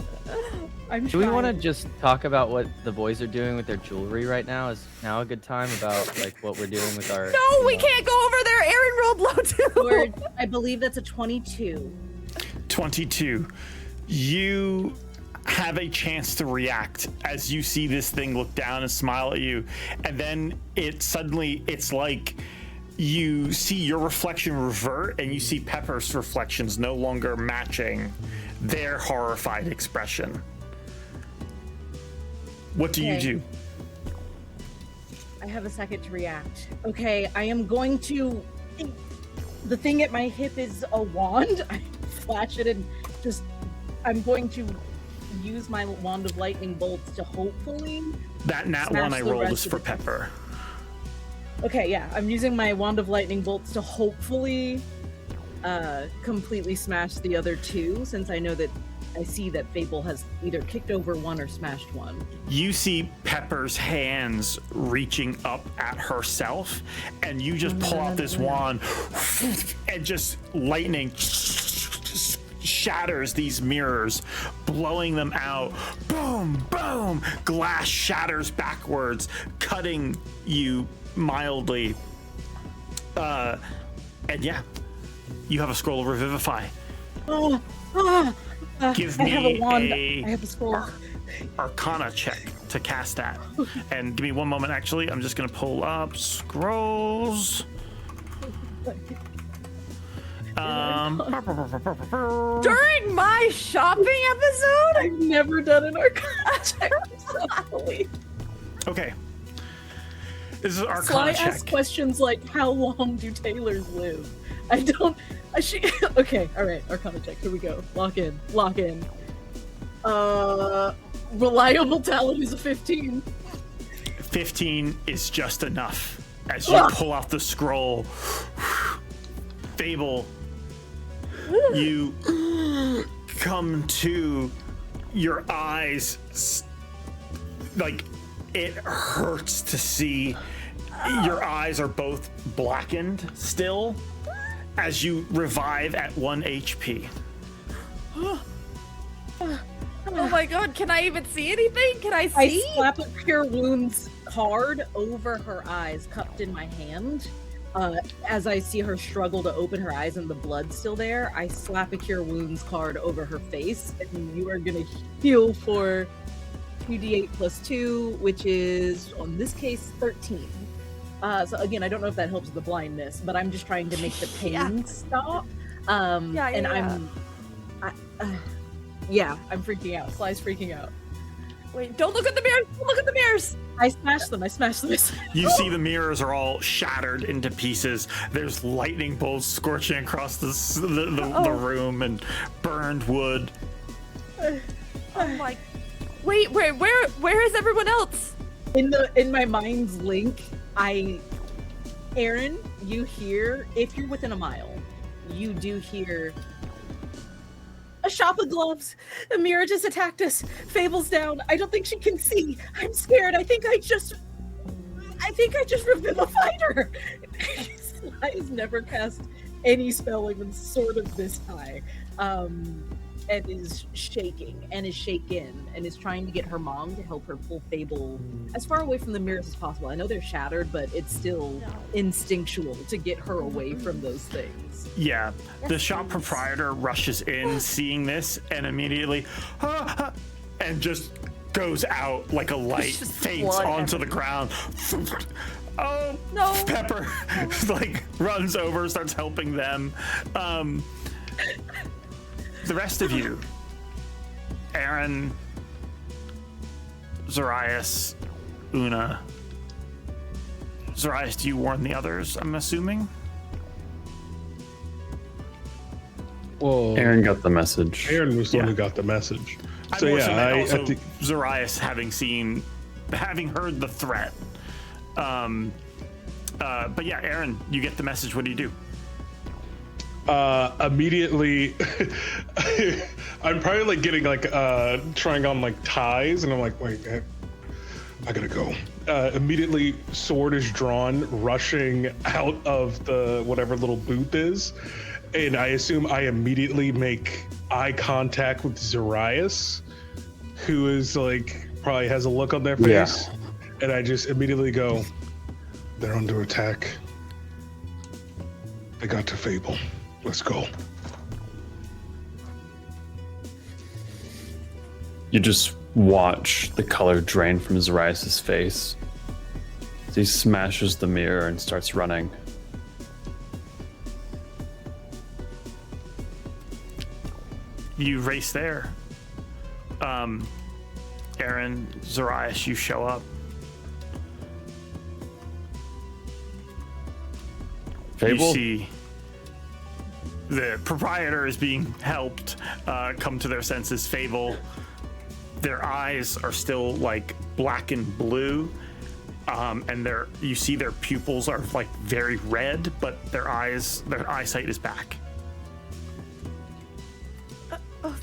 Do we want to just talk about what the boys are doing with their jewelry right now? Is now a good time about like what we're doing with our... No, we can't go over there. Aaren rolled low too. Lord, I believe that's a 22. 22. You have a chance to react as you see this thing look down and smile at you, and then it's like you see your reflection revert, and you see Pepper's reflections no longer matching their horrified expression. What do you do? I have a second to react. Okay, I am going to... The thing at my hip is a wand. I flash it and just... I'm going to use my wand of lightning bolts to hopefully... That nat one I rolled is for Pepper. Okay, yeah. I'm using my wand of lightning bolts to hopefully completely smash the other two, since I know that I see that Fable has either kicked over one or smashed one. You see Pepper's hands reaching up at herself, and you just pull out this wand, and just lightning shatters these mirrors, blowing them out. Boom, boom. Glass shatters backwards, cutting you mildly. And yeah, you have a scroll of Revivify. Give me I have a wand. I have a scroll. Arcana check to cast that. And give me one moment, actually. I'm just going to pull up scrolls. During my shopping episode? I've never done an Arcana check successfully. Okay. This is Arcana Sly check. asks questions like, how long do tailors live? Okay, alright, Arcana check, here we go. Lock in. Reliable talent is a 15. 15 is just enough. As you pull out the scroll, Fable, you come to, your eyes, like, it hurts to see. Your eyes are both blackened still as you revive at 1 HP. Oh my god, can I even see anything? Can I see? I slap a Cure Wounds card over her eyes, cupped in my hand. As I see her struggle to open her eyes and the blood's still there, I slap a Cure Wounds card over her face, and you are gonna heal for 2d8 plus 2, which is, on this case, 13. So again, I don't know if that helps with the blindness, but I'm just trying to make the pain stop. I'm freaking out. Sly's freaking out. Wait, don't look at the mirrors! Don't look at the mirrors! I smashed them. You see the mirrors are all shattered into pieces. There's lightning bolts scorching across the room and burned wood. Oh my... Wait, where is everyone else? In my mind's link, Aaren, you hear, if you're within a mile, you do hear a shop of gloves. Amira just attacked us. Fable's down. I don't think she can see. I'm scared. I think I just revivified her. Sly has never cast any spell even sort of this high. And is shaking and is shaken and is trying to get her mom to help her pull Fable as far away from the mirrors as possible. I know they're shattered, but it's still instinctual to get her away from those things. Yeah, the shop proprietor rushes in, seeing this, and immediately, and just goes out like a light, faints onto the ground. Oh no! Pepper like runs over, starts helping them. The rest of you, Aaren, Zoraius, Una. Zoraius, do you warn the others, I'm assuming? Well, Aaren got the message. Aaren was the one who got the message. So yeah, Zoraius having heard the threat. But yeah, Aaren, you get the message. What do you do? Immediately, I'm probably like getting like trying on like ties, and I'm like, wait, I gotta go. Immediately, sword is drawn, rushing out of the whatever little booth is, and I assume I immediately make eye contact with Zoraius, who is like probably has a look on their face, and I just immediately go, they're under attack. They got to Fable. Let's go. You just watch the color drain from Zoraius' face as he smashes the mirror and starts running. You race there. Aaren, Zoraius, you show up. Fable? You see the proprietor is being helped come to their senses. Fable, their eyes are still like black and blue, and you see their pupils are like very red, but their eyesight is back.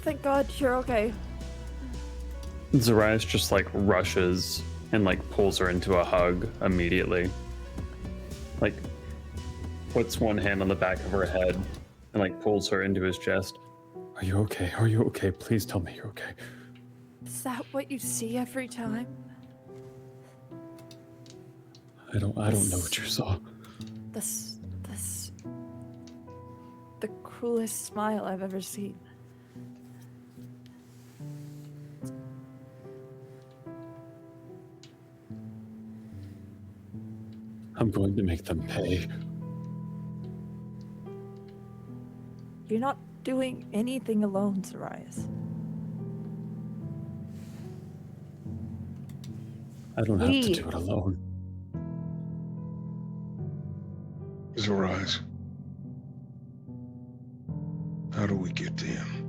Thank God you're okay. Zoraius just like rushes and like pulls her into a hug immediately. Like puts one hand on the back of her head and like pulls her into his chest. Are you okay? Are you okay? Please tell me you're okay. Is that what you see every time? I don't know what you saw. This the cruelest smile I've ever seen. I'm going to make them pay. You're not doing anything alone, Zoraius. I don't have to do it alone. Zoraius. How do we get to him?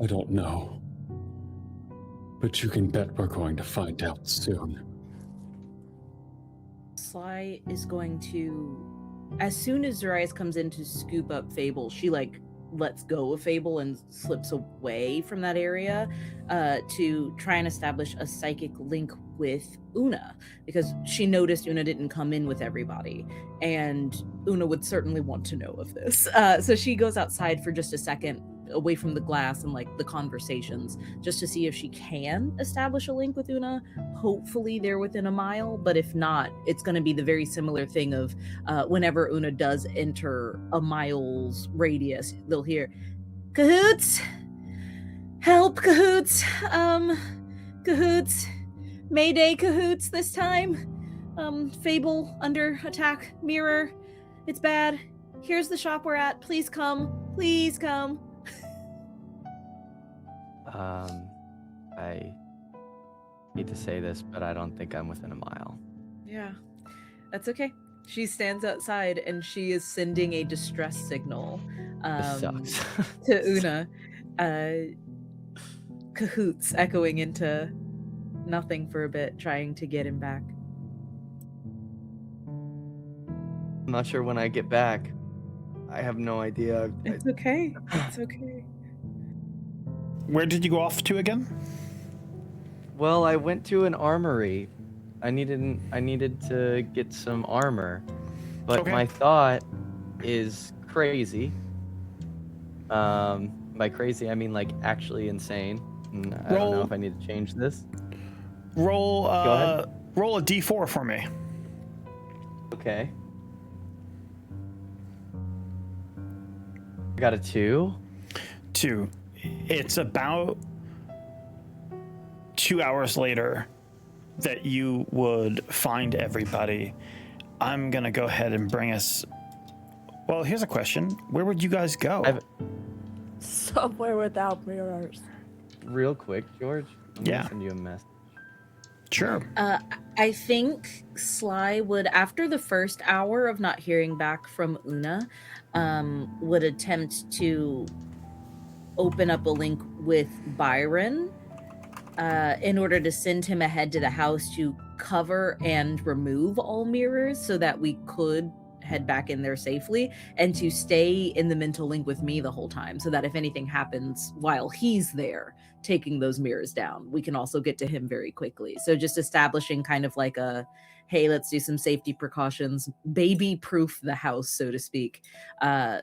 I don't know. But you can bet we're going to find out soon. Sly is going to, as soon as Zoraius comes in to scoop up Fable, she like lets go of Fable and slips away from that area to try and establish a psychic link with Una, because she noticed Una didn't come in with everybody, and Una would certainly want to know of this. So she goes outside for just a second, away from the glass and like the conversations, just to see if she can establish a link with Una. Hopefully they're within a mile, but if not, it's going to be the very similar thing of whenever Una does enter a mile's radius, they'll hear, "Cahoots, help, Cahoots, Cahoots, Mayday, Cahoots, this time, Fable under attack, mirror, it's bad, here's the shop we're at, please come, please come." I hate to say this, but I don't think I'm within a mile. Yeah, that's okay. She stands outside and she is sending a distress signal This sucks. to Una. Cahoots echoing into nothing for a bit, trying to get him back. I'm not sure when I get back. I have no idea. It's okay. It's okay. Where did you go off to again? Well, I went to an armory. I needed to get some armor, but Okay. my thought is crazy. By crazy, I mean like actually insane. And I don't know if I need to change this. Roll ahead. roll a d4 for me. Okay. I got a 2. 2. It's about 2 hours later that you would find everybody. I'm gonna go ahead and bring us. Well, here's a question: where would you guys go? Somewhere without mirrors. Real quick, George. I'm gonna send you a message. Sure. I think Sly would, after the first hour of not hearing back from Una, would attempt to open up a link with Byron in order to send him ahead to the house to cover and remove all mirrors so that we could head back in there safely, and to stay in the mental link with me the whole time so that if anything happens while he's there taking those mirrors down, we can also get to him very quickly. So just establishing kind of like a, hey, let's do some safety precautions, baby proof the house, so to speak,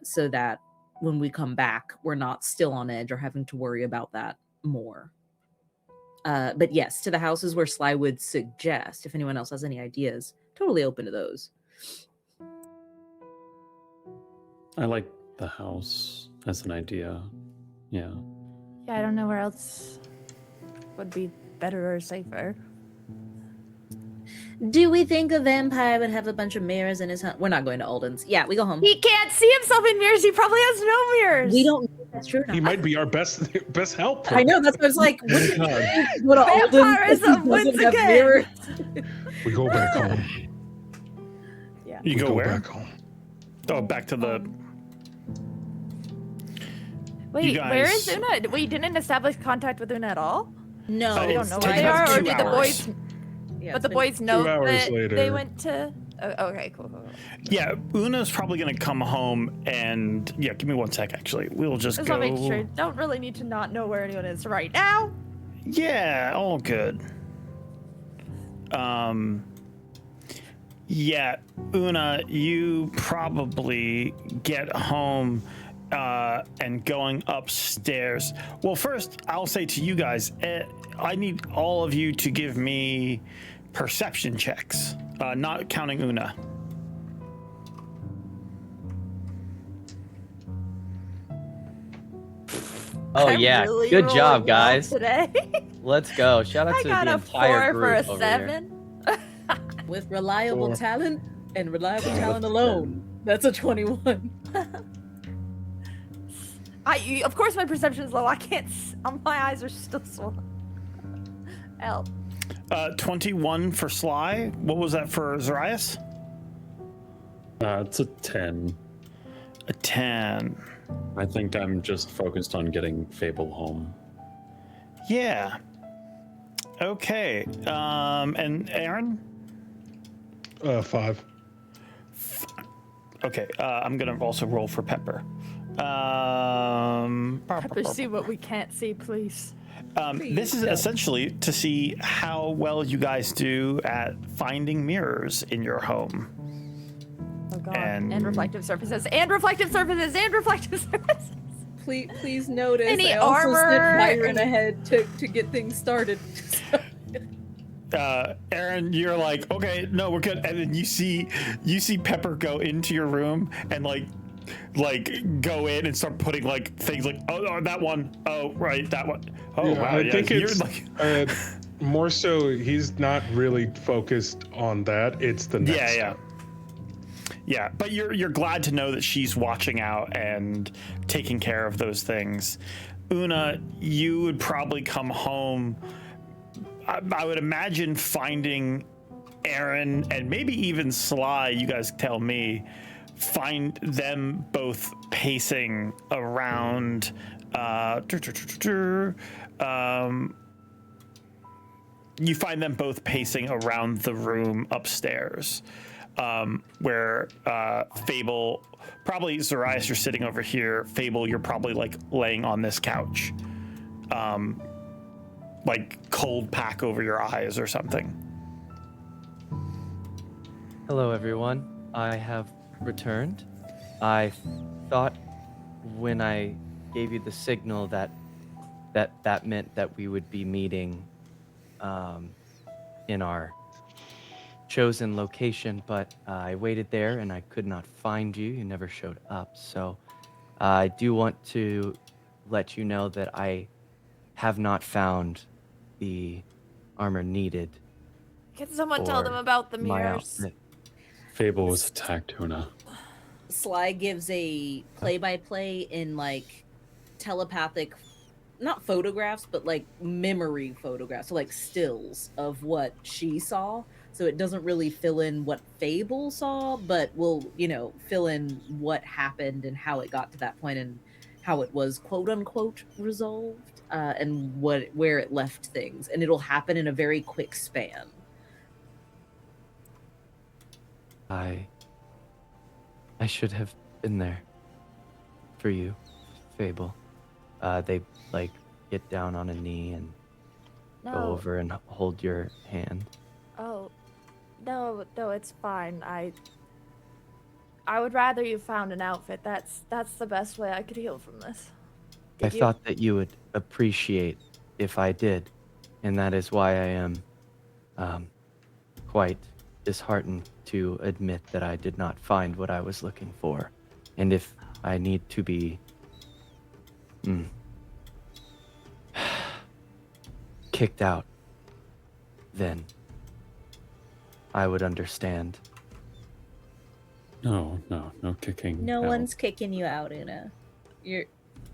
so that when we come back, we're not still on edge or having to worry about that more. But yes, to the houses where Sly would suggest, if anyone else has any ideas, totally open to those. I like the house as an idea. Yeah. Yeah, I don't know where else would be better or safer. Do we think a vampire would have a bunch of mirrors in his home? We're not going to Alden's. Yeah, we go home. He can't see himself in mirrors. He probably has no mirrors. We don't know if that's true. He might be our best help. I know, that's what I was like. What Vampirism wins again. We go back home. Yeah. You go where? Back home. Oh, back to the. Wait, guys- where is Una? We didn't establish contact with Una at all? No. We don't it's know where taken they us are, or 2 did the hours. boys? Yeah, But it's the been boys know 2 hours that later. they went to. Okay, cool. Yeah, Una's probably gonna come home and give me 1 sec. Actually, we'll just Just go. want to make sure. Don't really need to not know where anyone is right now. Yeah, all good. Yeah, Una, you probably get home and going upstairs. Well, first, I'll say to you guys, I need all of you to give me perception checks, not counting Una. Oh I'm yeah, really good rolling job, well guys. Today. Let's go. Shout out I to got the a entire 4 group for a over here. 7. With reliable Cool. talent and reliable talent alone, that's a 21. Of course, my perception is low. I can't. My eyes are still swollen. Help. 21 for Sly. What was that for Zoraius? It's a 10. A 10. I think I'm just focused on getting Fable home. Yeah. Okay. And Aaren? 5. Okay. I'm gonna also roll for Pepper. Pepper, see what we can't see, please. This is essentially to see how well you guys do at finding mirrors in your home. Oh god. And reflective surfaces. And reflective surfaces. And reflective surfaces. Please notice. Any I also armor? sent Myron ahead to get things started. Aaren, you're like, okay, no, we're good. And then you see Pepper go into your room and like go in and start putting like things like, oh that one, oh right, that one. Oh Yeah, wow, I think you're it's like more so he's not really focused on that. It's the next step. Yeah, but you're glad to know that she's watching out and taking care of those things. Una, you would probably come home. I would imagine finding Aaren and maybe even Sly. You guys tell me. Find them both pacing around. You find them both pacing around the room upstairs, where Fable, probably Zoraius, you're sitting over here. Fable, you're probably like laying on this couch, like cold pack over your eyes or something. Hello, everyone. I have returned. I thought when I gave you the signal that meant that we would be meeting in our chosen location, but I waited there and I could not find you. You never showed up. So I do want to let you know that I have not found the armor needed. Can someone tell them about the my mirrors? outfit. Fable was attacked, Una. Sly gives a play-by-play in like telepathic, not photographs, but like memory photographs, so like stills of what she saw. So it doesn't really fill in what Fable saw, but will, fill in what happened and how it got to that point and how it was quote unquote resolved, and where it left things. And it'll happen in a very quick span. I should have been there for you, Fable. They like get down on a knee and go over and hold your hand. Oh, no, it's fine. I would rather you found an outfit. That's the best way I could heal from this. I thought that you would appreciate if I did, and that is why I am quite disheartened to admit that I did not find what I was looking for. And if I need to be kicked out, then I would understand. No kicking. No out. one's kicking you out, Una. Una,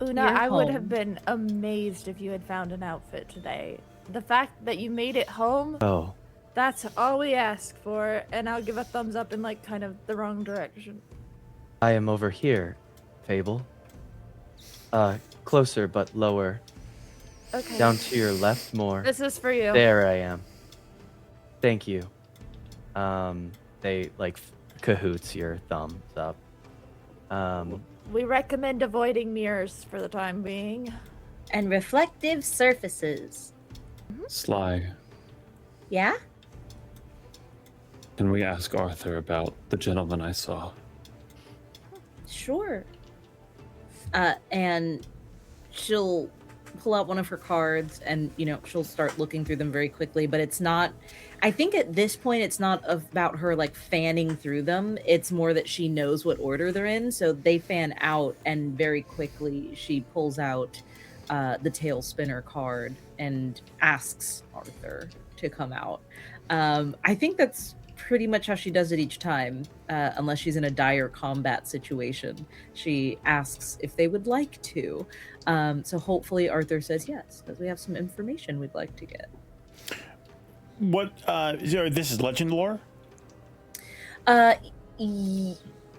You're I would home. have been amazed if you had found an outfit today. The fact that you made it home, Oh, that's all we ask for, and I'll give a thumbs up in like kind of the wrong direction. I am over here, Fable. Closer but lower. Okay. Down to your left more. This is for you. There I am. Thank you. they like cahoots your thumbs up. We recommend avoiding mirrors for the time being. And reflective surfaces. Sly, Yeah? can we ask Arthur about the gentleman I saw? Sure. And she'll pull out one of her cards and, she'll start looking through them very quickly, but it's not, I think at this point, it's not about her like fanning through them. It's more that she knows what order they're in. So they fan out and very quickly she pulls out the tail spinner card and asks Arthur to come out. I think that's pretty much how she does it each time, unless she's in a dire combat situation. She asks if they would like to. So hopefully Arthur says yes, because we have some information we'd like to get. What? This is legend lore?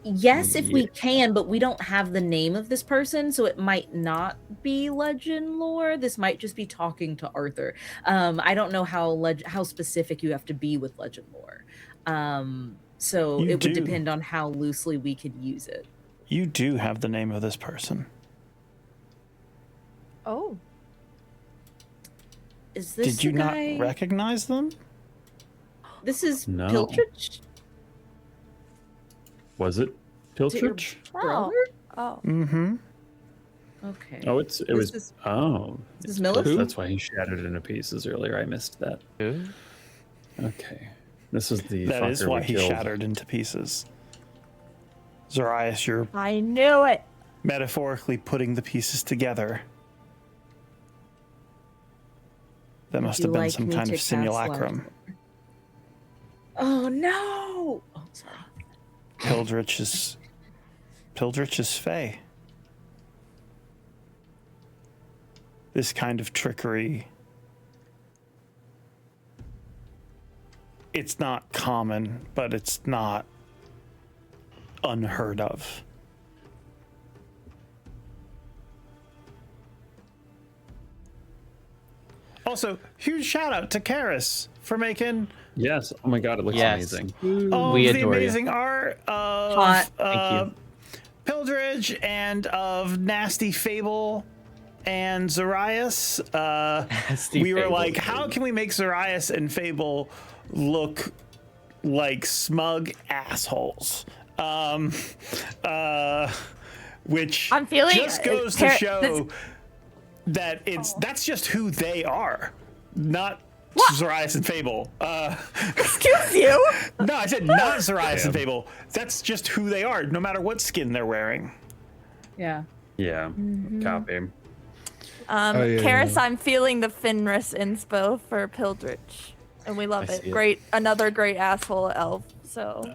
Yes, if we can, but we don't have the name of this person, so it might not be legend lore. This might just be talking to Arthur. I don't know how specific you have to be with legend lore. So it would depend on how loosely we could use it. You do have the name of this person. Oh. Is this Did you the guy? not recognize them? This is No. Piltridge? Was it Piltridge? Brother? Oh. Mm-hmm. Okay. Oh, it was. This It's MaeLeFay? Piltridge. That's why he shattered into pieces earlier. I missed that. Who? Okay. This is the. That is fucker why we he killed. shattered into pieces. Zoraius, you're I knew it. metaphorically putting the pieces together. That must have been some kind of simulacrum. Oh no! Oh, sorry. Piltridge is Fae. This kind of trickery, it's not common, but it's not unheard of. Also, huge shout out to Karis for making Yes. Oh my God! It looks Yes. amazing. all We of the adore you. amazing art of Hot. Thank you. Piltridge and of Nasty Fable and Zoraius. Nasty We were Fable. like, how can we make Zoraius and Fable look like smug assholes? Which I'm feeling just goes to show this- that that's just who they are, not Zoraius and Fable. Excuse you. No, I said not Zoraius and Fable. That's just who they are, no matter what skin they're wearing. Yeah. Yeah. Copy. Karis, I'm feeling the Fenris inspo for Piltridge, and we love I it. see it. Great, another great asshole elf. So,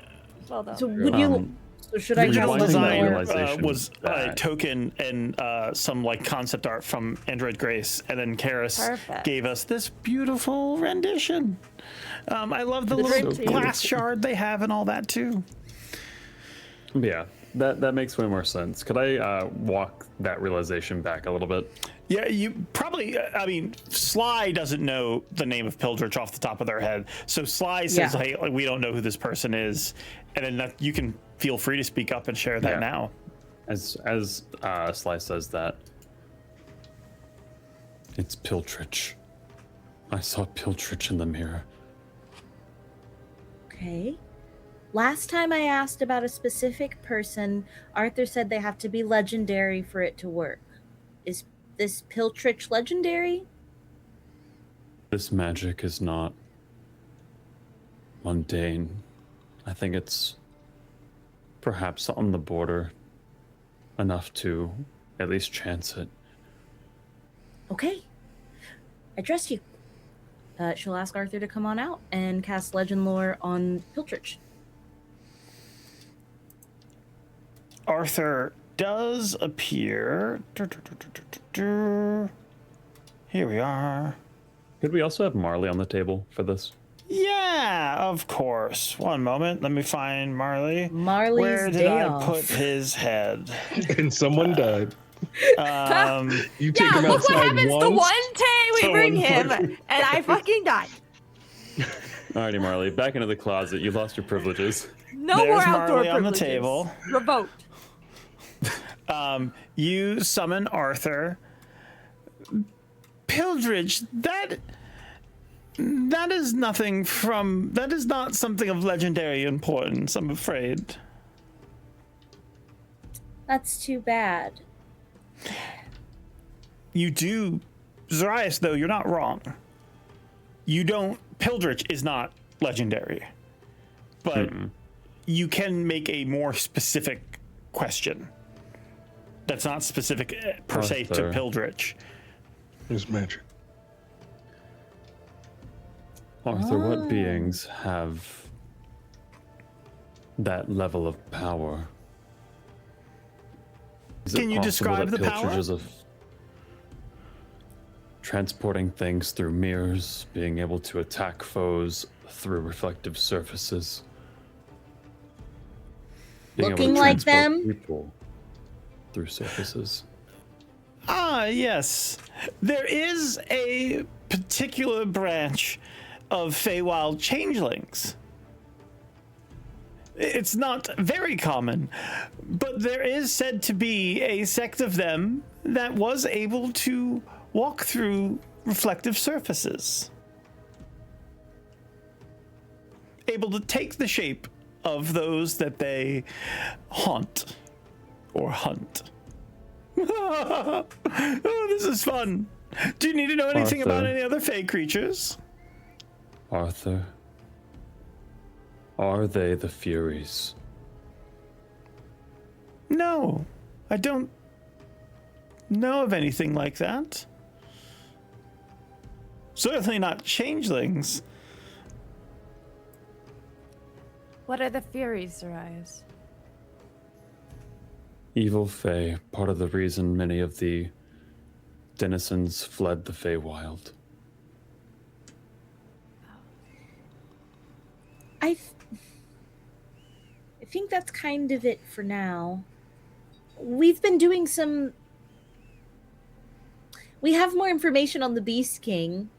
well done. So would you? So should I Original cast realizing design that realization was a that- token and some like concept art from Android Grace, and then Karis Perfect. gave us this beautiful rendition. I love the It's little so glass shard they have and all that too. Yeah. That makes way more sense. Could I walk that realization back a little bit? Yeah, you probably. I mean, Sly doesn't know the name of Piltridge off the top of their head, so Sly says, Yeah. "Hey, like, we don't know who this person is," and then you can feel free to speak up and share that Yeah. now. As Sly says that, it's Piltridge. I saw Piltridge in the mirror. Okay. Last time I asked about a specific person, Arthur said they have to be legendary for it to work. Is this Piltridge legendary? This magic is not mundane. I think it's perhaps on the border enough to at least chance it. Okay. I trust you. She'll ask Arthur to come on out and cast legend lore on Piltridge. Arthur does appear. Here we are. Could we also have Marley on the table for this? Yeah, of course. One moment. Let me find Marley. Marley's Where did day I off. put his head? And someone died. You take Yeah, him look what outside happens the once. one day we someone bring him, fucking- and I fucking died. Alrighty, Marley, back into the closet. You lost your privileges. No There's more outdoor Marley on the privileges. table. Revoked. You summon Arthur. Pilgrimage, that is nothing from... That is not something of legendary importance, I'm afraid. That's too bad. You do... Zoraius, though, you're not wrong. You don't... Pilgrimage is not legendary. But you can make a more specific question. That's not specific per se to Pilgrimage. It's magic. Arthur, what beings have that level of power? Is Can it you possible describe that the power? Piltridge is transporting things through mirrors, being able to attack foes through reflective surfaces, being able to Looking like transport them? people through surfaces. Ah, yes. There is a particular branch of Feywild changelings. It's not very common, but there is said to be a sect of them that was able to walk through reflective surfaces. Able to take the shape of those that they haunt or hunt. Oh, this is fun. Do you need to know anything about Arthur. any other Fey creatures? Arthur, are they the Furies? No, I don't know of anything like that. Certainly not changelings. What are the Furies, Zoraius? Evil Fey, part of the reason many of the denizens fled the Feywild. I think that's kind of it for now. We've been doing some... We have more information on the Beast King.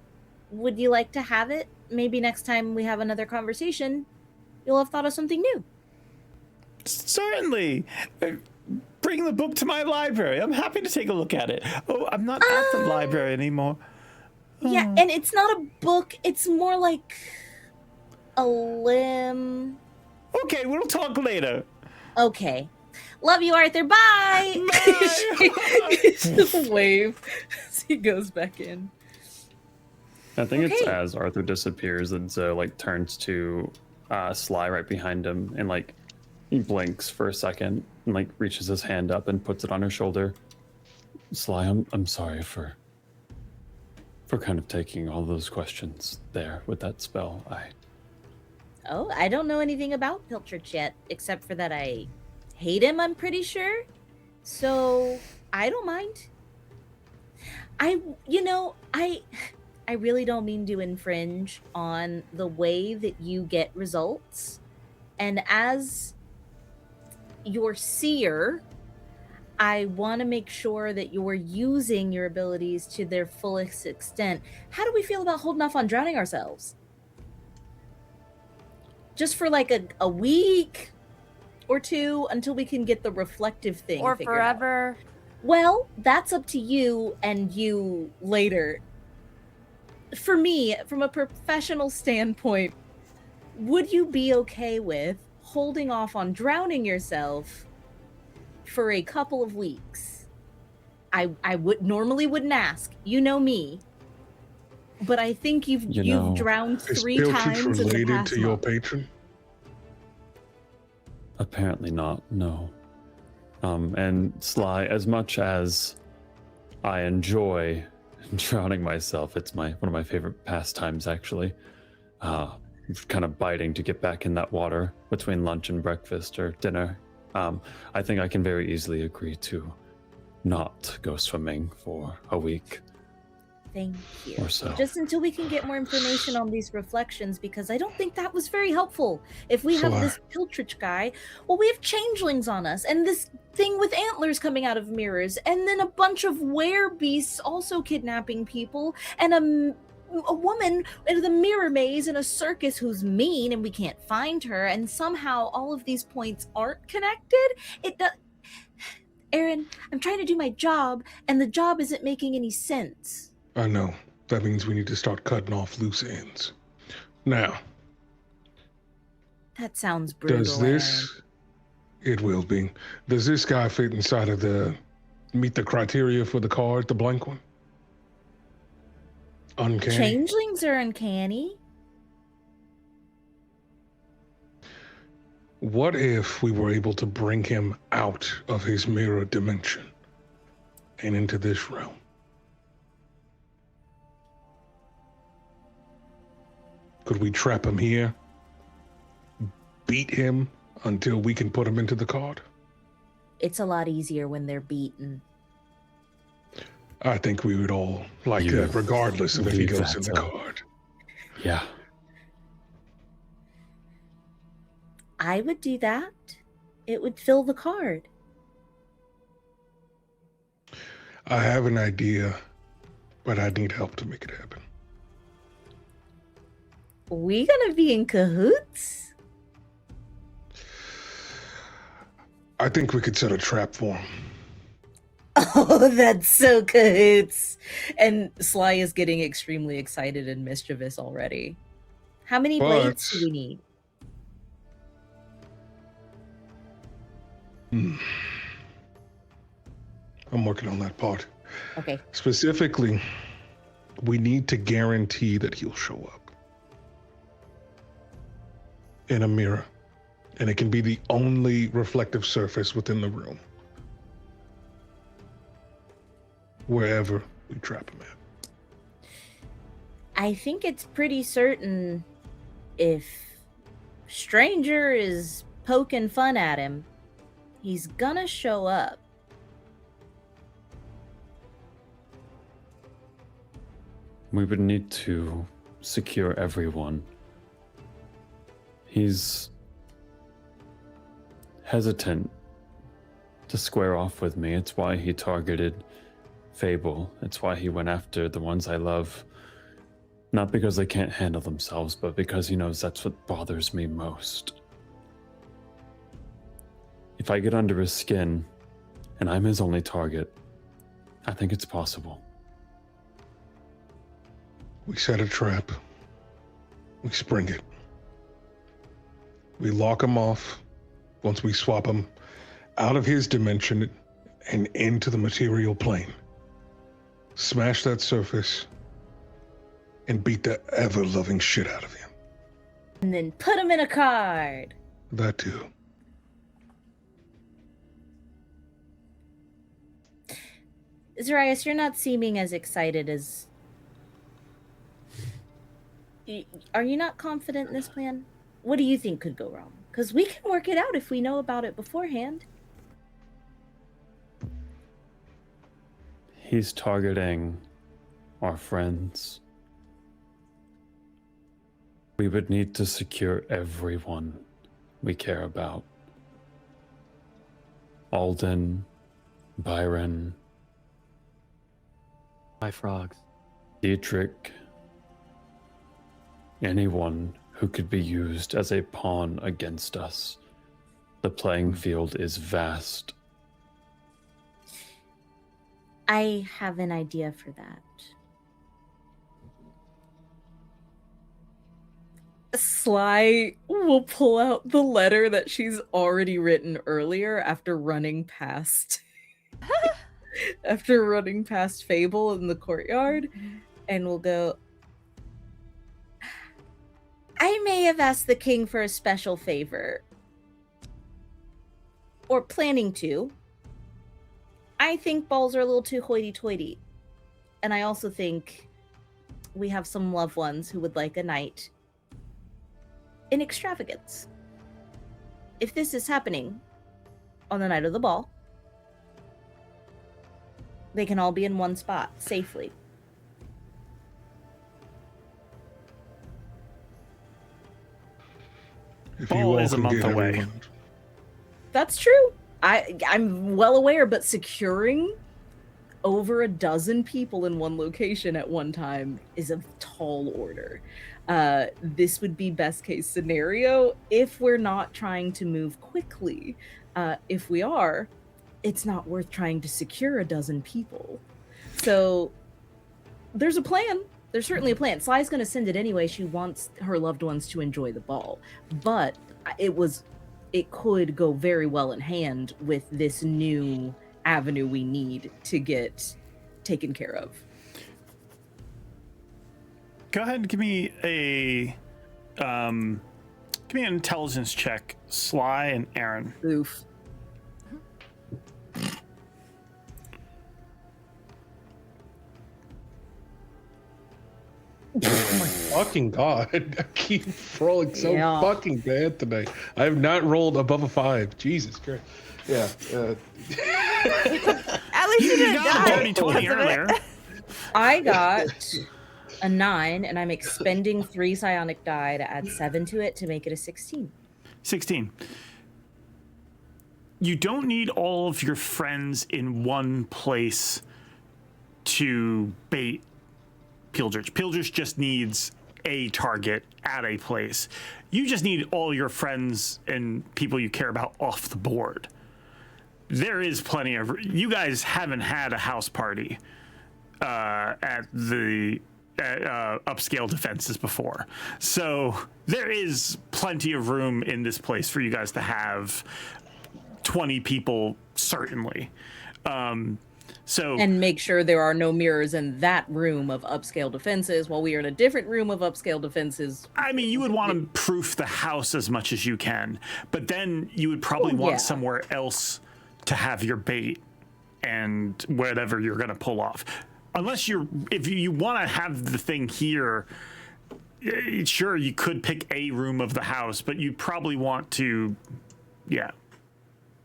Would you like to have it? Maybe next time we have another conversation, you'll have thought of something new. Certainly. Bring the book to my library. I'm happy to take a look at it. Oh, I'm not at the library anymore. Yeah, and it's not a book. It's more like a limb. Okay, we'll talk later. Okay. Love you, Arthur. Bye! Just wave as he goes back in. I think it's Okay. as Arthur disappears that Zoe like turns to Sly right behind him and like he blinks for a second and like reaches his hand up and puts it on her shoulder. Sly, I'm sorry for kind of taking all those questions there with that spell. Oh, I don't know anything about Pilchard yet, except for that I hate him, I'm pretty sure. So, I don't mind. I really don't mean to infringe on the way that you get results. And as your seer, I want to make sure that you're using your abilities to their fullest extent. How do we feel about holding off on drowning ourselves? Just for like a week or two until we can get the reflective thing Or figured out. forever? Well, that's up to you and you later. For me, from a professional standpoint, would you be okay with holding off on drowning yourself for a couple of weeks? I would normally wouldn't ask. You know me. But I think you've drowned Is 3 Pilchard times in the related past to your month. patron? Apparently not, no. And Sly, as much as I enjoy drowning myself, it's one of my favorite pastimes actually. Kind of biting to get back in that water between lunch and breakfast or dinner. I think I can very easily agree to not go swimming for a week. Thank you. Or so. Just until we can get more information on these reflections, because I don't think that was very helpful. If we have Sly. this Piltridge guy, well, we have changelings on us, and this thing with antlers coming out of mirrors, and then a bunch of werebeasts also kidnapping people, and a a woman in the mirror maze in a circus who's mean and we can't find her, and somehow all of these points aren't connected. It does. Aaren, I'm trying to do my job, and the job isn't making any sense. I know. That means we need to start cutting off loose ends. Now, That sounds brutal. does this... It will be. Does this guy fit inside of meet the criteria for the card, the blank one? Uncanny? Changelings are uncanny. What if we were able to bring him out of his mirror dimension and into this realm? Could we trap him here? Beat him until we can put him into the card? It's a lot easier when they're beaten. I think we would all like that, regardless of if he leave goes that in the up. card. Yeah. I would do that. It would fill the card. I have an idea, but I need help to make it happen. We gonna be in cahoots? I think we could set a trap for him. Oh, that's so cahoots. And Sly is getting extremely excited and mischievous already. How many blades do we need? I'm working on that part. Okay. Specifically, we need to guarantee that he'll show up in a mirror, and it can be the only reflective surface within the room, wherever we trap him at. I think it's pretty certain if Stranger is poking fun at him, he's gonna show up. We would need to secure everyone. He's hesitant to square off with me. It's why he targeted Fable. It's why he went after the ones I love. Not because they can't handle themselves, but because he knows that's what bothers me most. If I get under his skin, and I'm his only target, I think it's possible. We set a trap. We spring it. We lock him off once we swap him out of his dimension and into the material plane. Smash that surface and beat the ever-loving shit out of him. And then put him in a card. That too. Zoraius, you're not seeming as excited as... Are you not confident in this plan? What do you think could go wrong? Because we can work it out if we know about it beforehand. He's targeting our friends. We would need to secure everyone we care about. Alden, Byron, My frogs. Dietrich, anyone who could be used as a pawn against us. The playing field is vast. I have an idea for that. Sly will pull out the letter that she's already written earlier after running past Fable in the courtyard, and will go, I may have asked the king for a special favor. Or planning to. I think balls are a little too hoity-toity. And I also think we have some loved ones who would like a night in extravagance. If this is happening on the night of the ball, they can all be in one spot safely. If Ball you all is a can month get away. everyone- That's true. I'm well aware, but securing over a dozen people in one location at one time is a tall order. This would be best case scenario if we're not trying to move quickly. If we are, it's not worth trying to secure a dozen people. So there's a plan. There's certainly a plan. Sly's going to send it anyway. She wants her loved ones to enjoy the ball. But it could go very well in hand with this new avenue we need to get taken care of. Go ahead and give me an intelligence check, Sly and Aaren. Oof. Oh my fucking god. I keep rolling so fucking bad today. I have not rolled above a 5. Jesus Christ. Yeah. At least you didn't die. Dirty 20 earlier. I got a 9, and I'm expending 3 psionic die to add 7 to it to make it a 16. 16. You don't need all of your friends in one place to bait Pildridge. Pildridge just needs a target at a place. You just need all your friends and people you care about off the board. There is plenty of... You guys haven't had a house party at the upscale defenses before. So there is plenty of room in this place for you guys to have 20 people, certainly. And make sure there are no mirrors in that room of upscale defenses while we are in a different room of upscale defenses. I mean, you would want to proof the house as much as you can, but then you would probably want somewhere else to have your bait and whatever you're going to pull off. Unless if you want to have the thing here, sure, you could pick a room of the house, but you probably want to,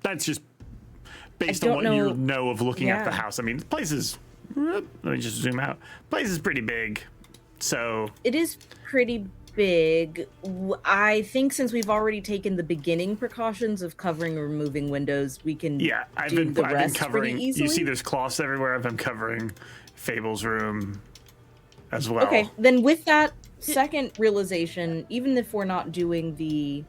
that's just based on what you know of looking at the house. I mean, the place is, let me just zoom out. The place is pretty big, so. It is pretty big. I think since we've already taken the beginning precautions of covering or removing windows, we can I've been covering, pretty easily. You see there's cloths everywhere. I've been covering Fable's room as well. Okay, then with that second realization, even if we're not doing the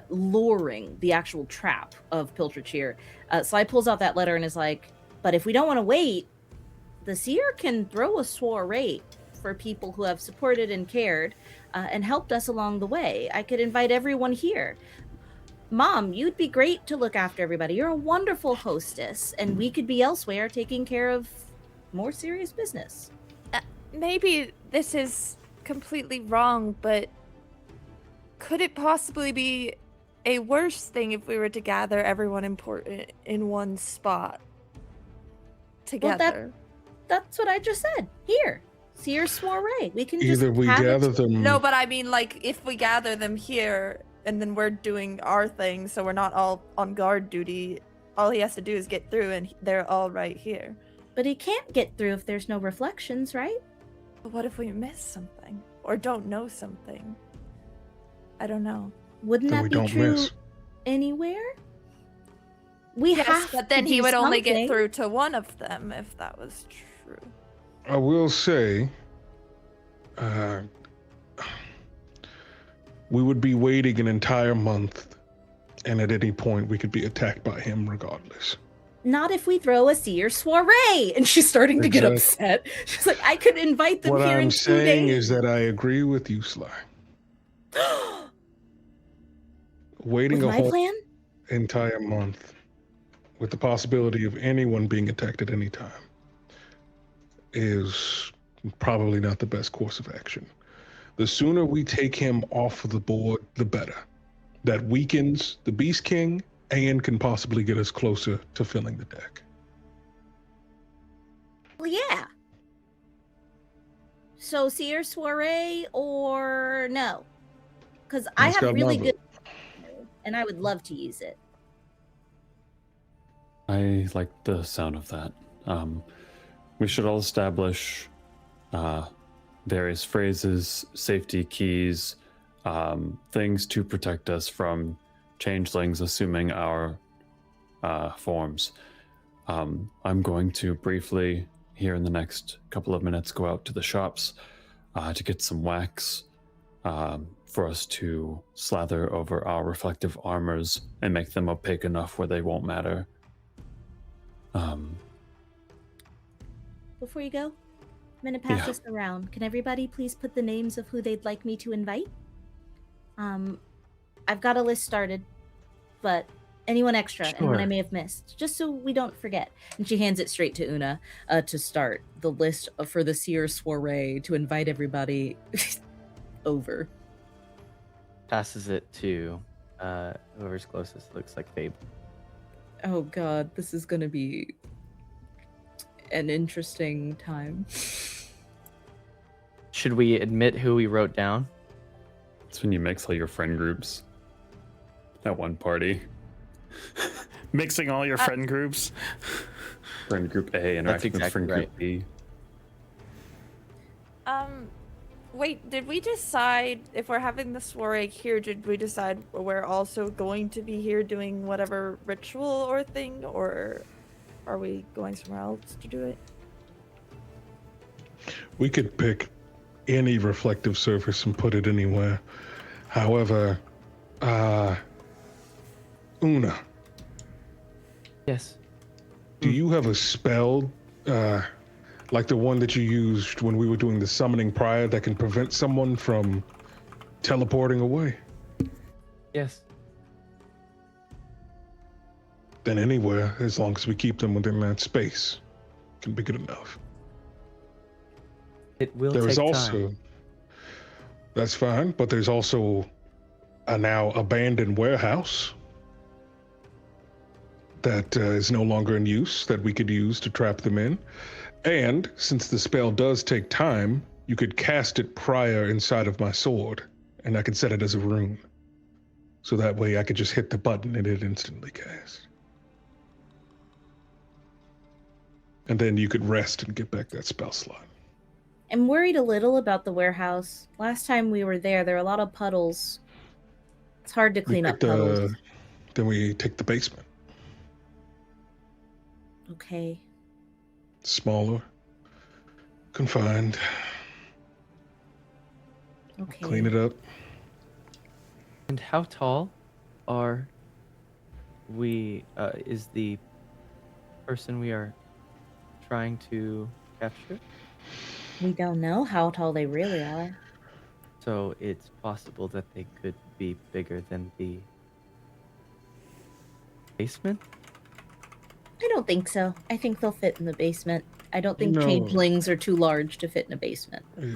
luring, the actual trap of Piltridge here, Sly pulls out that letter and is like, but if we don't want to wait, the Seer can throw a soiree for people who have supported and cared and helped us along the way. I could invite everyone here. Mom, you'd be great to look after everybody. You're a wonderful hostess, and we could be elsewhere taking care of more serious business. Maybe this is completely wrong, but could it possibly be a worse thing if we were to gather everyone important in one spot together? Well, that's what I just said. Here, Seer soiree. We can either just we gather them. No, but I mean, like, if we gather them here and then we're doing our thing, so we're not all on guard duty, all he has to do is get through and they're all right here. But he can't get through if there's no reflections, right? But what if we miss something or don't know something? I don't know. Wouldn't that be true anywhere? We have but then he would only get through to one of them if that was true. I will say, we would be waiting an entire month, and at any point we could be attacked by him regardless. Not if we throw a Seer soiree. And she's starting to get upset. She's like, I could invite them here in 2 days. What I'm saying is that I agree with you, Sly. Waiting a whole entire month with the possibility of anyone being attacked at any time is probably not the best course of action. The sooner we take him off of the board, the better. That weakens the Beast King and can possibly get us closer to filling the deck. Well, yeah. So Seer soiree or no? Because I have really good, and I would love to use it. I like the sound of that. We should all establish various phrases, safety keys, things to protect us from changelings assuming our forms. I'm going to briefly, here in the next couple of minutes, go out to the shops to get some wax for us to slather over our reflective armors and make them opaque enough where they won't matter. Before you go, I'm going to pass this around. Can everybody please put the names of who they'd like me to invite? I've got a list started, but anyone extra, anyone I may have missed, just so we don't forget. And she hands it straight to Una to start the list for the Seer soiree to invite everybody over. Passes it to whoever's closest. Looks like Fable. Oh god, this is gonna be an interesting time. Should we admit who we wrote down? It's when you mix all your friend groups at one party. Mixing all your friend groups. Friend group A interacting with friend group B. Wait, did we decide if we're having the soiree here, did we decide we're also going to be here doing whatever ritual or thing, or are we going somewhere else to do it? We could pick any reflective surface and put it anywhere. However, Una. Yes. Do you have a spell, like the one that you used when we were doing the summoning prior, that can prevent someone from teleporting away? Yes. Then anywhere, as long as we keep them within that space, can be good enough. It will There take is also, time. that's fine, but there's also a now abandoned warehouse that is no longer in use that we could use to trap them in. And since the spell does take time, you could cast it prior inside of my sword, and I could set it as a rune. So that way I could just hit the button and it instantly cast. And then you could rest and get back that spell slot. I'm worried a little about the warehouse. Last time we were there were a lot of puddles. It's hard to clean up puddles. Then we take the basement. Okay. Smaller. Confined. Okay. Clean it up. And how tall are we, is the person we are trying to capture? We don't know how tall they really are. So it's possible that they could be bigger than the basement? I don't think so. I think they'll fit in the basement. I don't think No. changelings are too large to fit in a basement. Yeah.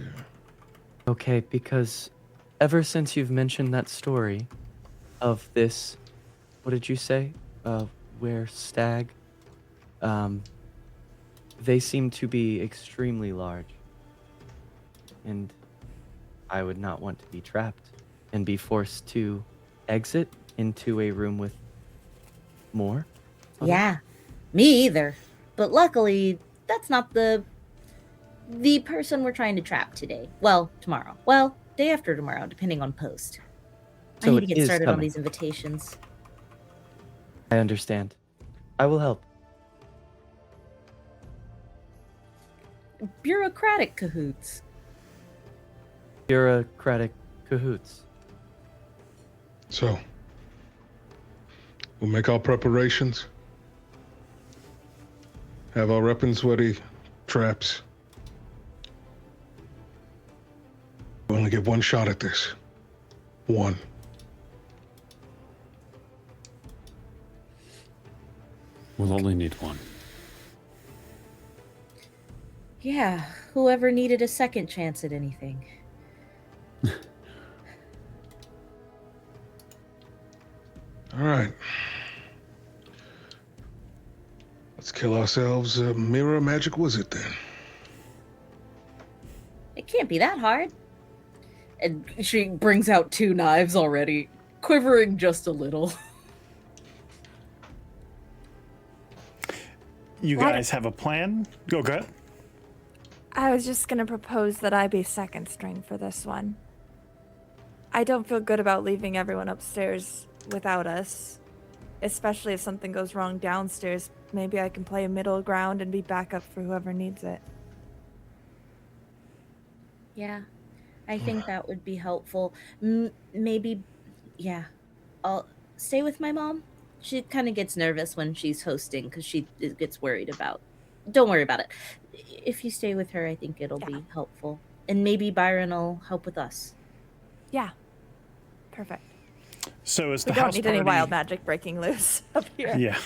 Okay, because ever since you've mentioned that story of this, what did you say? Where stag? They seem to be extremely large. And I would not want to be trapped and be forced to exit into a room with more. Yeah, me either. But luckily, that's not the person we're trying to trap today. Well, tomorrow. Well, day after tomorrow, depending on post. So I need to it get is started on coming. these invitations. I understand. I will help. Bureaucratic cahoots. Bureaucratic cahoots. So, we'll make our preparations. Have our weapons ready, traps. We only get one shot at this. One. We'll only need one. Yeah, whoever needed a second chance at anything. All right. Let's kill ourselves a mirror magic wizard then. It can't be that hard. And she brings out 2 knives already, quivering just a little. You guys have a plan? Go good. I was just gonna propose that I be second string for this one. I don't feel good about leaving everyone upstairs without us, especially if something goes wrong downstairs maybe I can play a middle ground and be backup for whoever needs it. Yeah, I think that would be helpful. Maybe, yeah, I'll stay with my mom. She kind of gets nervous when she's hosting because she gets worried about. Don't worry about it. If you stay with her, I think it'll be helpful. And maybe Byron will help with us. Yeah. Perfect. So is We the don't house need party... any wild magic breaking loose up here. Yeah.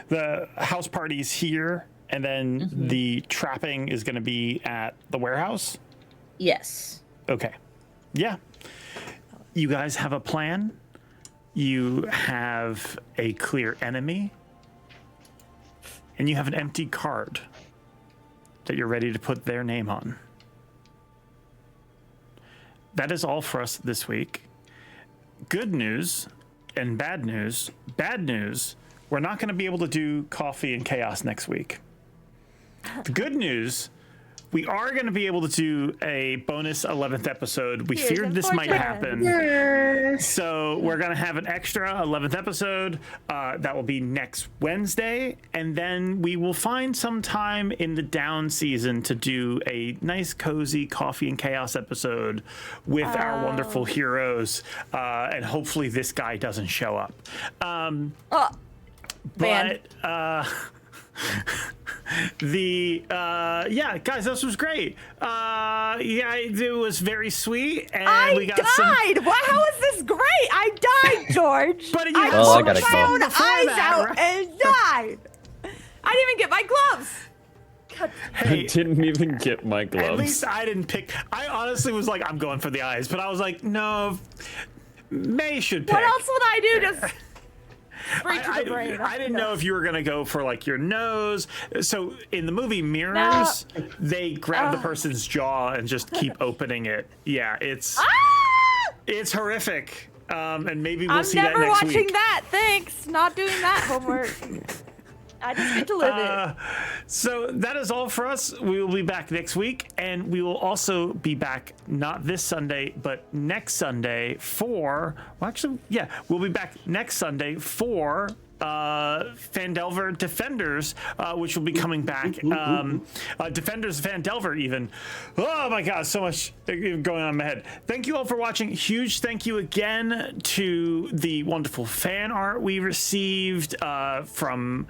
The house party's here, and then the trapping is going to be at the warehouse? Yes. Okay. Yeah. You guys have a plan. You have a clear enemy. And you have an empty card that you're ready to put their name on. That is all for us this week. Good news and bad news. Bad news, we're not going to be able to do Coffee and Chaos next week. The good news, we are going to be able to do a bonus 11th episode. We feared this might happen. Yes. So we're going to have an extra 11th episode that will be next Wednesday. And then we will find some time in the down season to do a nice, cozy Coffee and Chaos episode with our wonderful heroes. And hopefully this guy doesn't show up. But yeah, guys, this was great. Yeah, it was very sweet, and we got died. Wow, how is this great? I died, George. But you I had put so my own much fun eyes before that, out right? and died. I didn't even get my gloves. God. I didn't even get my gloves. At least I didn't pick. I honestly was like, I'm going for the eyes, but I was like, no, May should pick. What else would I do? Just straight to the brain. I didn't know if you were gonna go for like your nose. So in the movie Mirrors, they grab the person's jaw and just keep opening it. Yeah, it's horrific. And maybe we'll see that next week. I'm never watching that. Thanks. Not doing that homework. I just get to live it. So that is all for us. We will be back next week, and we will also be back not this Sunday, but next Sunday for. Well, actually, yeah, we'll be back next Sunday for Phandelver Defenders, which will be coming back. Defenders Phandelver, even. Oh my God, so much going on in my head. Thank you all for watching. Huge thank you again to the wonderful fan art we received from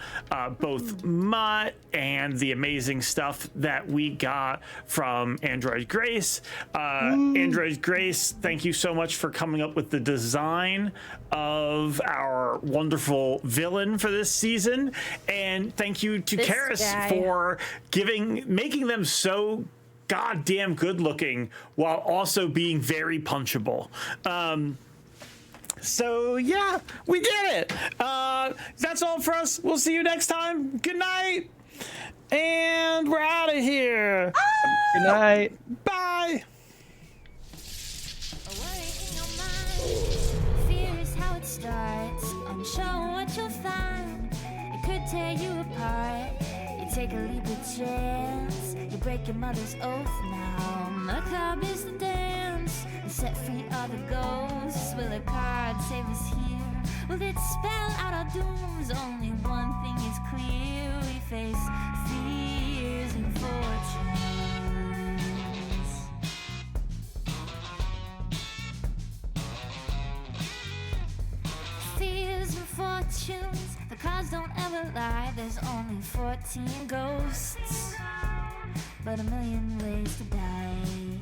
both Mutt and the amazing stuff that we got from Android Grace. Android Grace, thank you so much for coming up with the design of our wonderful villain for this season, and thank you to Karis for making them so goddamn good looking while also being very punchable. So yeah, we did it. That's all for us. We'll see you next time. Good night, and we're out of here. Good night. Bye. Starts, unsure what you'll find. It could tear you apart. You take a leap of chance. You break your mother's oath now. Macabre is the dance. And set free are the ghosts. Will a card save us here? Will it spell out our dooms? Only one thing is clear. We face fears and fortunes. Fears and fortunes, the cards don't ever lie. There's only 14 ghosts, but a million ways to die.